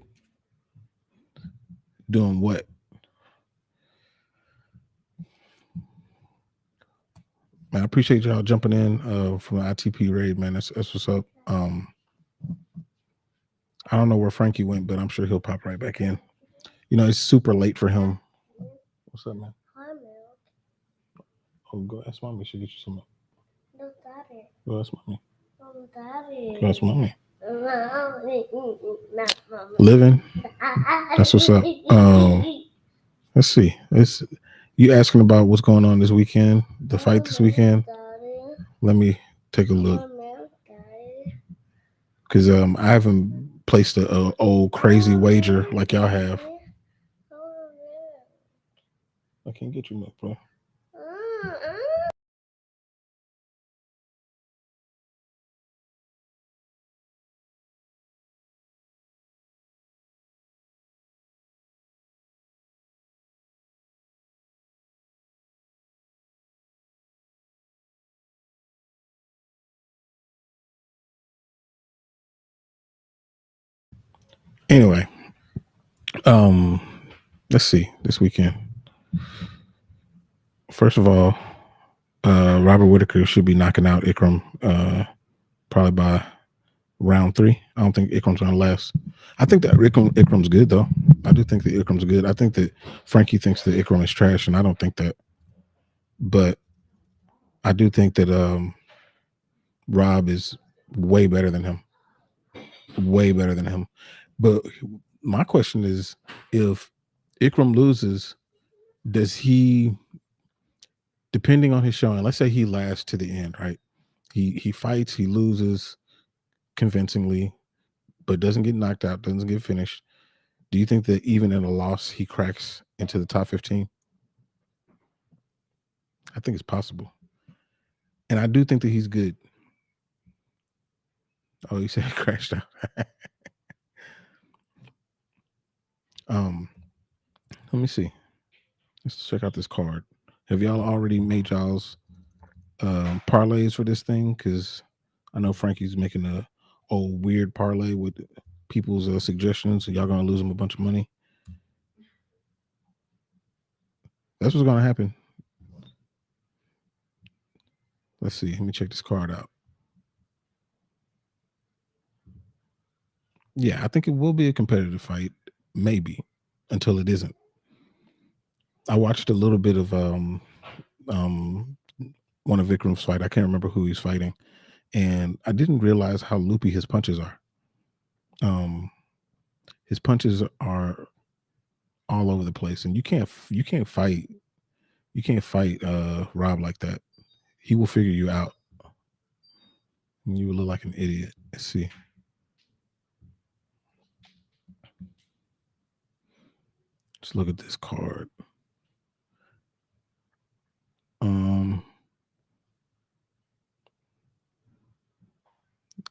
Doing what? Man, I appreciate y'all jumping in from the ITP raid, man. That's what's up. I don't know where Frankie went, but I'm sure he'll pop right back in. You know, it's super late for him. What's up, man? Hi, milk. Oh, go ask mommy. She'll get you some milk. No, daddy. Go ask mommy. No, daddy. Go ask mommy. Not mommy. Living. That's what's up. Let's see. You asking about what's going on this weekend? The fight this weekend? Daddy. Let me take a look. Milk, daddy. Because I haven't placed a old crazy wager like y'all have. I can't get you milk, bro. Anyway, um, let's see this weekend. First of all, Robert Whitaker should be knocking out Ikram probably by round 3. I don't think Ikram's gonna last. I think that Ikram's good though. I do think that Ikram's good. I think that Frankie thinks that Ikram is trash, and I don't think that. But I do think that Rob is way better than him. Way better than him. But my question is, if Ikram loses, does he, depending on his showing, let's say he lasts to the end, right? He fights, he loses convincingly, but doesn't get knocked out, doesn't get finished. Do you think that even in a loss, he cracks into the top 15? I think it's possible. And I do think that he's good. Oh, you said he crashed out. Let me see. Let's check out this card. Have y'all already made y'all's parlays for this thing? Because I know Frankie's making a old weird parlay with people's suggestions, so y'all gonna lose him a bunch of money. That's what's gonna happen. Let's see. Let me check this card out. Yeah, I think it will be a competitive fight, maybe, until it isn't. I watched a little bit of one of Vikram's fight. I can't remember who he's fighting, and I didn't realize how loopy his punches are. His punches are all over the place, and you can't fight Rob like that. He will figure you out. And you will look like an idiot. Let's see. Let's look at this card.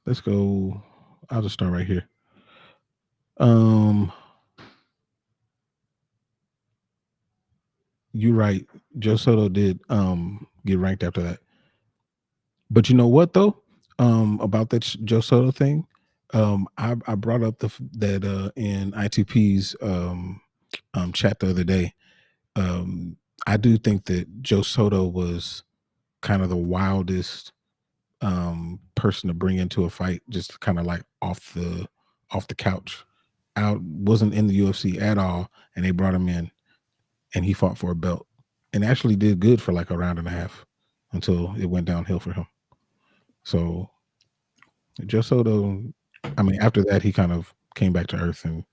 Let's go. I'll just start right here. you're right. Joe Soto did get ranked after that. But you know what though? About that Joe Soto thing, I brought up that in I2P's chat the other day. Um, I do think that Joe Soto was kind of the wildest person to bring into a fight, just kind of like off the couch. Out wasn't in the UFC at all, and they brought him in, and he fought for a belt, and actually did good for like a round and a half until it went downhill for him. So Joe Soto, I mean, after that, he kind of came back to earth and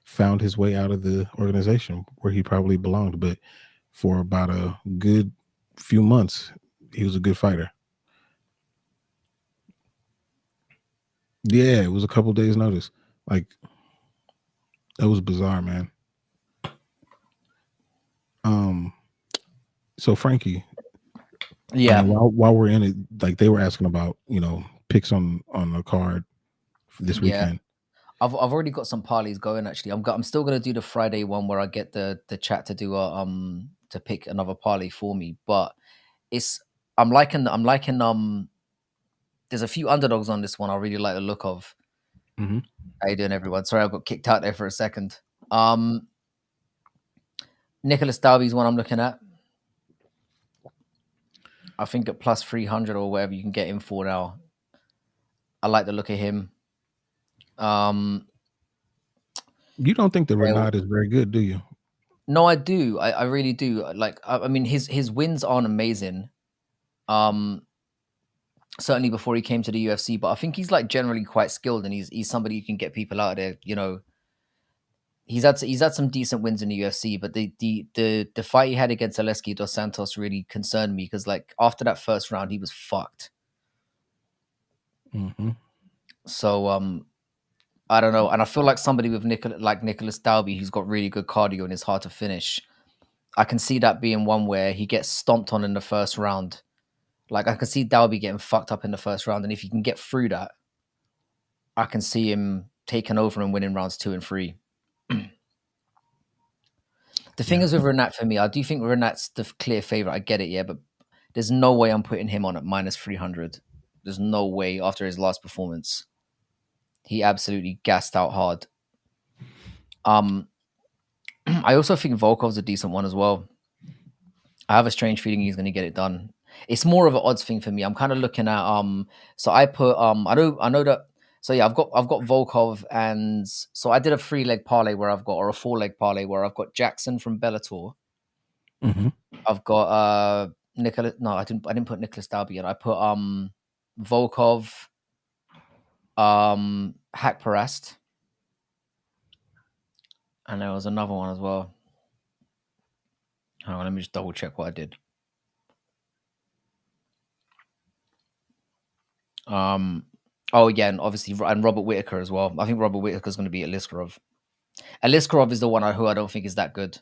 found his way out of the organization where he probably belonged. But for about a good few months, he was a good fighter. Yeah, it was a couple days' notice. Like that was bizarre, man. Um, so Frankie, I Yeah, mean, while we're in it, like they were asking about picks on the card for this yeah. weekend. I've already got some parlays going. Actually, I'm still gonna do the Friday one where I get the chat to do a to pick another parlay for me. But it's I'm liking. There's a few underdogs on this one. I really like the look of. Mm-hmm. How you doing, everyone? Sorry, I got kicked out there for a second. Um, Nicholas Dalby's one I'm looking at. I think at plus 300 or whatever you can get him for now. I like the look of him. Um, You don't think the well, Renard is very good, do you? no, I do. I really do. Like, I mean, his wins aren't amazing. Um, certainly before he came to the UFC, but I think he's like generally quite skilled, and he's somebody who can get people out of there. He's had some decent wins in the UFC, but the fight he had against Aleski dos Santos really concerned me because like after that first round, he was fucked. Mm-hmm. So I don't know, and I feel like somebody with Nicholas Dalby, who's got really good cardio and is hard to finish. I can see that being one where he gets stomped on in the first round. Like I can see Dalby getting fucked up in the first round, and if he can get through that, I can see him taking over and winning rounds 2 and 3. The thing Yeah. is with Renat for me, I do think Renat's the clear favorite. I get it, yeah, but there's no way I'm putting him on at minus 300. There's no way after his last performance. He absolutely gassed out hard. I also think Volkov's a decent one as well. I have a strange feeling he's going to get it done. It's more of an odds thing for me. I'm kind of looking at so I put I know that so yeah, I've got Volkov, and so I did a 3-leg parlay where I've got or a 4-leg parlay where I've got Jackson from Bellator. Mm-hmm. I've got Nicholas. No, I didn't put Nicholas Dalby in. I put Volkov, Hakparast, and there was another one as well. Hang on, let me just double check what I did. Oh yeah, and obviously and Robert Whitaker as well. I think Robert Whitaker is going to be Aliskerov. Aliskerov is the one who I don't think is that good.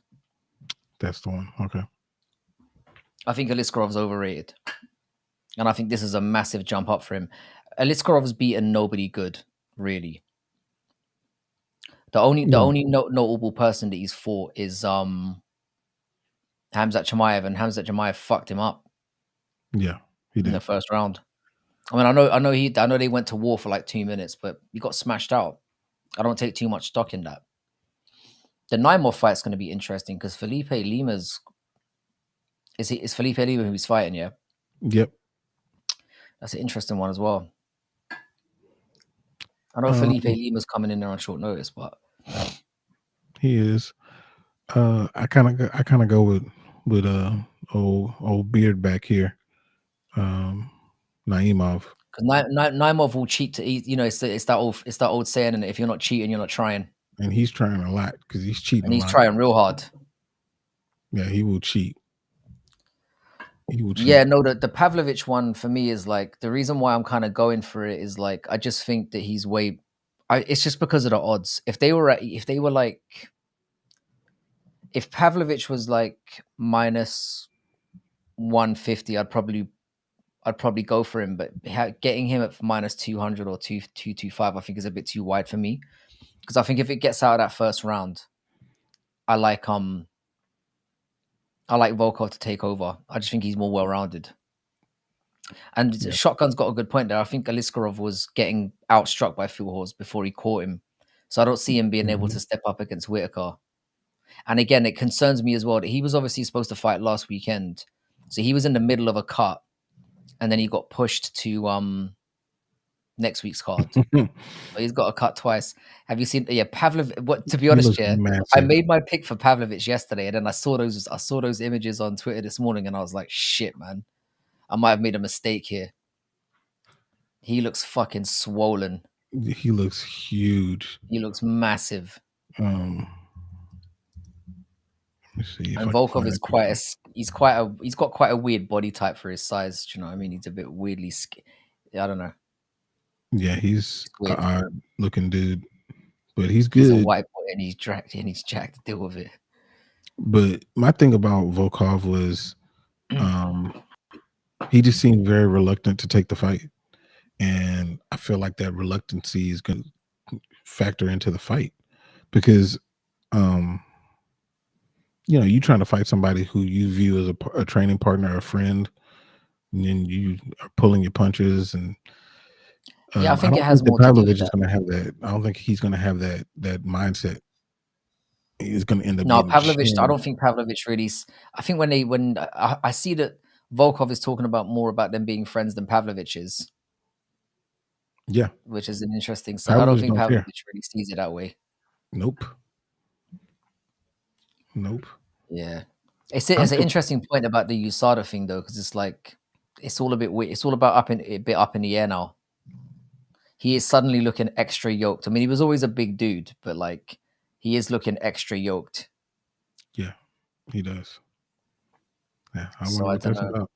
That's the one. Okay. I think Aliskerov's overrated, and I think this is a massive jump up for him. Aliskerov's beaten nobody good, really. The only Yeah. notable person that he's fought is Hamzat Chimaev, and Hamzat Chimaev fucked him up Yeah. He in the did. first round. I mean, I know they went to war for like 2 minutes, but he got smashed out. I don't take too much stock in that. The Naimov fight's going to be interesting because Felipe Lima's is Felipe Lima who he's fighting, yeah. Yep. That's an interesting one as well. I know Um, Felipe Lima's coming in there on short notice, but he is. I kind of go with old beard back here. Naimov, because Naimov will cheat to eat. It's that old saying, and if you're not cheating, you're not trying. and he's trying a lot because he's cheating And a he's lot. trying real hard. Yeah, he will cheat. He will Yeah, cheat. no, the Pavlovich one for me is like the reason why I'm kind of going for it is like I just think that he's way. It's just because of the odds. If Pavlovich was like minus 150, I'd probably go for him. But getting him at minus 200 or 225, I think is a bit too wide for me because I think if it gets out of that first round, I like I like Volkov to take over. I just think he's more well-rounded. And Yeah. Shotgun's got a good point there. I think Aliskarov was getting outstruck by Phil Hawes before he caught him. So I don't see him being able to step up against Whitaker. And again, it concerns me as well that he was obviously supposed to fight last weekend. So he was in the middle of a cut and then he got pushed to next week's card. So he's got a cut twice. Have you seen? Yeah, Pavlovich. What? To be He honest, looks yeah, I massive. made my pick for Pavlovich yesterday, and then I saw those images on Twitter this morning, and I was like, shit, man, I might have made a mistake here. He looks fucking swollen. He looks huge. He looks massive. Let me see if And I can Volkov find is a picture. he's got quite a weird body type for his size. Do you know what I mean? He's a bit weirdly I don't know. Yeah, he's It's weird. an odd looking dude, but he's He's a good. white boy and he's jacked to deal with it. But my thing about Volkov was he just seemed very reluctant to take the fight. And I feel like that reluctancy is going to factor into the fight because, you trying to fight somebody who you view as a training partner, a friend, and then you are pulling your punches. And Yeah, I I think it don't has think that more to do with Pavlovich is that. going to have that. I don't think he's going to have that mindset. He's going to end up No, getting Pavlovich. I shamed. don't think Pavlovich really. I think when I see that Volkov is talking about more about them being friends than Pavlovich is, Yeah, which is an interesting side. I don't Pavlovich think don't care. Pavlovich really sees it that way. Nope. Yeah, it's an interesting point about the USADA thing though, because it's like it's all a bit weird. It's all about a bit up in the air now. He is suddenly looking extra yoked. I mean, he was always a big dude, but like he is looking extra yoked. Yeah, he does. Yeah, I So wonder I what don't that's know. about.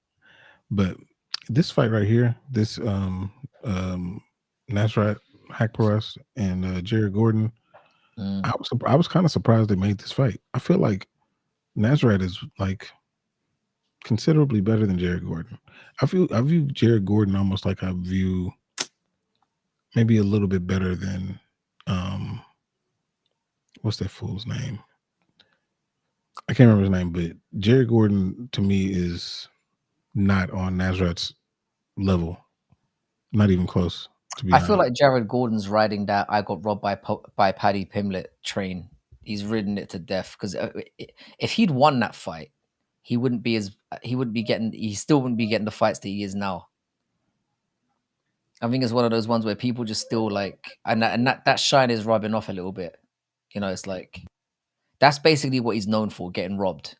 But this fight right here, this Nasrat Haqparast and Jared Gordon, Mm. I was kind of surprised they made this fight. I feel like Nasrat is like considerably better than Jared Gordon. I view Jared Gordon almost like I view maybe a little bit better than what's that fool's name? I can't remember his name, but Jared Gordon to me is not on Nasrat's level. Not even close, to be I feel honest. like Jared Gordon's riding that "I got robbed by Paddy Pimlet" train. He's ridden it to death because if he'd won that fight, he wouldn't be he still wouldn't be getting the fights that he is now. I think it's one of those ones where people just still like, and that shine is rubbing off a little bit. You know, it's like that's basically what he's known for, getting robbed,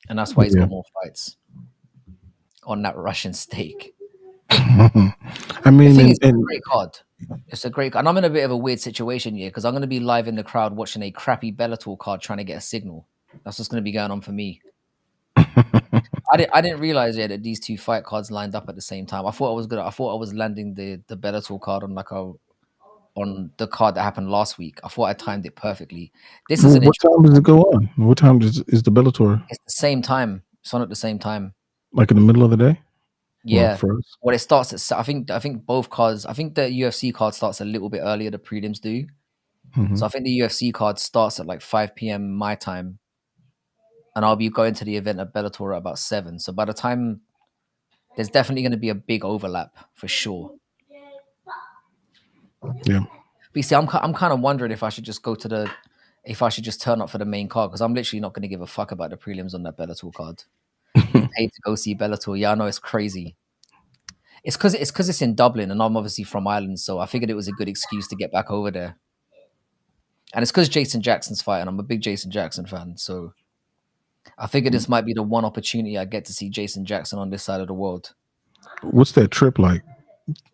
and that's why he's Yeah. got more fights on that Russian stake. I The mean, thing is, it's a and great card. It's a great, and I'm in a bit of a weird situation here because I'm going to be live in the crowd watching a crappy Bellator card trying to get a signal. That's what's going to be going on for me. I didn't realize that these two fight cards lined up at the same time. I thought I was landing the Bellator card on the card that happened last week. I thought I timed it perfectly. This is an what interesting time does one. it go on? What time is the Bellator? It's the same time. It's on at the same time. Like in the middle of the day? Well, Yeah. for us. Well, it starts at I think both cards. I think the UFC card starts a little bit earlier. The prelims do. Mhm. So I think the UFC card starts at like 5 p.m. my time, and I'll be going to the event at Bellator at about 7. So by the time, there's definitely going to be a big overlap for sure. Yeah. But you see, I'm kind of wondering if I should just if I should just turn up for the main card because I'm literally not going to give a fuck about the prelims on that Bellator card. Paid to go see Bellator. Yeah, I know it's crazy. It's because it's in Dublin, and I'm obviously from Ireland, so I figured it was a good excuse to get back over there. And it's because Jason Jackson's fighting. I'm a big Jason Jackson fan, so I figured this might be the one opportunity I get to see Jason Jackson on this side of the world. What's that trip like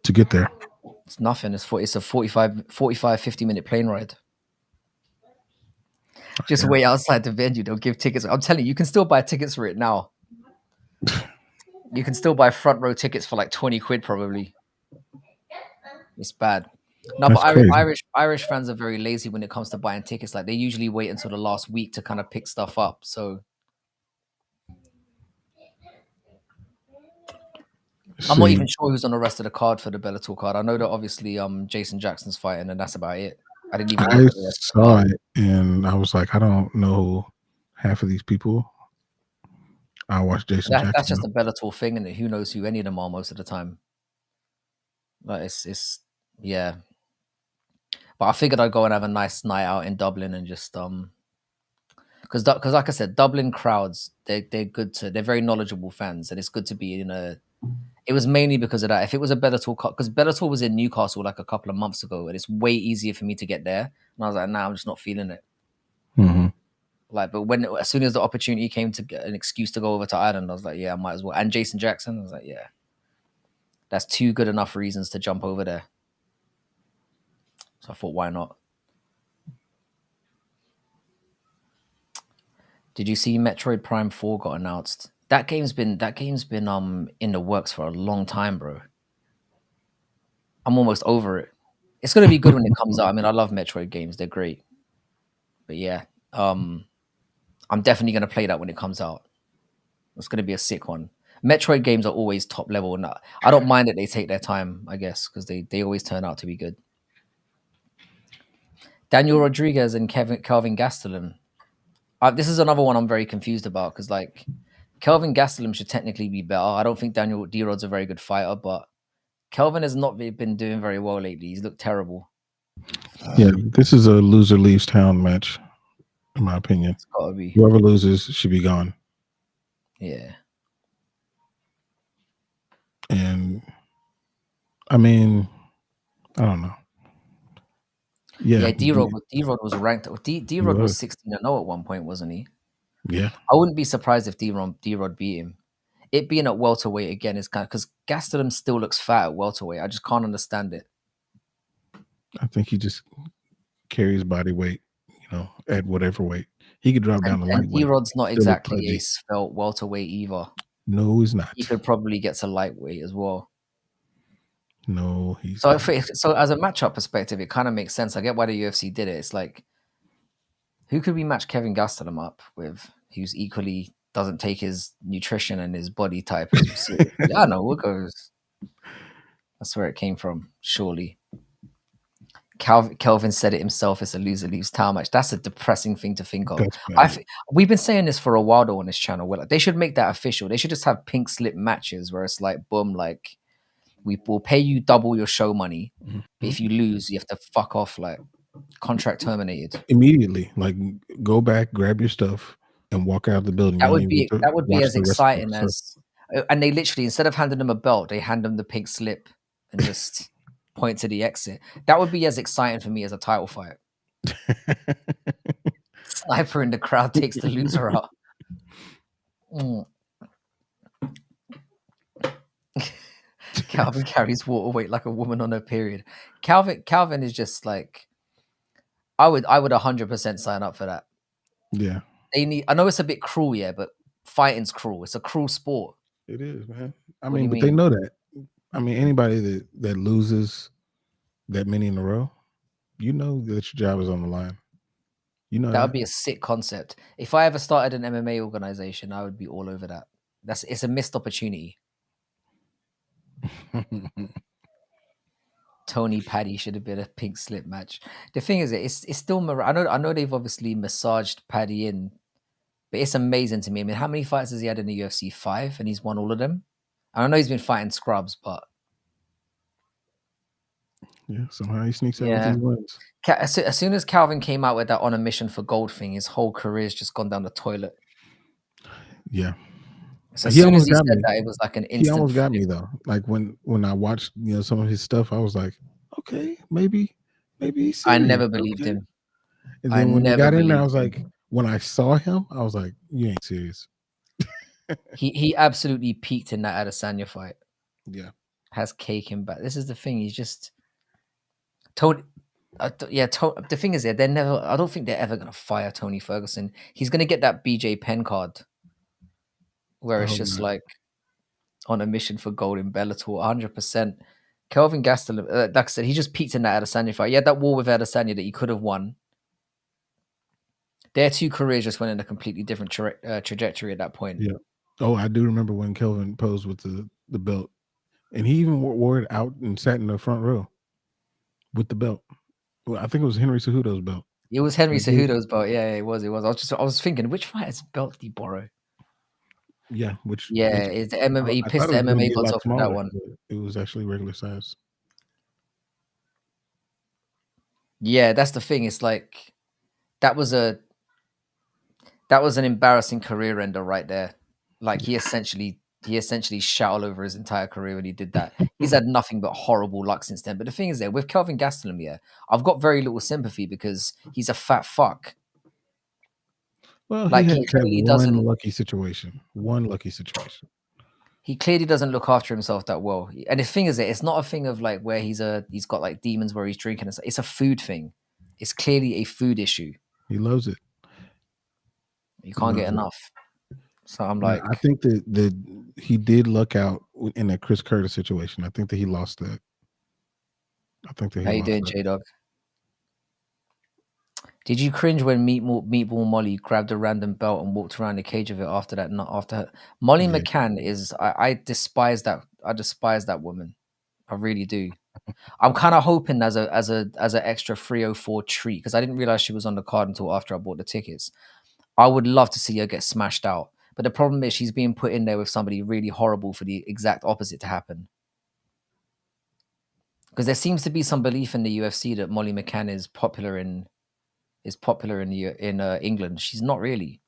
to get there? It's nothing. It's a 45, 50-minute plane ride. Just wait outside the venue. They'll give tickets. I'm telling you, you can still buy tickets for it now. You can still buy front row tickets for like 20 quid probably. It's bad. No, That's but crazy. Irish fans are very lazy when it comes to buying tickets. Like they usually wait until the last week to kind of pick stuff up. So I'm not even sure who's on the rest of the card for the Bellator card. I know that obviously Jason Jackson's fighting, and that's about it. I didn't even look I at the rest of the saw card. it and I was like, I don't know half of these people. I watch Jason That's Jackson. just a Bellator thing, and who knows who any of them are most of the time. Like it's yeah. But I figured I'd go and have a nice night out in Dublin and just because like I said, Dublin crowds they're good to they're very knowledgeable fans, and it's good to be in a. It was mainly because of that. If it was a Bellator, because Bellator was in Newcastle like a couple of months ago, and it's way easier for me to get there, and I was like, nah, I'm just not feeling it. Mm-hmm. Like, but as soon as the opportunity came to get an excuse to go over to Ireland, I was like, yeah, I might as well. And Jason Jackson, I was like, yeah, that's two good enough reasons to jump over there. So I thought, why not? Did you see Metroid Prime 4 got announced? That game's been in the works for a long time, bro. I'm almost over it. It's gonna be good when it comes out. I mean, I love Metroid games; they're great. But yeah, I'm definitely gonna play that when it comes out. It's gonna be a sick one. Metroid games are always top level, and I don't mind that they take their time, I guess, because they always turn out to be good. Daniel Rodriguez and Kelvin Gastelum. This is another one I'm very confused about because like Kelvin Gastelum should technically be better. I don't think Daniel D-Rod's a very good fighter, but Kelvin has not been doing very well lately. He's looked terrible. Yeah, this is a loser leaves town match, in my opinion. It's gotta be. Whoever loses should be gone. Yeah. And I mean, I don't know. Yeah, D-Rod was ranked. D-Rod was was. 16-0 at one point, wasn't he? Yeah, I wouldn't be surprised if D-Rod beat him. It being at welterweight again is kind of because Gastelum still looks fat at welterweight. I just can't understand it. I think he just carries body weight, at whatever weight. He could drop down to And lightweight. D-Rod's not Still look exactly a pudgy. svelte welterweight either. No, he's not. He could probably get to lightweight as well. No, he's So, not. so as a matchup perspective, it kind of makes sense. I get why the UFC did it. It's like, who could we match Kevin Gastelum up with, who's equally doesn't take his nutrition and his body type as seriously? I don't know. We'll go. That's where it came from, surely. Kelvin said it himself. It's a loser leaves town match. That's a depressing thing to think of. That's bad. We've been saying this for a while though on this channel. Like, they should make that official. They should just have pink slip matches where it's like, boom, like we will pay you double your show money, but if you lose, you have to fuck off. Like contract terminated Immediately. Like, go back, grab your stuff, and walk out of the building. That You would don't be even get to watch as the rest of the exciting episode. as. And they literally, instead of handing them a belt, they hand them the pink slip and just point to the exit. That would be as exciting for me as a title fight. Sniper in the crowd takes the loser out. Calvin carries water weight like a woman on her period. Calvin is just like, I would 100% sign up for that. Yeah, They need. I know it's a bit cruel, yeah, but fighting's cruel. It's a cruel sport. it is, man. I What do mean, you but they mean? know that. I mean, anybody that loses that many in a row, you know that your job is on the line. You know That would be a sick concept. If I ever started an MMA organization, I would be all over that. It's a missed opportunity. Tony Paddy should have been a pink slip match. The thing is, it's still. I know they've obviously massaged Paddy in, but it's amazing to me. I mean, how many fights has he had in the UFC? 5, and he's won all of them. And I know he's been fighting scrubs, but Yeah, somehow he sneaks out with yeah. these wins. As soon as Calvin came out with that on a mission for gold thing, his whole career's just gone down the toilet. Yeah. So as He soon as almost he got said me. that, it was like an He instant. almost got me though. Like when I watched some of his stuff, I was like, okay, maybe he's serious. I never believed okay. him. And I then when he never got in there, I believed was him. like, when I saw him, I was like, you ain't serious. He absolutely peaked in that Adesanya fight. Yeah. Has cake him back. This is the thing. He's just told. The thing is, they're never. I don't think they're ever gonna fire Tony Ferguson. He's gonna get that BJ Penn card, where I it's hope just not. like on a mission for gold in Bellator, 100%. Kelvin Gastelum, like I said, he just peaked in that Adesanya fight. He had that war with Adesanya that he could have won. Their two careers just went in a completely different trajectory at that point. Yeah. Oh, I do remember when Kelvin posed with the belt, and he even wore it out and sat in the front row with the belt. Well, I think it was Henry Cejudo's belt. It was Henry They gave- Cejudo's belt. Yeah, it was. I was thinking, which fighter's belt did he borrow? Yeah, which Yeah, makes it's the MMA. He I thought pissed it the was going to MMA be a gods lot off with that smaller, one. but it was actually regular size. Yeah, that's the thing. It's like that was an embarrassing career ender right there. Like he essentially shat all over his entire career when he did that. He's had nothing but horrible luck since then. But the thing is, with Kelvin Gastelum, yeah, I've got very little sympathy because he's a fat fuck. Well, he Like he has had clearly doesn't. one lucky situation. One lucky situation. He clearly doesn't look after himself that well. And the thing is that it's not a thing of like where he's got like demons where he's drinking. It's a food thing. It's clearly a food issue. He loves it. You He can't get loves it. enough. So I'm Yeah, I like, think that he did luck out in that Chris Curtis situation. I think that he lost that. I think that he how you lost doing, that. J Dog? Did you cringe when Meatball Molly grabbed a random belt and walked around the cage of it after that? Not after her. Molly Yeah. McCann is I despise that. I despise that woman. I really do. I'm kind of hoping as an extra 304 treat because I didn't realize she was on the card until after I bought the tickets. I would love to see her get smashed out, but the problem is she's being put in there with somebody really horrible for the exact opposite to happen. Because there seems to be some belief in the UFC that Molly McCann is popular in England. She's not really.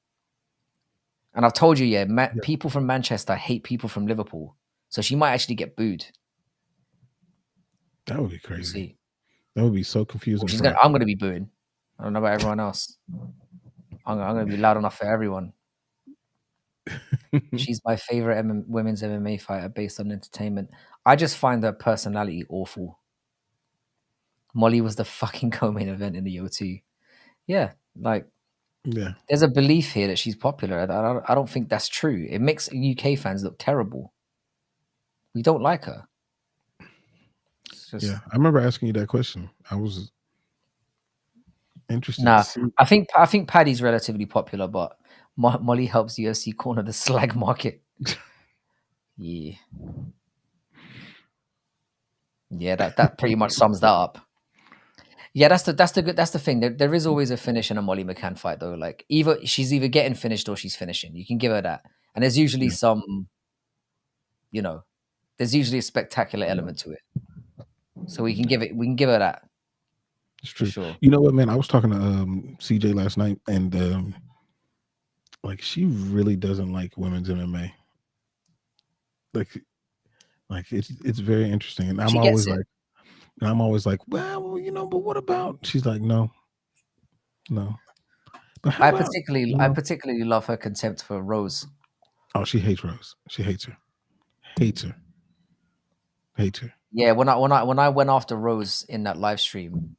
And I've told you, yeah, Yeah. people from Manchester hate people from Liverpool, so she might actually get booed. That would be We'll crazy. see. That would be so confusing. For I'm gonna be booing. I don't know about everyone else. I'm gonna be loud enough for everyone. She's my favorite women's MMA fighter based on entertainment. I just find her personality awful. Molly was the fucking co-main event in the O2. Yeah, like Yeah. there's a belief here that she's popular. I don't think that's true. It makes UK fans look terrible. We don't like her. It's just, Yeah. I remember asking you that question. I was interested to nah. see. I think Paddy's relatively popular, but Molly helps UFC corner the slag market. Yeah. Yeah, that pretty much sums that up. Yeah, that's the thing. There is always a finish in a Molly McCann fight though. Like she's either getting finished or she's finishing. You can give her that. And there's usually Yeah. some, there's usually a spectacular element to it. So we can give her that It's for true. sure. You know what, man? I was talking to CJ last night, and like she really doesn't like women's MMA. Like it's very interesting, and She gets it. I'm always like, well, but what about? She's like, no. But how I about? particularly love her contempt for Rose. Oh, she hates Rose. She hates her. Hates her. Hates her. Yeah, when I went after Rose in that live stream,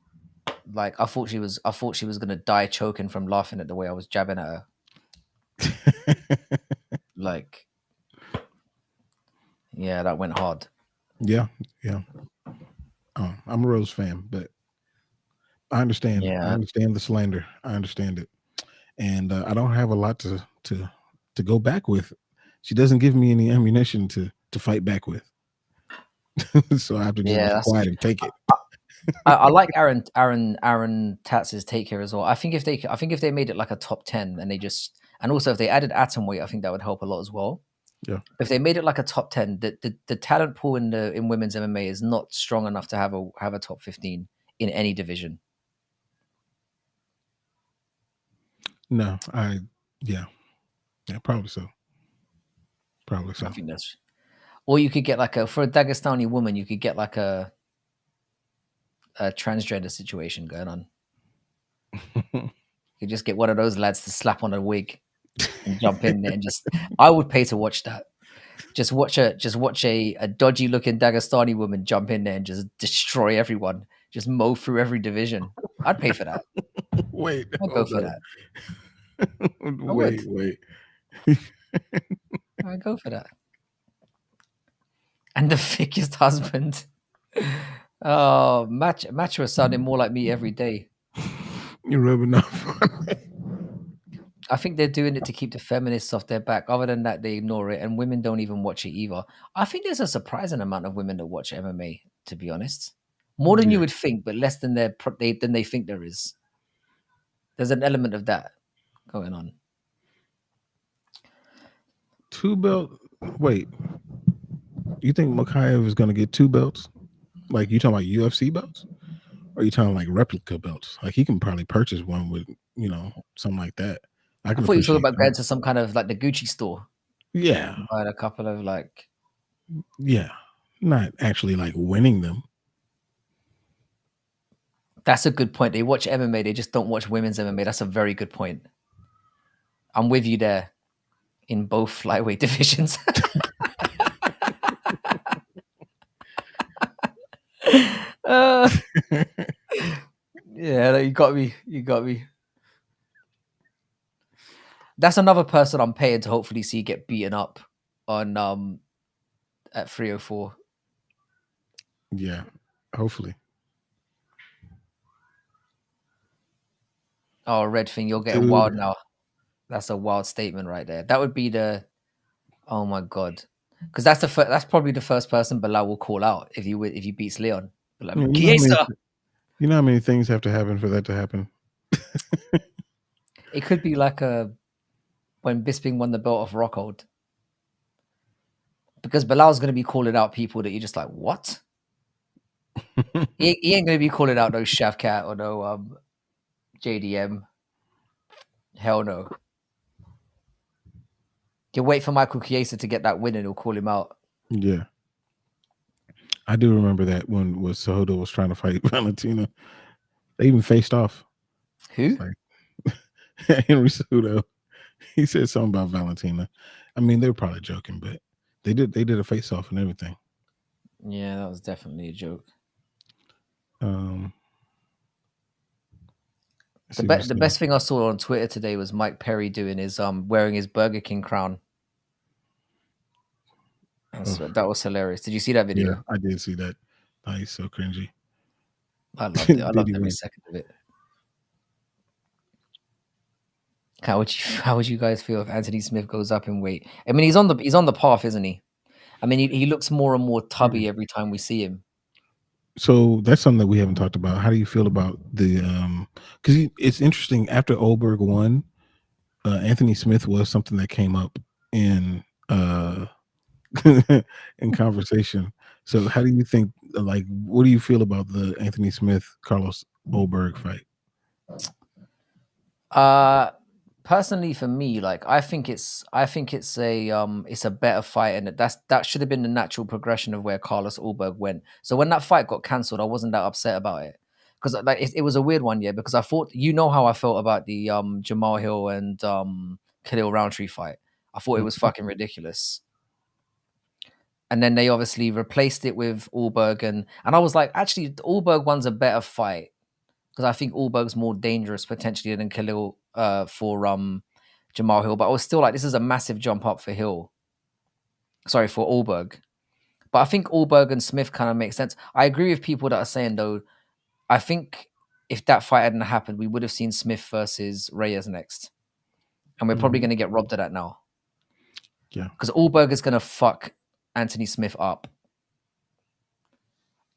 like I thought she was gonna die choking from laughing at the way I was jabbing at her. Like, yeah, that went hard. Yeah. I'm a Rose fan, but I understand. Yeah. I understand the slander. I understand it, and I don't have a lot to go back with. She doesn't give me any ammunition to fight back with, so I have to just be That's quiet true. and take it. I like Aaron Tatz's take here as well. I think if they made it like a top 10 and also if they added atom weight, I think that would help a lot as well. Yeah. If they made it like a top 10, the talent pool in women's MMA is not strong enough to have a top 15 in any division. No, yeah, probably so. I think that's, or you could get for a Dagestani woman, you could get like a transgender situation going on. You just get one of those lads to slap on a wig and jump in there and I would pay to watch that. Just watch a dodgy looking Dagestani woman jump in there and just destroy everyone. Just mow through every division. I'd pay for that. Wait, I'd go for that. wait. I'd go for that. And the thickest husband. Oh, Matcha is sounding more like me every day. You're rubbing off on me. I think they're doing it to keep the feminists off their back. Other than that, they ignore it, and women don't even watch it either. I think there's a surprising amount of women that watch MMA, to be honest. More than you would think, but less than they think there is. There's an element of that going on. 2 belt. Wait, you think Makayev is going to get 2 belts? Like, you talking about UFC belts? Or you talking like replica belts? Like, he can probably purchase one with, something like that. I I can thought you were talking appreciate about that. going to some kind of like the Gucci store Yeah. and buying a couple of like. Yeah. Not actually like winning them. That's a good point. They watch MMA, they just don't watch women's MMA. That's a very good point. I'm with you there in both flyweight divisions. Yeah, you got me. You got me. That's another person I'm paying to hopefully see get beaten up on at 304. Yeah. Hopefully. Oh, Red Thing, you're getting Dude. wild now. That's a wild statement right there. That would be the. Oh my god, because that's probably the first person Bilal will call out if he beats Leon. Like, You Chiesa! know how many things have to happen for that to happen? It could be like when Bisping won the belt off Rockhold. Because Bilal's going to be calling out people that you're just like, what? he ain't going to be calling out no Shavkat or no JDM. Hell no. He'll wait for Michael Chiesa to get that win and he'll call him out. Yeah. I do remember that when Cejudo was trying to fight Valentina. They even faced off. Who? Like, Henry Cejudo. He said something about Valentina. I mean, they were probably joking, but they did a face off and everything. Yeah, that was definitely a joke. The best thing I saw on Twitter today was Mike Perry doing his wearing his Burger King crown. That was hilarious. Did you see that video? Yeah, I did see that. Oh, he's so cringy. I loved it. I loved every second of it. How would you guys feel if Anthony Smith goes up in weight? I mean, he's on the path, isn't he? I mean, he looks more and more tubby every time we see him. So that's something that we haven't talked about. How do you feel about the because it's interesting, after Oberg won, Anthony Smith was something that came up in in conversation. So how do you think, like, what do you feel about the Anthony Smith Carlos Oberg fight? Personally, for me, like I think it's a better fight, and that should have been the natural progression of where Carlos Ulberg went. So when that fight got cancelled, I wasn't that upset about it, because like it was a weird one, yeah. Because I thought, how I felt about the Jamal Hill and Khalil Roundtree fight. I thought it was fucking ridiculous. And then they obviously replaced it with Ulberg, and I was like, actually, the Ulberg one's a better fight, because I think Ulberg's more dangerous potentially than Khalil for Jamal Hill. But I was still like, this is a massive jump up for Hill. Sorry, for Ulberg. But I think Ulberg and Smith kind of make sense. I agree with people that are saying, though, I think if that fight hadn't happened, we would have seen Smith versus Reyes next. And we're probably going to get robbed of that now. Yeah. Because Ulberg is going to fuck Anthony Smith up.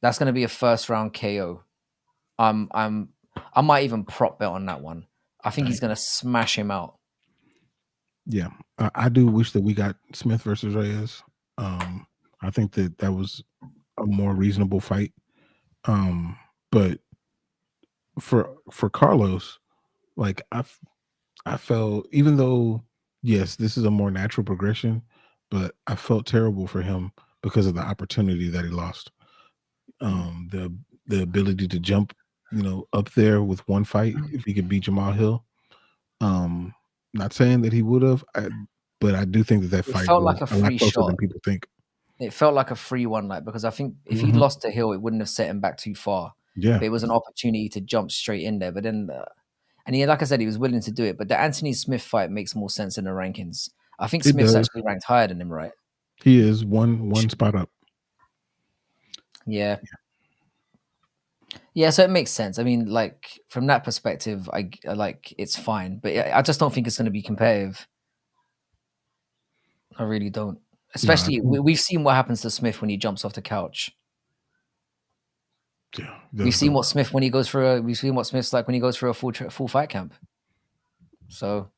That's going to be a first round KO. I might even prop bet on that one. I think he's going to smash him out. Yeah, I do wish that we got Smith versus Reyes. I think that was a more reasonable fight. But for Carlos, like I felt, even though, yes, this is a more natural progression, but I felt terrible for him because of the opportunity that he lost. The ability to jump, up there with one fight, if he could beat Jamal Hill. Not saying that he would have, but I do think that It fight felt was like a a lot free closer shot. than people think. It felt like a free one, like, because I think if he'd lost to Hill, it wouldn't have set him back too far. Yeah, But it was an opportunity to jump straight in there. But then, and he, like I said, he was willing to do it. But the Anthony Smith fight makes more sense in the rankings. I think it Smith's does. actually ranked higher than him, right? He is one spot up. Yeah. Yeah, so it makes sense. I mean, like, from that perspective, I like, it's fine. But I just don't think it's going to be competitive. I really don't. Especially, we've seen what happens to Smith when he jumps off the couch. Yeah, We've seen what Smith when he goes for we've seen what Smith's like when he goes for a full fight camp. So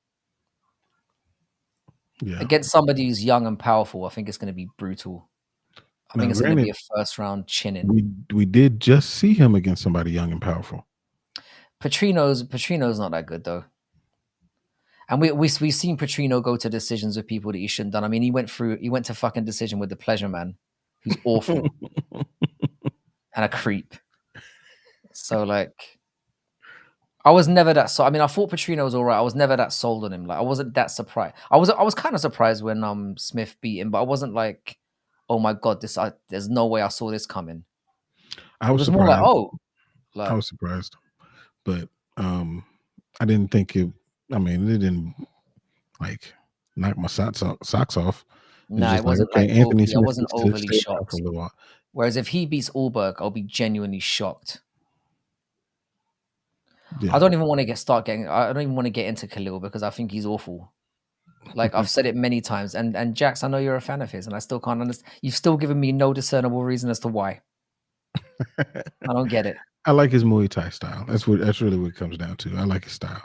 Yeah. against somebody who's young and powerful, I think it's going to be brutal. I Now, think it's going to be granted, a first round chin-in. we did just see him against somebody young and powerful. Petrino's not that good though. And we've seen Petrino go to decisions with people that he shouldn't done. I mean, he went to fucking decision with the Pleasure Man, who's awful and a creep. So like, I was never that. So I mean, I thought Petrino was all right. I was never that sold on him. Like, I wasn't that surprised. I was kind of surprised when Smith beat him, but I wasn't like, oh my god, there's no way I saw this coming. I It was was more like, surprised. oh, I like was surprised, but I didn't think it. I mean, it didn't like knock my socks off. It was nah, it just like, wasn't like okay, Anthony I Smith wasn't needs to overly stay around for a shocked. little while. Whereas if he beats Allberg, I'll be genuinely shocked. Yeah. I don't even want to I don't even want to get into Khalil because I think he's awful. Like I've said it many times, and Jax, I know you're a fan of his, and I still can't understand. You've still given me no discernible reason as to why. I don't get it. I like his Muay Thai style. That's really what it comes down to. I like his style.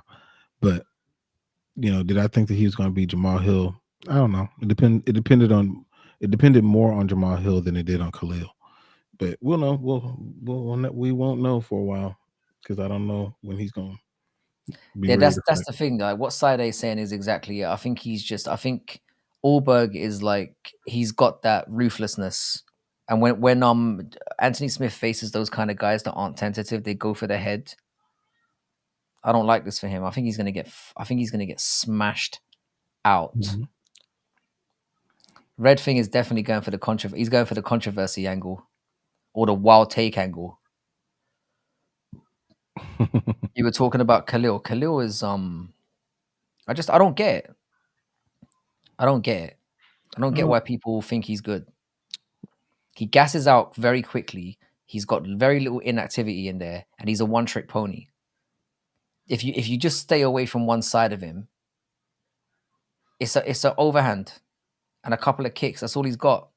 But did I think that he was going to be Jamal Hill? I don't know. It depended more on Jamal Hill than it did on Khalil. But we'll know. We won't know for a while because I don't know when he's going to be Yeah, ready to that's fight. the thing. Like what Side is saying is exactly it. I think Allberg is like he's got that ruthlessness. And when Anthony Smith faces those kind of guys that aren't tentative, they go for the head. I don't like this for him. I think he's gonna get smashed out. Mhm. Red Thing is definitely going for the controversy. He's going for the controversy angle or the wild take angle. You were talking about Khalil. Khalil is I don't get it. I don't get it. I don't get Well, why people think he's good. He gasses out very quickly. He's got very little inactivity in there, and he's a one-trick pony. If you just stay away from one side of him, it's a overhand and a couple of kicks. That's all he's got.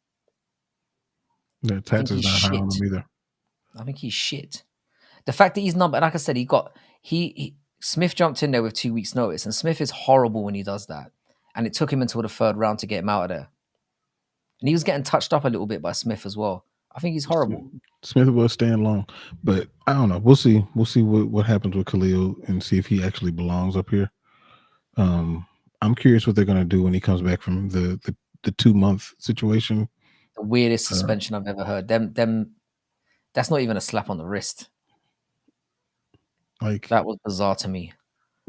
the I think tats is he's not high on shit. him either. I think he's shit. The fact that he's number, like I said, he Smith jumped in there with 2 weeks' notice, and Smith is horrible when he does that. And it took him until the third round to get him out of there. And he was getting touched up a little bit by Smith as well. I think he's horrible. Smith will stand long, but I don't know. We'll see. We'll see what happens with Khalil and see if he actually belongs up here. I'm curious what they're going to do when he comes back from the 2-month situation. The weirdest suspension I've ever heard. Them. That's not even a slap on the wrist. Like That was bizarre to me.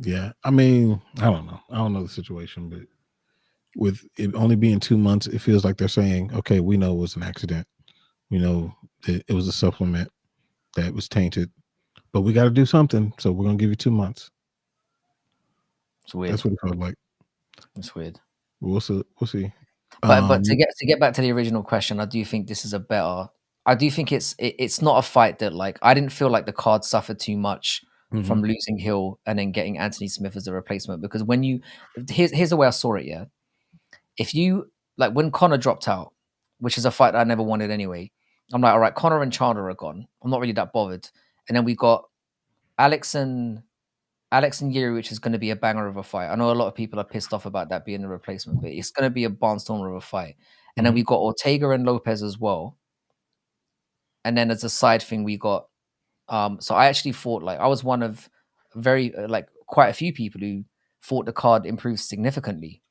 Yeah, I mean, I don't know. I don't know the situation, but with it only being 2 months, it feels like they're saying, "Okay, we know it was an accident. We know that it was a supplement that was tainted, but we got to do something. So we're gonna give you 2 months." It's weird. That's what it felt like. It's weird. We'll see. We'll see. But to get back to the original question, I do think this is a better. I do think it's not a fight that like I didn't feel like the card suffered too much from Mhm. losing Hill and then getting Anthony Smith as a replacement because when you here's the way I saw it. Yeah, if you like when Connor dropped out, which is a fight that I never wanted anyway. I'm like, all right, Connor and Chandler are gone. I'm not really that bothered. And then we got Alex and Yuri, which is going to be a banger of a fight. I know a lot of people are pissed off about that being the replacement, but it's going to be a barnstormer of a fight. And then Mhm. we got Ortega and Lopez as well. And then as a side thing, we got. So I actually thought like I was one of very like quite a few people who thought the card improved significantly,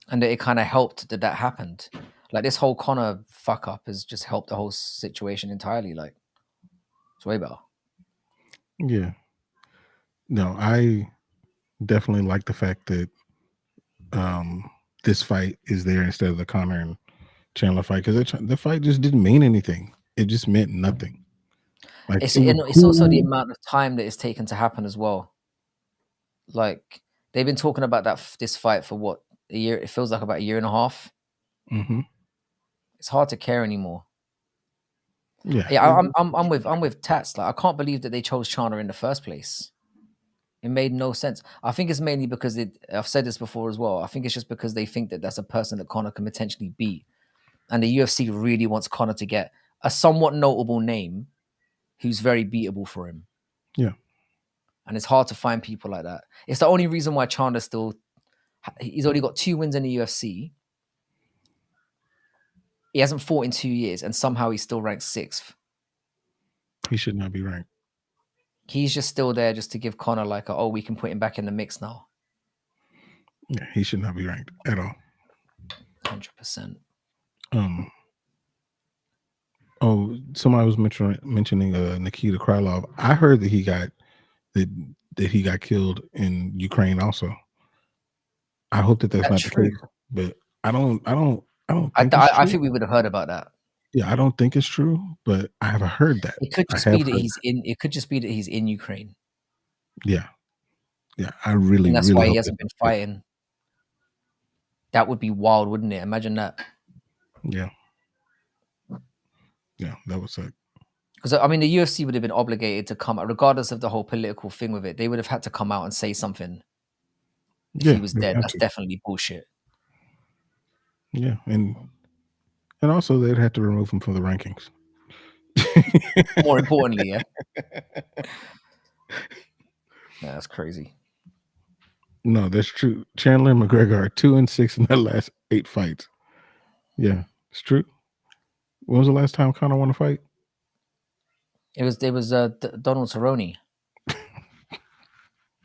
and that it kind of helped that happened. Like this whole Connor fuck up has just helped the whole situation entirely. Like it's way better. Yeah. No, I definitely like the fact that this fight is there instead of the Connor and Chandler fight because the fight just didn't mean anything. It just meant nothing. Like it was It's also the cool. amount of time that it's taken to happen as well. Like they've been talking about this fight for what a year. It feels like about a year and a half. Mm-hmm. It's hard to care anymore. Yeah. Yeah, I'm with Tats. Like I can't believe that they chose China in the first place. It made no sense. I think it's mainly because I've said this before as well. I think it's just because they think that that's a person that Connor can potentially beat, and the UFC really wants Connor to get a somewhat notable name who's very beatable for him. Yeah. and it's hard to find people like that. It's the only reason why Chandler still. He's only got 2 wins in the UFC. He hasn't fought in 2 years, and somehow he's still ranked 6th. He should not be ranked. He's just still there just to give Conor like, oh, we can put him back in the mix now. Yeah, he should not be ranked at all. 100%. Oh, somebody was mentioning Nikita Krylov. I heard that he got killed in Ukraine also. I hope that that's not true? the case, but I don't think I it's true. think we would have heard about that. Yeah, I don't think it's true, but I have heard that. It could just be that he's in. It could just be that he's in Ukraine. Yeah, I really, and that's really why he hope hasn't been fighting. That would be wild, wouldn't it? Imagine that. Yeah, that was it. Because I mean, the UFC would have been obligated to come out, regardless of the whole political thing with it. They would have had to come out and say something. If he was dead, that's definitely bullshit. Yeah, and also they'd have to remove him from the rankings. More importantly, yeah. That's crazy. No, that's true. Chandler and McGregor are 2-6 in their last 8 fights. Yeah, it's true. When was the last time Conor won a fight? It was Donald Cerrone. I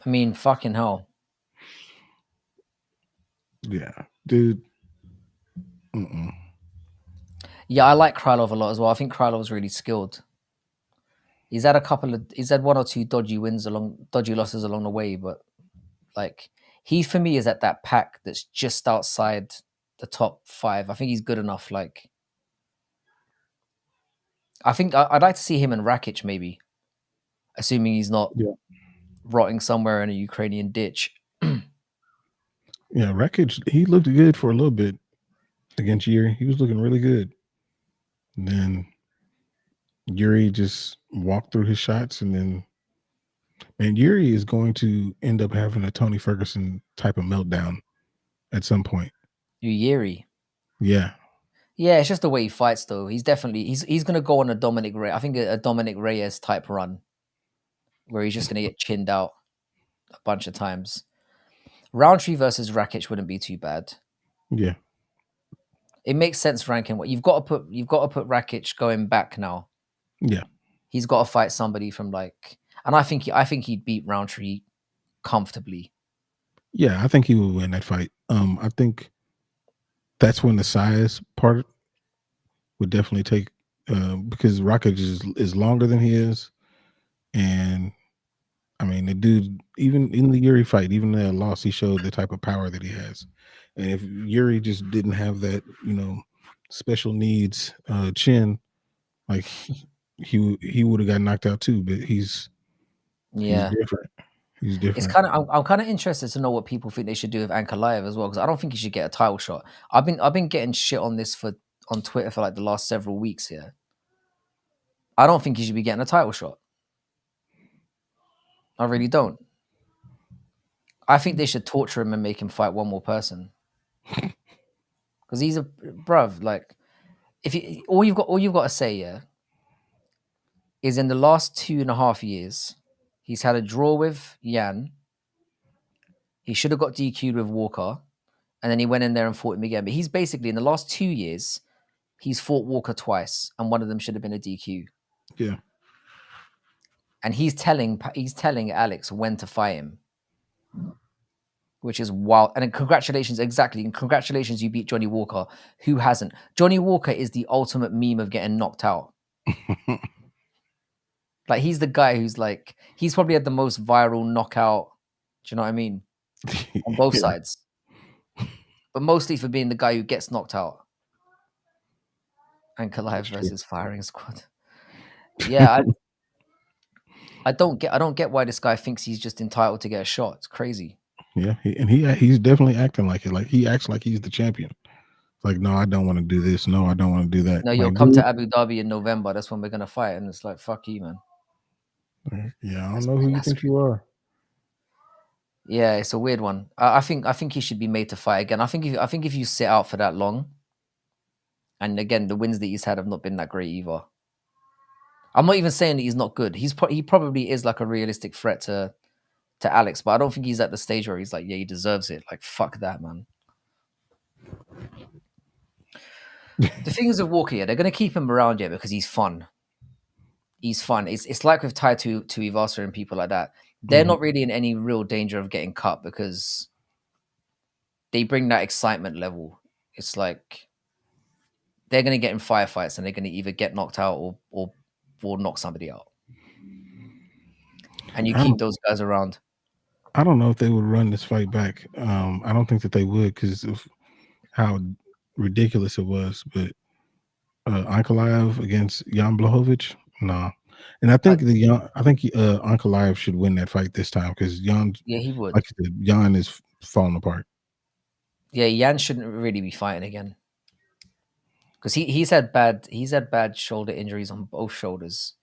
mean, fucking hell. Yeah, dude. Yeah, I like Krylov a lot as well. I think Krylov's really skilled. He's had 1 or 2 dodgy losses along the way, but like he for me is at that pack that's just outside the top 5. I think he's good enough. Like, I think I'd like to see him and Rakic maybe, assuming he's not rotting somewhere in a Ukrainian ditch. Yeah, Rakic, he looked good for a little bit against Yuri. He was looking really good. And then Yuri just walked through his shots, and then Yuri is going to end up having a Tony Ferguson type of meltdown at some point. Yuri. Yeah. Yeah, it's just the way he fights, though. He's definitely he's going to go on a Dominic Reyes. I think a Dominic Reyes type run, where he's just going to get chinned out a bunch of times. Roundtree versus Rakic wouldn't be too bad. Yeah, it makes sense ranking. What you've got to put Rakic going back now. Yeah, he's got to fight somebody from like, and I think he'd beat Roundtree comfortably. Yeah, I think he would win that fight. I think that's when the size part would definitely take, because Rakic is longer than he is, and I mean the dude, even in the Yuri fight, even in that loss, he showed the type of power that he has. And if Yuri just didn't have that, special needs chin, like he would have got knocked out too. But he's different. He's different. It's kind of I'm kind of interested to know what people think they should do with Ankalaev as well, because I don't think he should get a title shot. I've been getting shit on this on Twitter for like the last several weeks here. I don't think he should be getting a title shot. I really don't. I think they should torture him and make him fight one more person. Because he's a bruv. Like, if you all you've got to say, yeah, is in the last 2.5 years, he's had a draw with Yan. He should have got DQ'd with Walker, and then he went in there and fought him again. But he's basically in the last 2 years, he's fought Walker twice, and one of them should have been a DQ. Yeah. And he's telling Alex when to fight him, which is wild. And congratulations, exactly. And congratulations, you beat Johnny Walker. Who hasn't? Johnny Walker is the ultimate meme of getting knocked out. Like, he's the guy who's like, he's probably had the most viral knockout. Do you know what I mean? On both sides. But mostly for being the guy who gets knocked out. Ankalaev versus Firing Squad. Yeah, I don't get why this guy thinks he's just entitled to get a shot. It's crazy. Yeah, he's definitely acting like it. Like, he acts like he's the champion. Like, no, I don't want to do this. No, I don't want to do that. No, you'll come to Abu Dhabi in November. That's when we're gonna fight. And it's like, fuck you, man. Yeah, I don't know who you think you are. Yeah, it's a weird one. I think he should be made to fight again. I think if you sit out for that long, and again, the wins that he's had have not been that great either. I'm not even saying that he's not good. He probably is like a realistic threat to to Alex, but I don't think he's at the stage where he's like, yeah, he deserves it. Like, fuck that, man. The thing is with Walker, yeah, they're gonna keep him around, yeah, because he's fun. He's fun. It's like with Tai to Ivasa and people like that. They're Mhm. not really in any real danger of getting cut because they bring that excitement level. It's like they're gonna get in firefights and they're gonna either get knocked out or knock somebody out. And you I keep don't those guys around. I don't know if they would run this fight back. I don't think that they would because of how ridiculous it was. But Ankalaev against Jan Blachowicz, nah. And I, I think Ankalaev should win that fight this time because Jan, yeah, he would. like you said, Jan is falling apart. Yeah, Yan shouldn't really be fighting again because he's had bad shoulder injuries on both shoulders.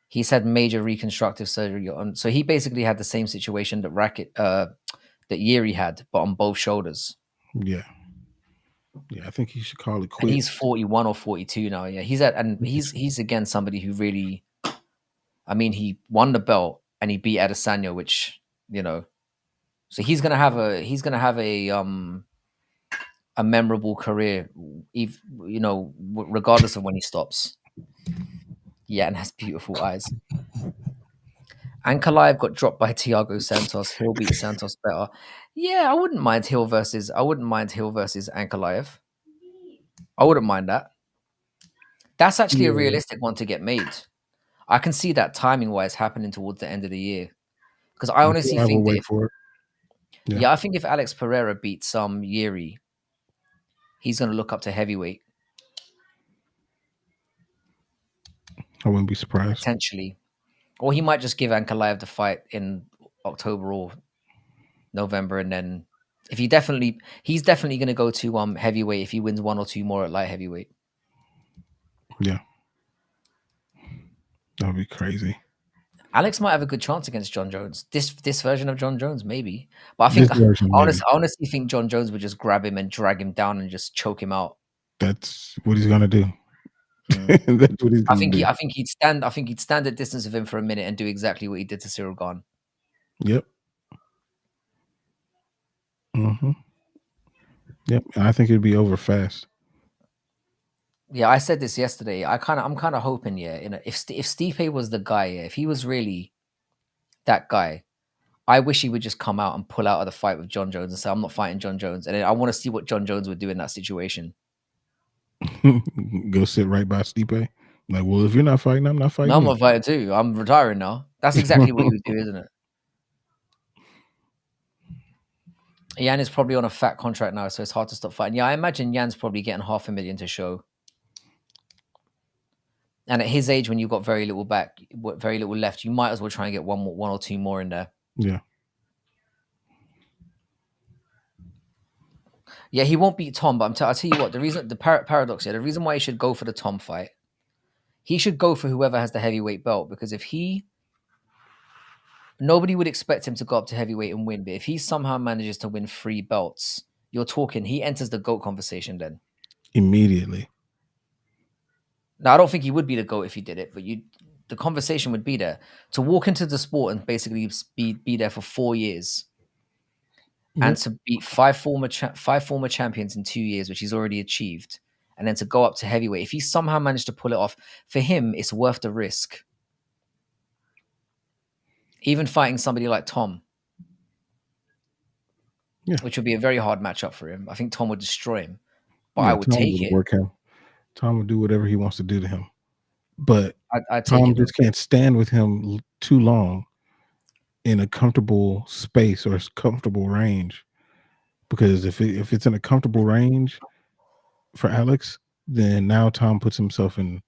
He's had major reconstructive surgery on, so he basically had the same situation that Yeri had, but on both shoulders. Yeah, yeah. I think he should call it And he's quits. 41 or 42 now. Yeah, he's again somebody who really, I mean, he won the belt and he beat Adesanya, which you know, so he's gonna have a memorable career, regardless of when he stops. Yeah, and has beautiful eyes. Ankalaev got dropped by Thiago Santos. Hill beat Santos better. Yeah, I wouldn't mind Hill versus Ankalaev. I wouldn't mind that. That's actually a Yeah, realistic one to get made. I can see that timing wise happening towards the end of the year. Because I honestly Ankalaev will think that wait for it. Yeah, I think if Alex Pereira beats Yeri, he's gonna look up to heavyweight, I wouldn't be surprised. potentially. Or he might just give Ankalaev the fight in October or November, and then if he's definitely going to go to heavyweight if he wins one or two more at light heavyweight. Yeah, that would be crazy. Alex might have a good chance against John Jones. This version of John Jones, maybe. But I This think version, maybe. I honestly think John Jones would just grab him and drag him down and just choke him out. That's what he's gonna do. Mm. That's what he's I gonna think do. he'd stand at distance of him for a minute and do exactly what he did to Cyril Gahn. Yep. Hmm. Yep. And I think it'd be over fast. Yeah, I said this yesterday. I'm kind of hoping, yeah, if Stipe was the guy, yeah, if he was really that guy, I wish he would just come out and pull out of the fight with John Jones and say, "I'm not fighting John Jones," and then I want to see what John Jones would do in that situation. Go sit right by Stipe. Like, well, if you're not fighting, I'm not No, fighting I'm you. not fighting too. I'm retiring now. That's exactly what he would do, isn't it? Yan is probably on a fat contract now, so it's hard to stop fighting. Yeah, I imagine Yan's probably getting $500,000 to show. And at his age, when you've got very little very little left, you might as well try and get one or two more in there. Yeah. Yeah, he won't beat Tom, but I'll tell you what, the paradox here, the reason why he should go for the Tom fight, he should go for whoever has the heavyweight belt, because nobody would expect him to go up to heavyweight and win, but if he somehow manages to win 3 belts, you're talking, he enters the GOAT conversation then. Immediately. Now, I don't think he would be the GOAT if he did it, but the conversation would be there. To walk into the sport and basically be there for 4 years and Yep. to beat five former champions in 2 years, which he's already achieved, and then to go up to heavyweight, if he somehow managed to pull it off, for him, it's worth the risk. Even fighting somebody like Tom, Yeah. which would be a very hard matchup for him. I think Tom would destroy him, but I Yeah. would Tom take would it. work him. Tom would do whatever he wants to do to him. But I'd take Tom it though. just can't stand with him too long in a comfortable space or comfortable range. Because if it's in a comfortable range for Alex, then now Tom puts himself in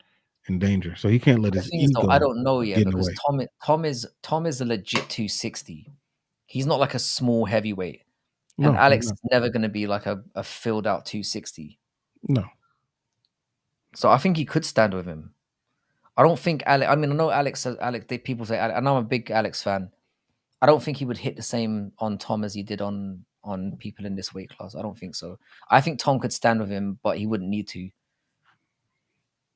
danger. So he can't let The his thing is, though, I ego don't know yet get in the because way. Tom is a legit 260. He's not like a small heavyweight, and No, he's Alex not. is never going to be like a filled out 260. No. So I think he could stand with him. I don't think Alex. I mean, I know Alex. People say, and I'm a big Alex fan. I don't think he would hit the same on Tom as he did on people in this weight class. I don't think so. I think Tom could stand with him, but he wouldn't need to.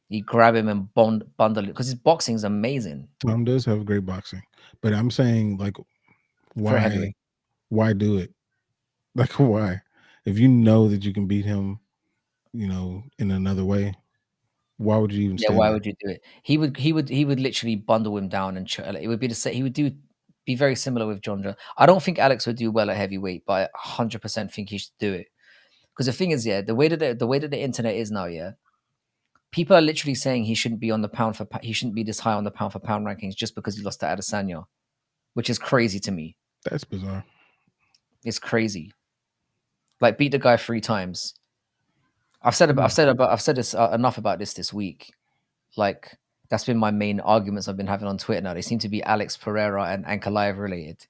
He'd grab him and bundle it because his boxing is amazing. Tom does have great boxing. But I'm saying, like, for a Why? heavyweight. Why do it? Like, why? If you know that you can beat him, in another way, why would you even Yeah, stand why there? would you do it? He would literally bundle him down and it would be the same. He would be very similar with John Jones. I don't think Alex would do well at heavyweight, but I 100% think he should do it. Because the thing is, yeah, the way that the internet is now, yeah, people are literally saying he shouldn't be on the he shouldn't be this high on the pound for pound rankings just because he lost to Adesanya, which is crazy to me. That's bizarre. It's crazy. Like beat the guy 3 times. Yeah. I've said this enough about this week. Like that's been my main arguments I've been having on Twitter now. They seem to be Alex Pereira and Ankalaev related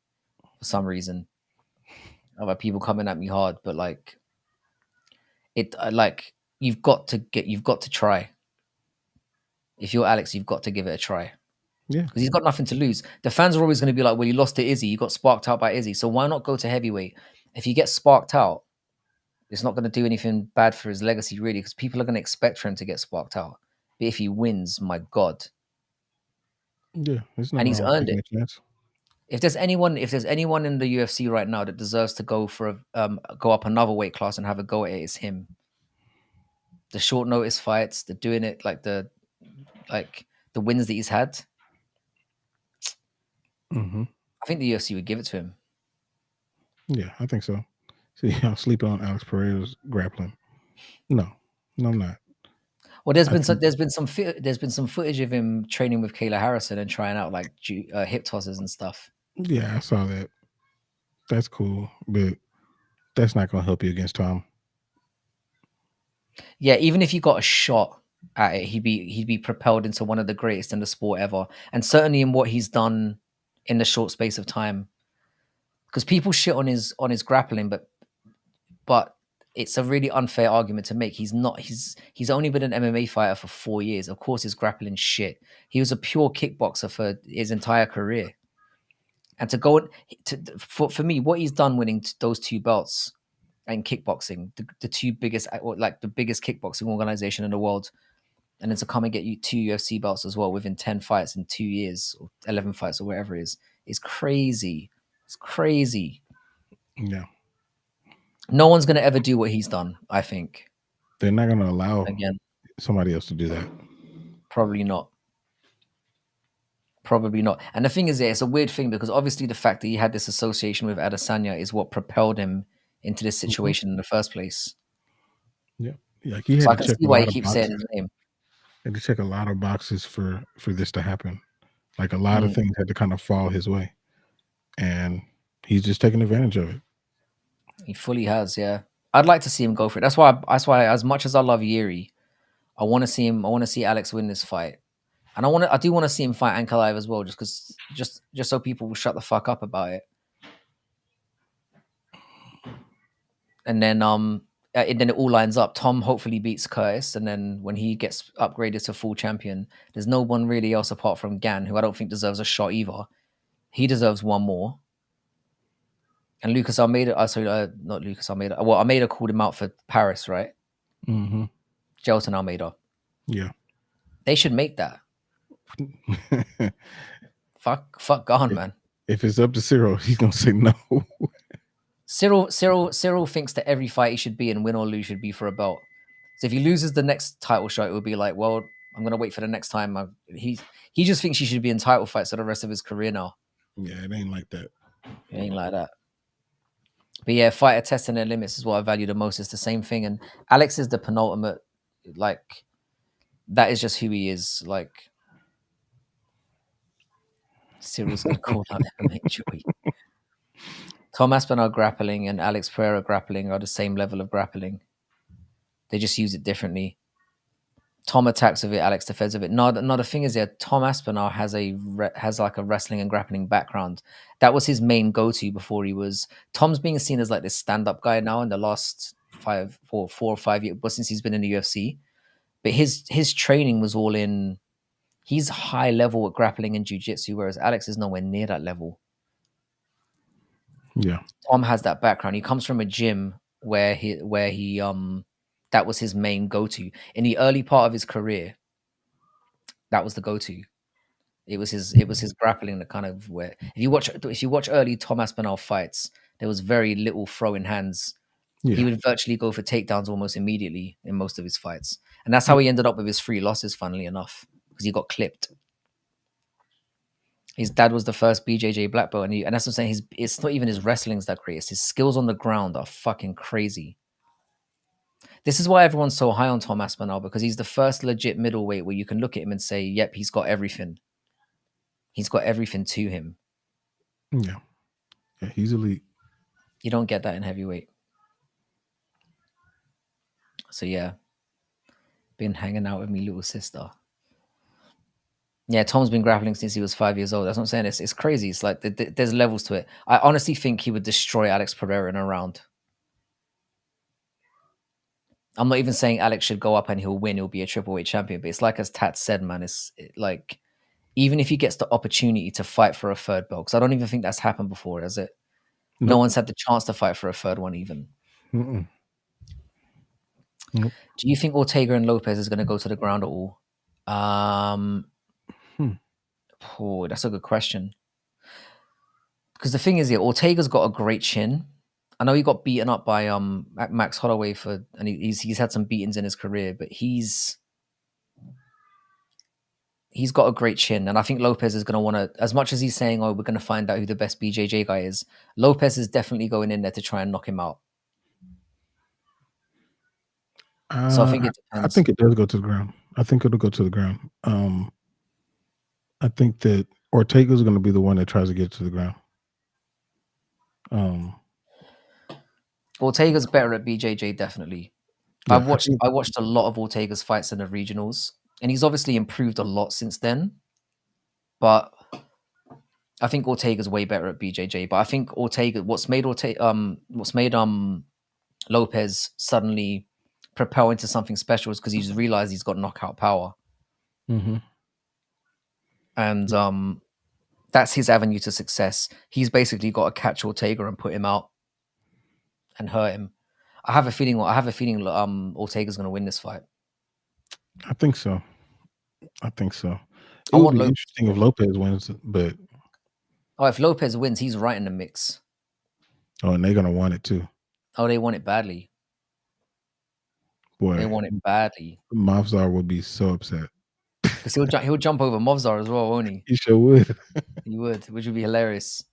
for some reason. Other people coming at me hard, but like like you've got to try. If you're Alex, you've got to give it a try Yeah. because he's got nothing to lose. The fans are always going to be like, "Well, you lost to Izzy. You got sparked out by Izzy. So why not go to heavyweight? If you get sparked out, it's not going to do anything bad for his legacy, really, because people are going to expect for him to get sparked out. But if he wins, my God, Yeah. There's and nothing he's wrong with earned taking it. a chance. If there's anyone in the UFC right now that deserves to go up another weight class and have a go at it, it's him. The short notice fights, the doing it like the wins that he's had, Hmm. I think the UFC would give it to him. Yeah, I think so. See, I'm sleeping on Alex Pereira's grappling. No, no, I'm not. Well, there's I been some think, footage of him training with Kayla Harrison and trying out like hip tosses and stuff. yeah, I saw that. That's cool, but that's not going to help you against Tom. Yeah, even if he got a shot at it, he'd be propelled into one of the greatest in the sport ever, and certainly in what he's done in the short space of time. Because people shit on his grappling, but it's a really unfair argument to make. He's not. He's only been an MMA fighter for 4 years. Of course, his grappling shit. He was a pure kickboxer for his entire career, and to go for me, what he's done winning those 2 belts in kickboxing, the two biggest, like the biggest kickboxing organization in the world, and then to come and get you 2 UFC belts as well within 10 fights in 2 years or 11 fights or whatever it is crazy. It's crazy. Yeah, No one's gonna ever do what he's done. I think they're not going to allow again, somebody else to do that. probably not. Probably not. And the thing is, yeah, it's a weird thing because obviously the fact that he had this association with Adesanya is what propelled him into this Hmm. situation in the first place. Yeah, like he So had I to can check see a why he lot of keeps saying boxes. his name. Had to check a lot of boxes for this to happen. Like a lot of Mm, things had to kind of fall his way, and he's just taking advantage of it. he fully has, yeah. I'd like to see him go for it. That's why as much as I love Yuri, I want to see him. I want to see Alex win this fight, and I do want to see him fight Ankalaev as well, just because, just so people will shut the fuck up about it. And then it all lines up. Tom hopefully beats Curtis, and then when he gets upgraded to full champion, there's no one really else apart from Gan, who I don't think deserves a shot either. He deserves one more. And Lucas Almeida, sorry, not Lucas Almeida. Well, Almeida called him out for Paris, right? Hmm. Gelton Almeida. Yeah. They should make that. Fuck gone, if, man. if it's up to Cyril, he's gonna say no. Cyril thinks that every fight he should be in, win or lose, should be for a belt. So if he loses the next title shot, it would be like, well, I'm gonna wait for the next time. He just thinks he should be in title fights for the rest of his career now. Yeah, it ain't like that. It ain't like that. But yeah, fighter testing their limits is what I value the most. It's the same thing. And Alex is the penultimate. Like that is just who he is. Like Cyril's gonna call out MMA Joy. Tom Aspinall grappling and Alex Pereira grappling are the same level of grappling. They just use it differently. Tom attacks with it, Alex defends with it. No, the thing is, Tom Aspinall has like a wrestling and grappling background. That was his main go-to before he was. Tom's being seen as like this stand-up guy now in the last 4 or 5 years, but since he's been in the UFC. But his training was all in. He's high level at grappling and jiu-jitsu, whereas Alex is nowhere near that level. Yeah. Tom has that background. He comes from a gym where he that was his main go-to in the early part of his career. That was the go-to. It was his grappling that kind of where if you watch early Tom Aspinall fights, there was very little throwing hands. He Yeah. would virtually go for takedowns almost immediately in most of his fights, and that's Yeah. how he ended up with his 3 losses. Funnily enough, because he got clipped. His dad was the first BJJ black belt, and that's what I'm saying. It's not even his wrestling's that great. It's his skills on the ground are fucking crazy. This is why everyone's so high on Tom Aspinall, because he's the first legit middleweight where you can look at him and say, "Yep, he's got everything. He's got everything to him." Yeah. Yeah. He's elite. You don't get that in heavyweight. So yeah, been hanging out with me little sister. Yeah, Tom's been grappling since he was 5 years old. That's what I'm saying. It's crazy. It's like there's levels to it. I honestly think he would destroy Alex Pereira in a round. I'm not even saying Alex should go up and he'll win. He'll be a triple-weight champion. But it's like as Tat said, man. Like even if he gets the opportunity to fight for a third belt, because I don't even think that's happened before, has it? No Nope. one's had the chance to fight for a third one even. Mm-mm. Nope. Do you think Ortega and Lopez is going to go to the ground at all? Oh, that's a good question. Because the thing is, yeah, Ortega's got a great chin. I know he got beaten up by Max Holloway and he's had some beatings in his career, but he's got a great chin, and I think Lopez is going to want to. As much as he's saying, "Oh, we're going to find out who the best BJJ guy is," Lopez is definitely going in there to try and knock him out. So I think it I depends. think it does go to the ground. I think it'll go to the ground. I think that Ortega's going to be the one that tries to get to the ground. Ortega's better at BJJ, definitely. Yeah, I watched a lot of Ortega's fights in the regionals, and he's obviously improved a lot since then. But I think Ortega's way better at BJJ. But I think what's made Lopez suddenly propel into something special is because he's realized he's got knockout power, and that's his avenue to success. He's basically got to catch Ortega and put him out and hurt him. I have a feeling Ortega's going to win this fight. I think so. It I would want be Lopez interesting if Lopez wins, but if Lopez wins, he's right in the mix. and they're going to want it too. Oh, they want it badly. Boy, They want it badly. Mavzar would be so upset. Because he'll jump over Movzar as well, won't he? He sure would. He would, which would be hilarious.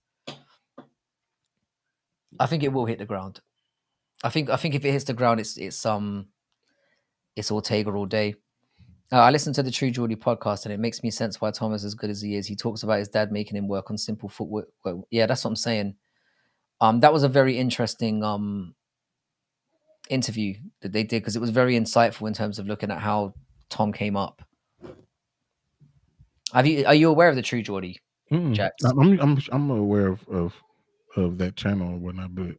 I think it will hit the ground. I think if it hits the ground, it's Ortega all day. I listened to the True Geordie podcast, and it makes me sense why Tom is as good as he is. He talks about his dad making him work on simple footwork. Yeah, that's what I'm saying. That was a very interesting interview that they did, because it was very insightful in terms of looking at how Tom came up. Are you aware of the True Geordie, Jax? I'm aware of that channel or whatnot, but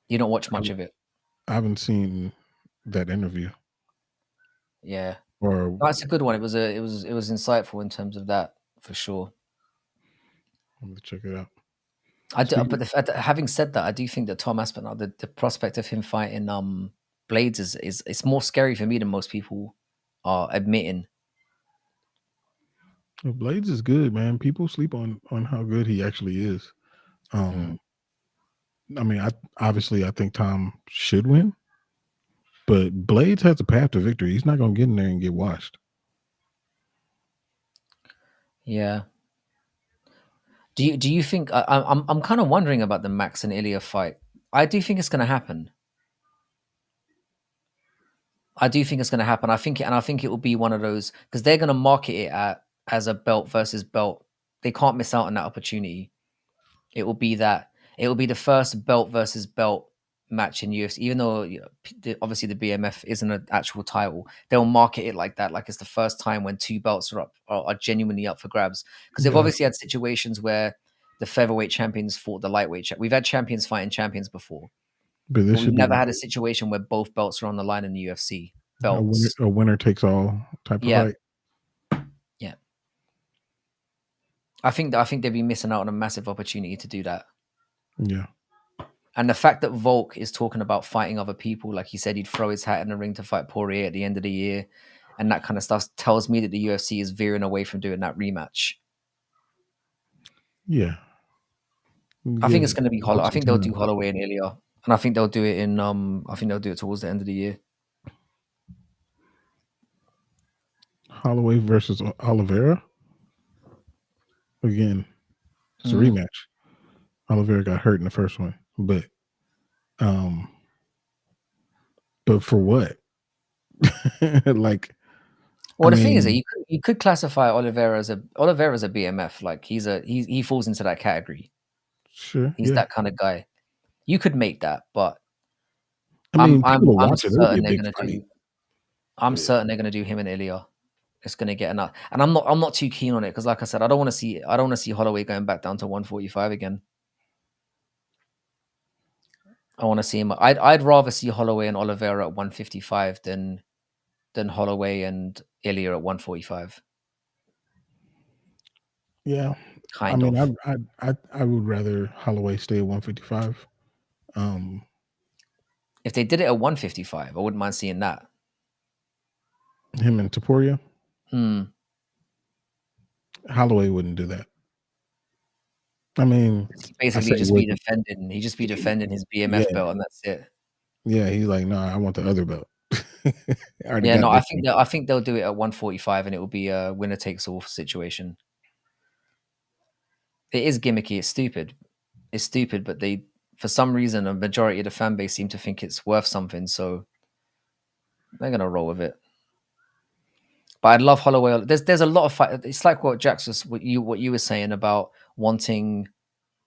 You don't watch much of it. I haven't seen that interview. Yeah, Or that's a good one. It was insightful in terms of that for sure. I'm gonna check it out. Having said that, I do think that Tom Aspinall, the prospect of him fighting Blades is it's more scary for me than most people are admitting. Blades is good, man. People sleep on how good he actually is. I mean, I think Tom should win, but Blades has a path to victory. He's not gonna get in there and get washed. Yeah. Do you think I'm kind of wondering about the Max and Ilya fight? I do think it's going to happen. I think it will be one of those, because they're going to market it as a belt versus belt. They can't miss out on that opportunity. It will be the first belt versus belt match in UFC, even though obviously the BMF isn't an actual title. They'll market it like that, like it's the first time when two belts are genuinely up for grabs, because they've obviously had situations where the featherweight champions fought the lightweight. We've had champions fighting champions before, but we've never had a situation where both belts are on the line in the UFC. Belts, a winner takes all type of fight. Yeah. I think they'd be missing out on a massive opportunity to do that. Yeah. And the fact that Volk is talking about fighting other people, like he said he'd throw his hat in the ring to fight Poirier at the end of the year, and that kind of stuff, tells me that the UFC is veering away from doing that rematch. Yeah. I think Give it's going to be Volk I some think they'll do time. Holloway and Ilya, and I think they'll do it in. I think they'll do it towards the end of the year. Holloway versus Oliveira. Again, it's a rematch. Oliveira got hurt in the first one, but for what? Like, Well, I the thing is that mean, you could classify Oliveira as a BMF. Like he falls into that category. sure, He's yeah. that kind of guy. You could make that, but I mean, people will I'm watch it. It'll be certain a they're big gonna fight. do. I'm Yeah. certain they're gonna do him and Ilya. It's gonna get enough, and I'm not too keen on it because, like I said, I don't want to see Holloway going back down to 145 again. I want to see him. I'd rather see Holloway and Oliveira at 155 than Holloway and Ilya at 145. Yeah. I Kind mean, of. I would rather Holloway stay at 155. If they did it at 155, I wouldn't mind seeing that. Him and Taporia. Hmm. Holloway wouldn't do that. I mean, He I basically say just be wouldn't. defending. He just be defending his BMF Yeah, belt, and that's it. yeah. He's like, no, I want the other belt. I already Yeah, got no, this one. I think they'll do it at 145, and it will be a winner takes all situation. It is gimmicky. It's stupid. It's stupid, but they, for some reason, a majority of the fan base seem to think it's worth something, so they're gonna roll with it. But I love Holloway. There's a lot of fight. It's like what Jax was what you were saying about wanting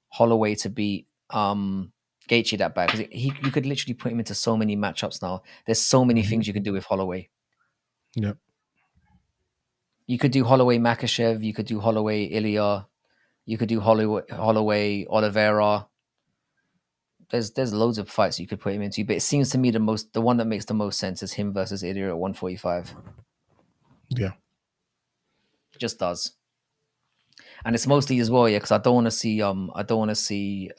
Holloway to beat Gaethje that bad because you could literally put him into so many matchups now. There's so many Mhm. things you can do with Holloway. Yep. You could do Holloway Makachev. You could do Holloway Ilya. You could do Holloway Oliveira. There's loads of fights you could put him into, but it seems to me the one that makes the most sense is him versus Ilya at 145. Yeah. It just does, and it's mostly as well, yeah, because I don't want to see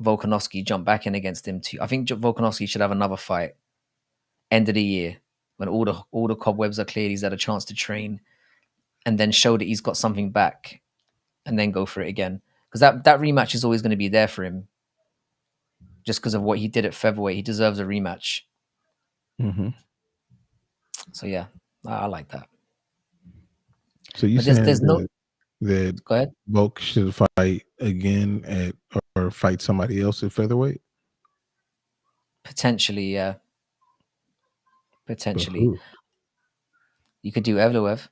Volkanovski jump back in against him too. I think Volkanovski should have another fight end of the year when all the cobwebs are cleared. He's had a chance to train and then show that he's got something back, and then go for it again. Because that rematch is always going to be there for him, just because of what he did at featherweight. He deserves a rematch. Hmm. So yeah, I like that. So you But saying there's no. that Go ahead. Volk should fight again at or fight somebody else at featherweight? Potentially, yeah. But Potentially, who? you could do Evloev.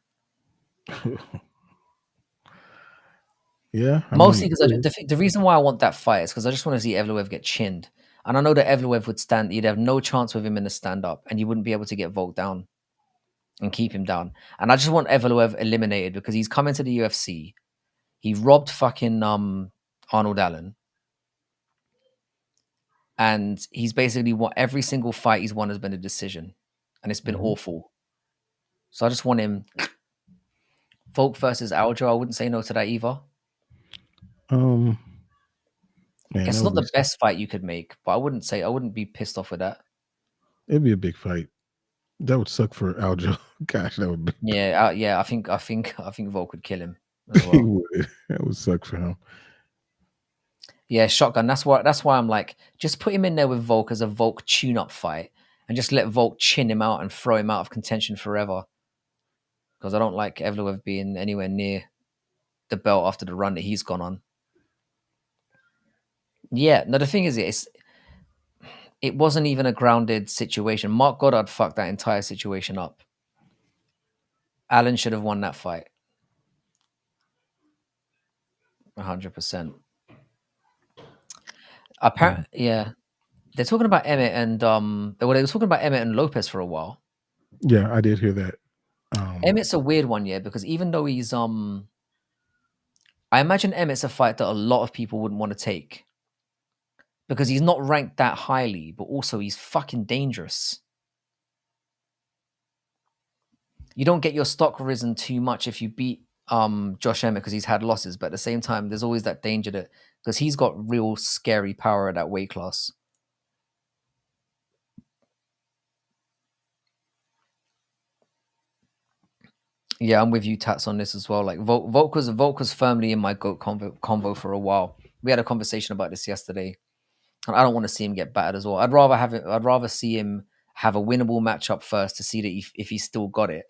Yeah, I Mostly mean, because good. the reason why I want that fight is because I just want to see Evloev get chinned. And I know that Evloev would stand, you'd have no chance with him in the stand up, and you wouldn't be able to get Volk down and keep him down. And I just want Evloev eliminated because he's coming to the UFC. He robbed fucking Arnold Allen. And he's basically won every single fight he's won has been a decision. And it's been Mhm. awful. So I just want him Volk versus Aljo. I wouldn't say no to that either. Um, man, It's not the best fight you could make, but I wouldn't be pissed off with that. it'd be a big fight. That would suck for Aljo. Gosh, that would be, Yeah, yeah. I think Volk would kill him as he well. would. That would suck for him. Yeah, shotgun. That's why I'm like, just put him in there with Volk as a Volk tune-up fight, and just let Volk chin him out and throw him out of contention forever. Because I don't like Evloev being anywhere near the belt after the run that he's gone on. Yeah, no. The thing is, it wasn't even a grounded situation. Mark Goddard fucked that entire situation up. Allen should have won that fight. 100%. Yeah. Apparently, yeah. They're talking about Emmett and they were talking about Emmett and Lopez for a while. Yeah, I did hear that. Emmett's a weird one, yeah, because even though he's I imagine Emmett's a fight that a lot of people wouldn't want to take. Because he's not ranked that highly, but also he's fucking dangerous. You don't get your stock risen too much if you beat Josh Emmett because he's had losses, but at the same time, there's always that danger that because he's got real scary power at that weight class. Yeah, I'm with you, Tats, on this as well. Like Volk was firmly in my goat convo for a while. We had a conversation about this yesterday, and I don't want to see him get battered as well. I'd rather see him have a winnable matchup first to see that if he's still got it,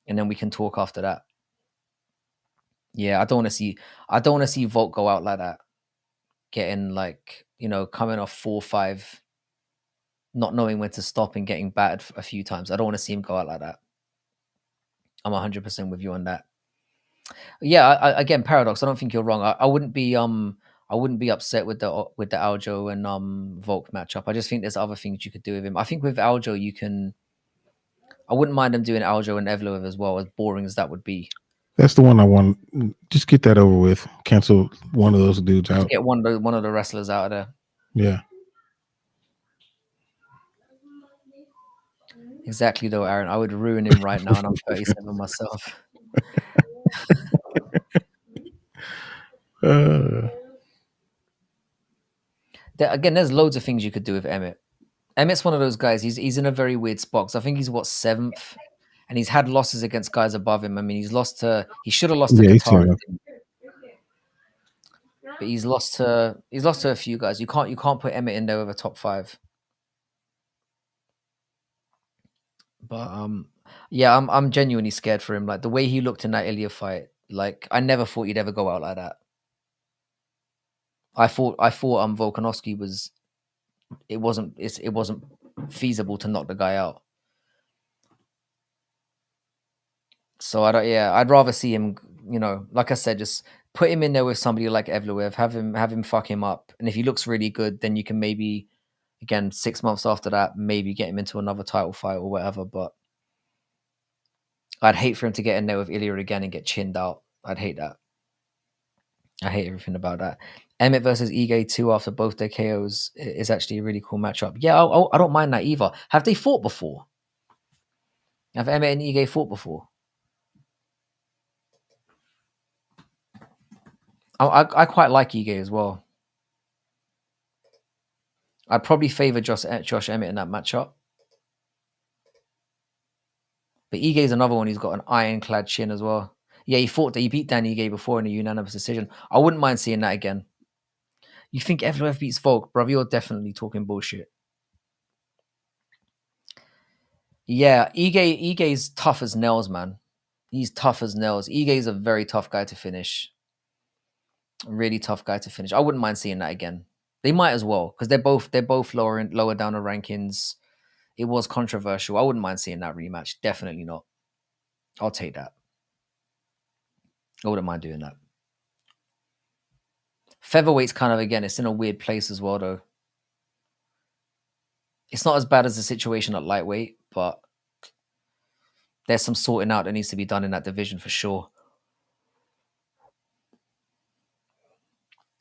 and then we can talk after that. Yeah, I don't want to see Volk go out like that, getting like coming off 4-5, not knowing when to stop and getting battered a few times. I don't want to see him go out like that. I'm 100% with you on that. Yeah, again, paradox. I don't think you're wrong. I wouldn't be upset with the Aljo and Volk matchup. I just think there's other things you could do with him. I think with Aljo you can. I wouldn't mind him doing Aljo and Evloev as well, as boring as that would be. That's the one I want. Just get that over with. Cancel one of those dudes Just out. get one of the wrestlers out of there. Yeah. Exactly though, Aaron. I would ruin him right now, and I'm 37 myself. Again, there's loads of things you could do with Emmett. Emmett's one of those guys. He's in a very weird spot. 'Cause I think he's what, seventh, and he's had losses against guys above him. I mean, he should have lost to Yeah, he's Qatar, seventh. but he's lost to a few guys. You can't put Emmett in there with a top 5. But yeah, I'm genuinely scared for him. Like the way he looked in that Ilya fight, like I never thought he'd ever go out like that. I thought Volkanovski was it wasn't feasible to knock the guy out. So I'd rather see him, like I said, just put him in there with somebody like Evloev, have him fuck him up, and if he looks really good, then you can maybe, again, 6 months after that, maybe get him into another title fight or whatever. But I'd hate for him to get in there with Ilya again and get chinned out. I'd hate that. I hate everything about that. Emmett versus Ige 2 after both their KOs is actually a really cool matchup. Yeah, I don't mind that either. Have they fought before? Have Emmett and Ige fought before? I quite like Ige as well. I'd probably favor Josh Emmett in that matchup. But Ige's another one who's got an ironclad chin as well. Yeah, he beat Dan Ige before in a unanimous decision. I wouldn't mind seeing that again. You think Evloev beats Volk, bruv? You're definitely talking bullshit. Yeah, Ige's tough as nails, man. He's tough as nails. Ige's a very tough guy to finish. Really tough guy to finish. I wouldn't mind seeing that again. They might as well, because they're both lower down the rankings. It was controversial. I wouldn't mind seeing that rematch. Definitely not. I'll take that. I wouldn't mind doing that. Featherweight's kind of, again, it's in a weird place as well, though. It's not as bad as the situation at lightweight, but there's some sorting out that needs to be done in that division for sure.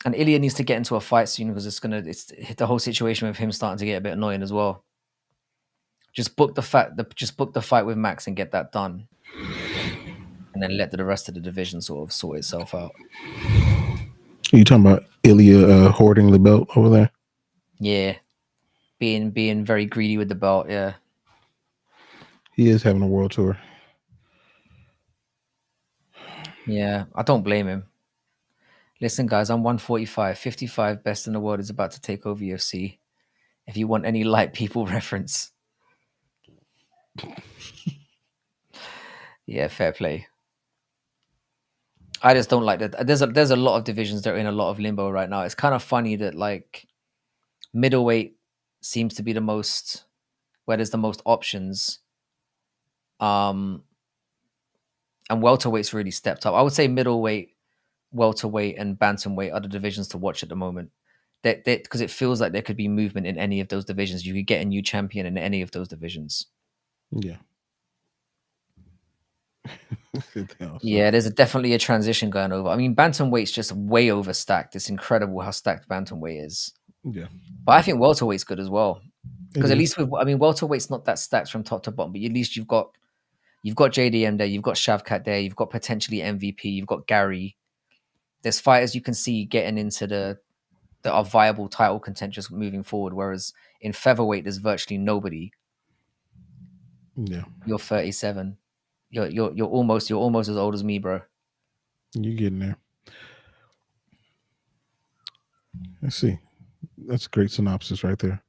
And Ilya needs to get into a fight soon because it's the whole situation with him starting to get a bit annoying as well. Just book the fight with Max and get that done, and then let the rest of the division sort of sort itself out. Are you talking about Ilya hoarding the belt over there? Yeah, being very greedy with the belt. Yeah, he is having a world tour. Yeah, I don't blame him. Listen, guys, I'm 145. 55 best in the world is about to take over UFC. If you want any light people reference. Yeah, fair play. I just don't like that. There's a lot of divisions that are in a lot of limbo right now. It's kind of funny that like middleweight seems to be the most where there's the most options. And welterweight's really stepped up. I would say middleweight, welterweight, and bantamweight are the divisions to watch at the moment. That because it feels like there could be movement in any of those divisions. You could get a new champion in any of those divisions. Yeah. Yeah, there's definitely a transition going over. I mean, bantamweight's just way overstacked. It's incredible how stacked bantamweight is. Yeah. But I think welterweight's good as well. Because at least welterweight's not that stacked from top to bottom, but at least you've got JDM there, you've got Shavkat there, you've got potentially MVP, you've got Gary. There's fighters you can see getting into that are viable title contenders moving forward. Whereas in featherweight, there's virtually nobody. Yeah. You're 37. You're almost as old as me, bro. You getting there? Let's see. That's a great synopsis right there.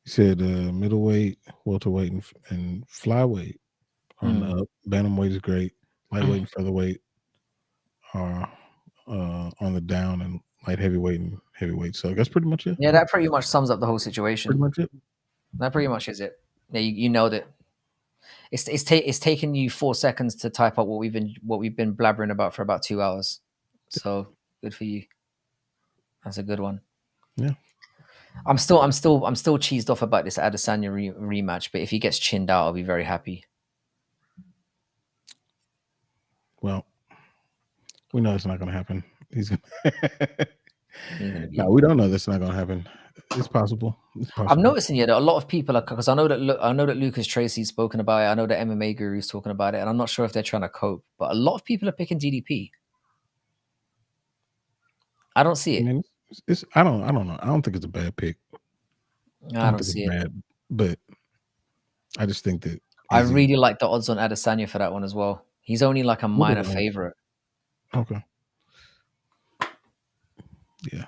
He said middleweight, welterweight, and flyweight on the up. Bantamweight is great. Lightweight and featherweight are on the down, and light heavyweight and heavyweight. So that's pretty much it. Yeah, that pretty much sums up the whole Pretty situation. much it. That pretty much is it. Yeah, you nailed it. It's taken you 4 seconds to type up what we've been blabbering about for about 2 hours. So good for you. That's a good one. Yeah. I'm still cheesed off about this Adesanya rematch, but if he gets chinned out, I'll be very happy. Well, we know it's not going to happen. He's going to be. No, we don't know that's not going to happen. It's possible. It's possible. I'm noticing that a lot of people are, because I know that Lucas Tracy's spoken about it. I know that MMA Guru's talking about it, and I'm not sure if they're trying to cope. But a lot of people are picking DDP. I don't see it. I mean, I don't know. I don't think it's a bad pick. I don't see it. Bad, but I just think that I really like the odds on Adesanya for that one as well. He's only like a minor favorite. Okay. Yeah.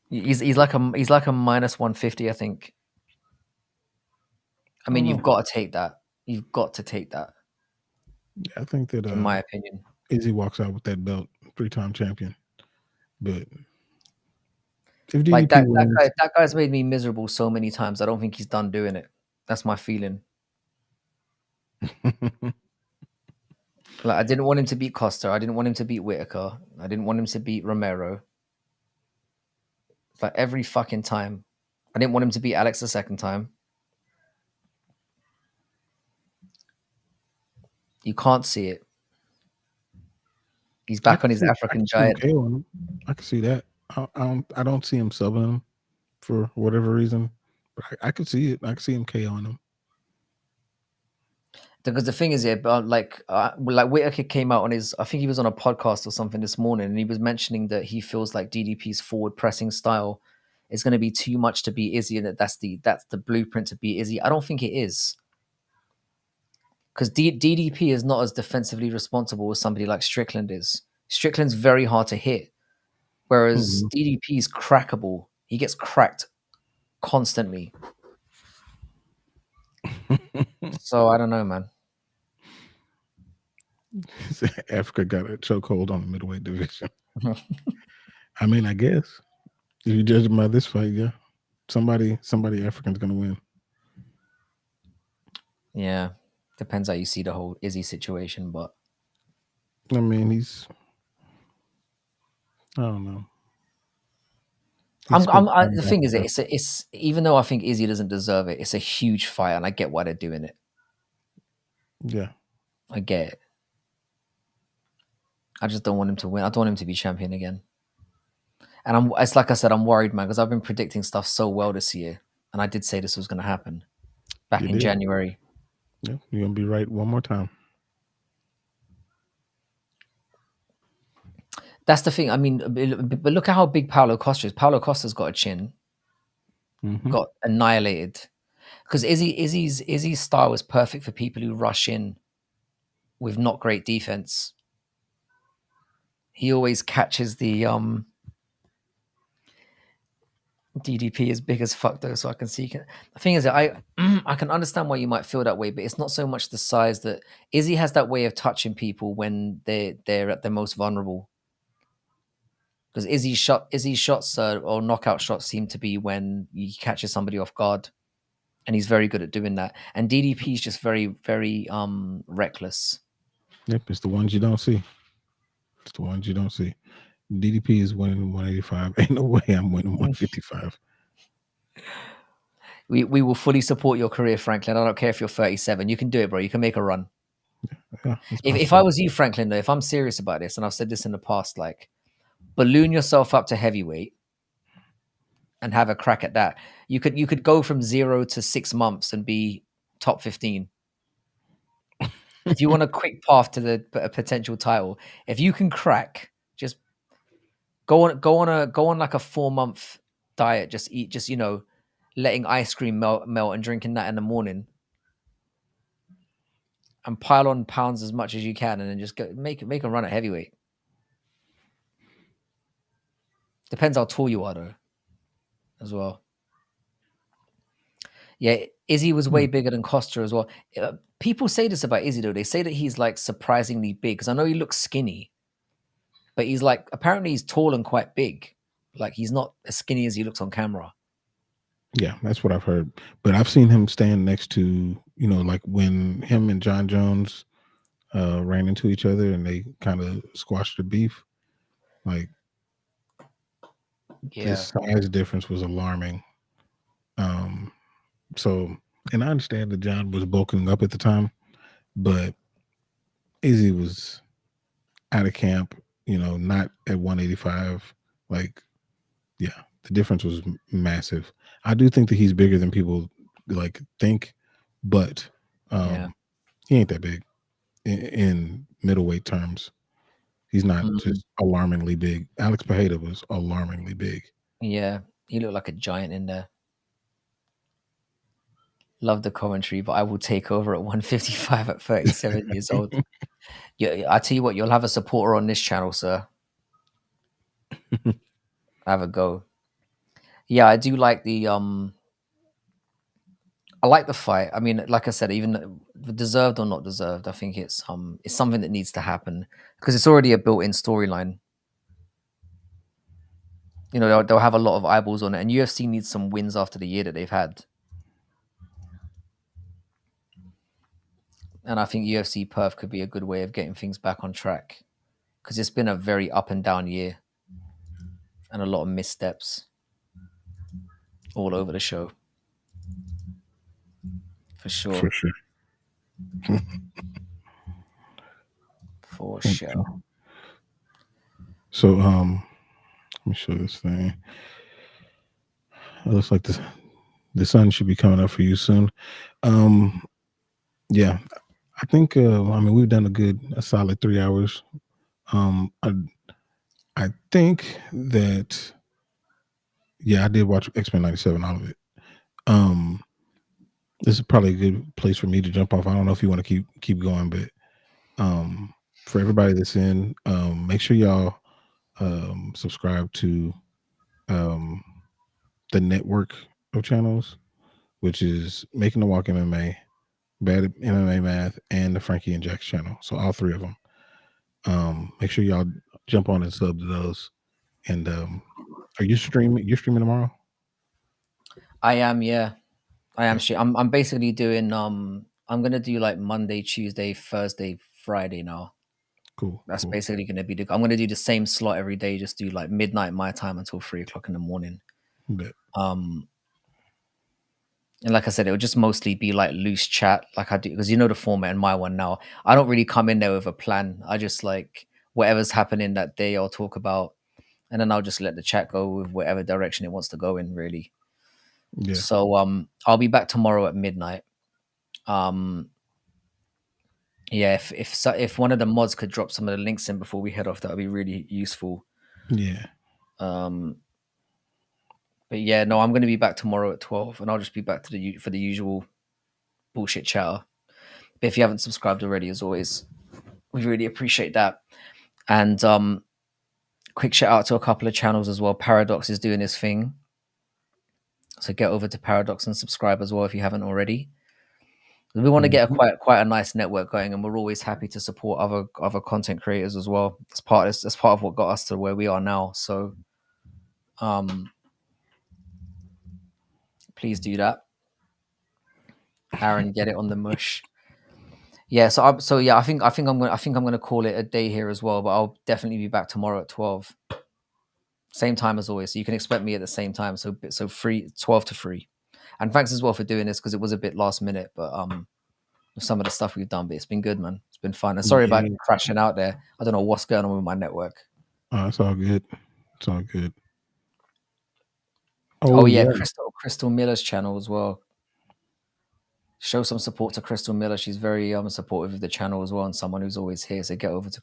He's like a minus 150, I think. I mean, you've got to take that. You've got to take that. Yeah, I think that in my opinion, Izzy walks out with that belt, 3-time champion. But if DDP like that wins, that guy's made me miserable so many times. I don't think he's done doing it. That's my feeling. Like, I didn't want him to beat Costa. I didn't want him to beat Whitaker. I didn't want him to beat Romero. Like every fucking time. I didn't want him to beat Alex the second time. You can't see it. He's back on his African giant. I can see that. I don't see him subbing him for whatever reason. But I could see it. I could see him KOing him. Because the thing is, like Whitaker came out on his, I think he was on a podcast or something this morning, and he was mentioning that he feels like DDP's forward pressing style is going to be too much to beat Izzy, and that's the blueprint to beat Izzy. I don't think it is, because DDP is not as defensively responsible as somebody like Strickland is. Strickland's very hard to hit, whereas DDP is crackable. He gets cracked constantly. So I don't know, man. Africa got a chokehold on the middleweight division. I mean, I guess if you judge by this fight, yeah, somebody African's gonna win. Yeah, depends how you see the whole Izzy situation, but I mean, I don't know. The thing is, it's even though I think Izzy doesn't deserve it, it's a huge fight, and I get why they're doing it. Yeah, I get it. I just don't want him to win. I don't want him to be champion again. And it's like I said, I'm worried, man, because I've been predicting stuff so well this year, and I did say this was going to happen back in January. Yeah, you're gonna be right one more time. That's the thing. I mean, but look at how big Paulo Costa is. Paulo Costa's got a chin, got annihilated. Because Izzy's style is perfect for people who rush in with not great defense. He always catches the DDP is big as fuck though, so I can see. The thing is, I can understand why you might feel that way, but it's not so much the size. That Izzy has that way of touching people when they're at their most vulnerable. Because Izzy's shots or knockout shots seem to be when he catches somebody off guard, and he's very good at doing that. And DDP is just very, very reckless. Yep, it's the ones you don't see. It's the ones you don't see. DDP is winning 185. Ain't no way I'm winning 155. We will fully support your career, Franklin. I don't care if you're 37. You can do it, bro. You can make a run. Yeah, if I was you, Franklin, though, if I'm serious about this, and I've said this in the past, like, balloon yourself up to heavyweight and have a crack at that. You could go from 0 to 6 months and be top 15. If you want a quick path to the potential title, if you can crack, just go on like a 4-month diet. Just eat, letting ice cream melt and drinking that in the morning. and pile on pounds as much as you can, and then just make them run at heavyweight. Depends how tall you are, though, as well. Yeah, Izzy was way Hmm. bigger than Costa as well. People say this about Izzy, though. They say that he's like surprisingly big, because I know he looks skinny, but he's like, apparently he's tall and quite big. Like, he's not as skinny as he looks on camera. Yeah, that's what I've heard. But I've seen him stand next to, like when him and John Jones ran into each other and they kind of squashed the beef. Like the Yeah, size difference was alarming. Um, so, and I understand that John was bulking up at the time, but Izzy was out of camp, not at 185. Like, yeah, the difference was massive. I do think that he's bigger than people like think, but yeah. he ain't that big in middleweight terms. He's not Mm, just alarmingly big. Alex Pajeda was alarmingly big. yeah, he looked like a giant in there. Love the commentary, but I will take over at 155 at 37 years old. Yeah, I tell you what, you'll have a supporter on this channel, sir. Have a go. Yeah, I do like I like the fight. I mean, like I said, even deserved or not deserved, I think it's something that needs to happen, because it's already a built-in storyline. They'll have a lot of eyeballs on it, and UFC needs some wins after the year that they've had. And I think UFC Perth could be a good way of getting things back on track, because it's been a very up and down year and a lot of missteps all over the show, for For sure. sure. For sure. So let me show this thing. It looks like the sun should be coming up for you soon. Um yeah, I think I mean we've done a solid 3 hours. Um I I think that yeah, I did watch X-Men 97, all of it. Um this is probably a good place for me to jump off. I don't know if you want to keep going, but um for everybody that's in, make sure y'all subscribe to um the network of channels, which is Making the Walk MMA, Bad MMA Math, and the Frankie and Jax channel. So all three of them. Make sure y'all jump on and sub to those. And are you streaming? You're streaming tomorrow? I am, yeah. I am. Okay, I'm basically doing. I'm gonna do like Monday, Tuesday, Thursday, Friday now. cool, That's cool. basically gonna be I'm gonna do the same slot every day. Just do like midnight my time until 3 o'clock in the morning. Bet. Um, and like I said, it would just mostly be like loose chat, like I do, because the format in my one now. I don't really come in there with a plan. I just like whatever's happening that day, I'll talk about, and then I'll just let the chat go with whatever direction it wants to go in, really. Yeah, So I'll be back tomorrow at midnight. Um, yeah, if one of the mods could drop some of the links in before we head off, that would be really useful. yeah, Um, but yeah, no, I'm going to be back tomorrow at 12, and I'll just be back to for the usual bullshit chatter. But if you haven't subscribed already, as always, we really appreciate that. And quick shout out to a couple of channels as well. Paradox is doing his thing, so get over to Paradox and subscribe as well if you haven't already. We want to get mhm, quite a nice network going, and we're always happy to support other content creators as well. That's part of what got us to where we are now. So um, please do that. Aaron, get it on the mush. Yeah, so yeah, I think I'm gonna call it a day here as well. But I'll definitely be back tomorrow at 12, same time as always. So you can expect me at the same time. So 12 to 3. And thanks as well for doing this, because it was a bit last minute, but with some of the stuff we've done. But it's been good, man. It's been fun. And sorry about yeah. crashing out there. I don't know what's going on with my network. It's all good. It's all good. Oh Oh yeah, yeah, Crystal Miller's channel as well. Show some support to Crystal Miller. She's very supportive of the channel as well, and someone who's always here. So get over to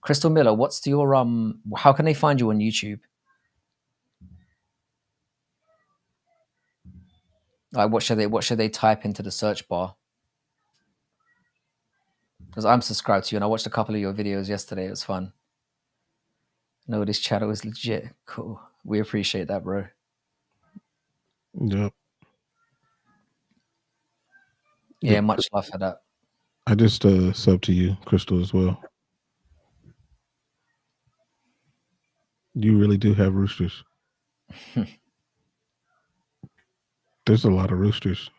Crystal Miller. What's your How can they find you on YouTube? Like, what should they type into the search bar? because I'm subscribed to you, and I watched a couple of your videos yesterday. It was fun. No, this channel is legit. Cool. We appreciate that, bro. Yep. Yeah, Yep. much love for that. I just sub to you, Crystal, as well. You really do have roosters. There's a lot of roosters.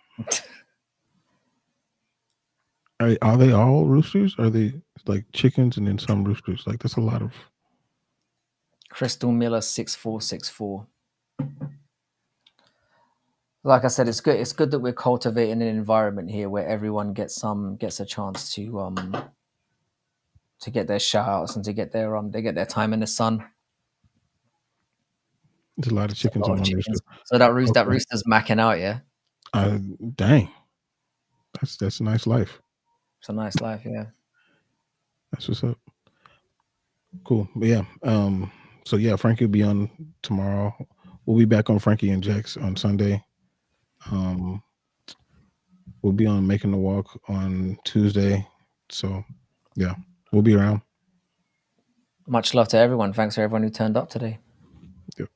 Are they all roosters? Are they like chickens and then some roosters? Like that's a lot of. Crystal Miller 6464. Like I said, it's good. It's good that we're cultivating an environment here where everyone gets a chance to get their shout outs and to get their time in the sun. There's a lot of chickens A on lot my of rooster. chickens. So that Okay. rooster's macking out, yeah. Dang, that's a nice life. It's a nice life, yeah. That's what's up. Cool. But yeah. So yeah, Frankie will be on tomorrow. We'll be back on Frankie and Jax on Sunday. We'll be on Making the Walk on Tuesday. So yeah, we'll be around. Much love to everyone. Thanks for everyone who turned up today. Yep.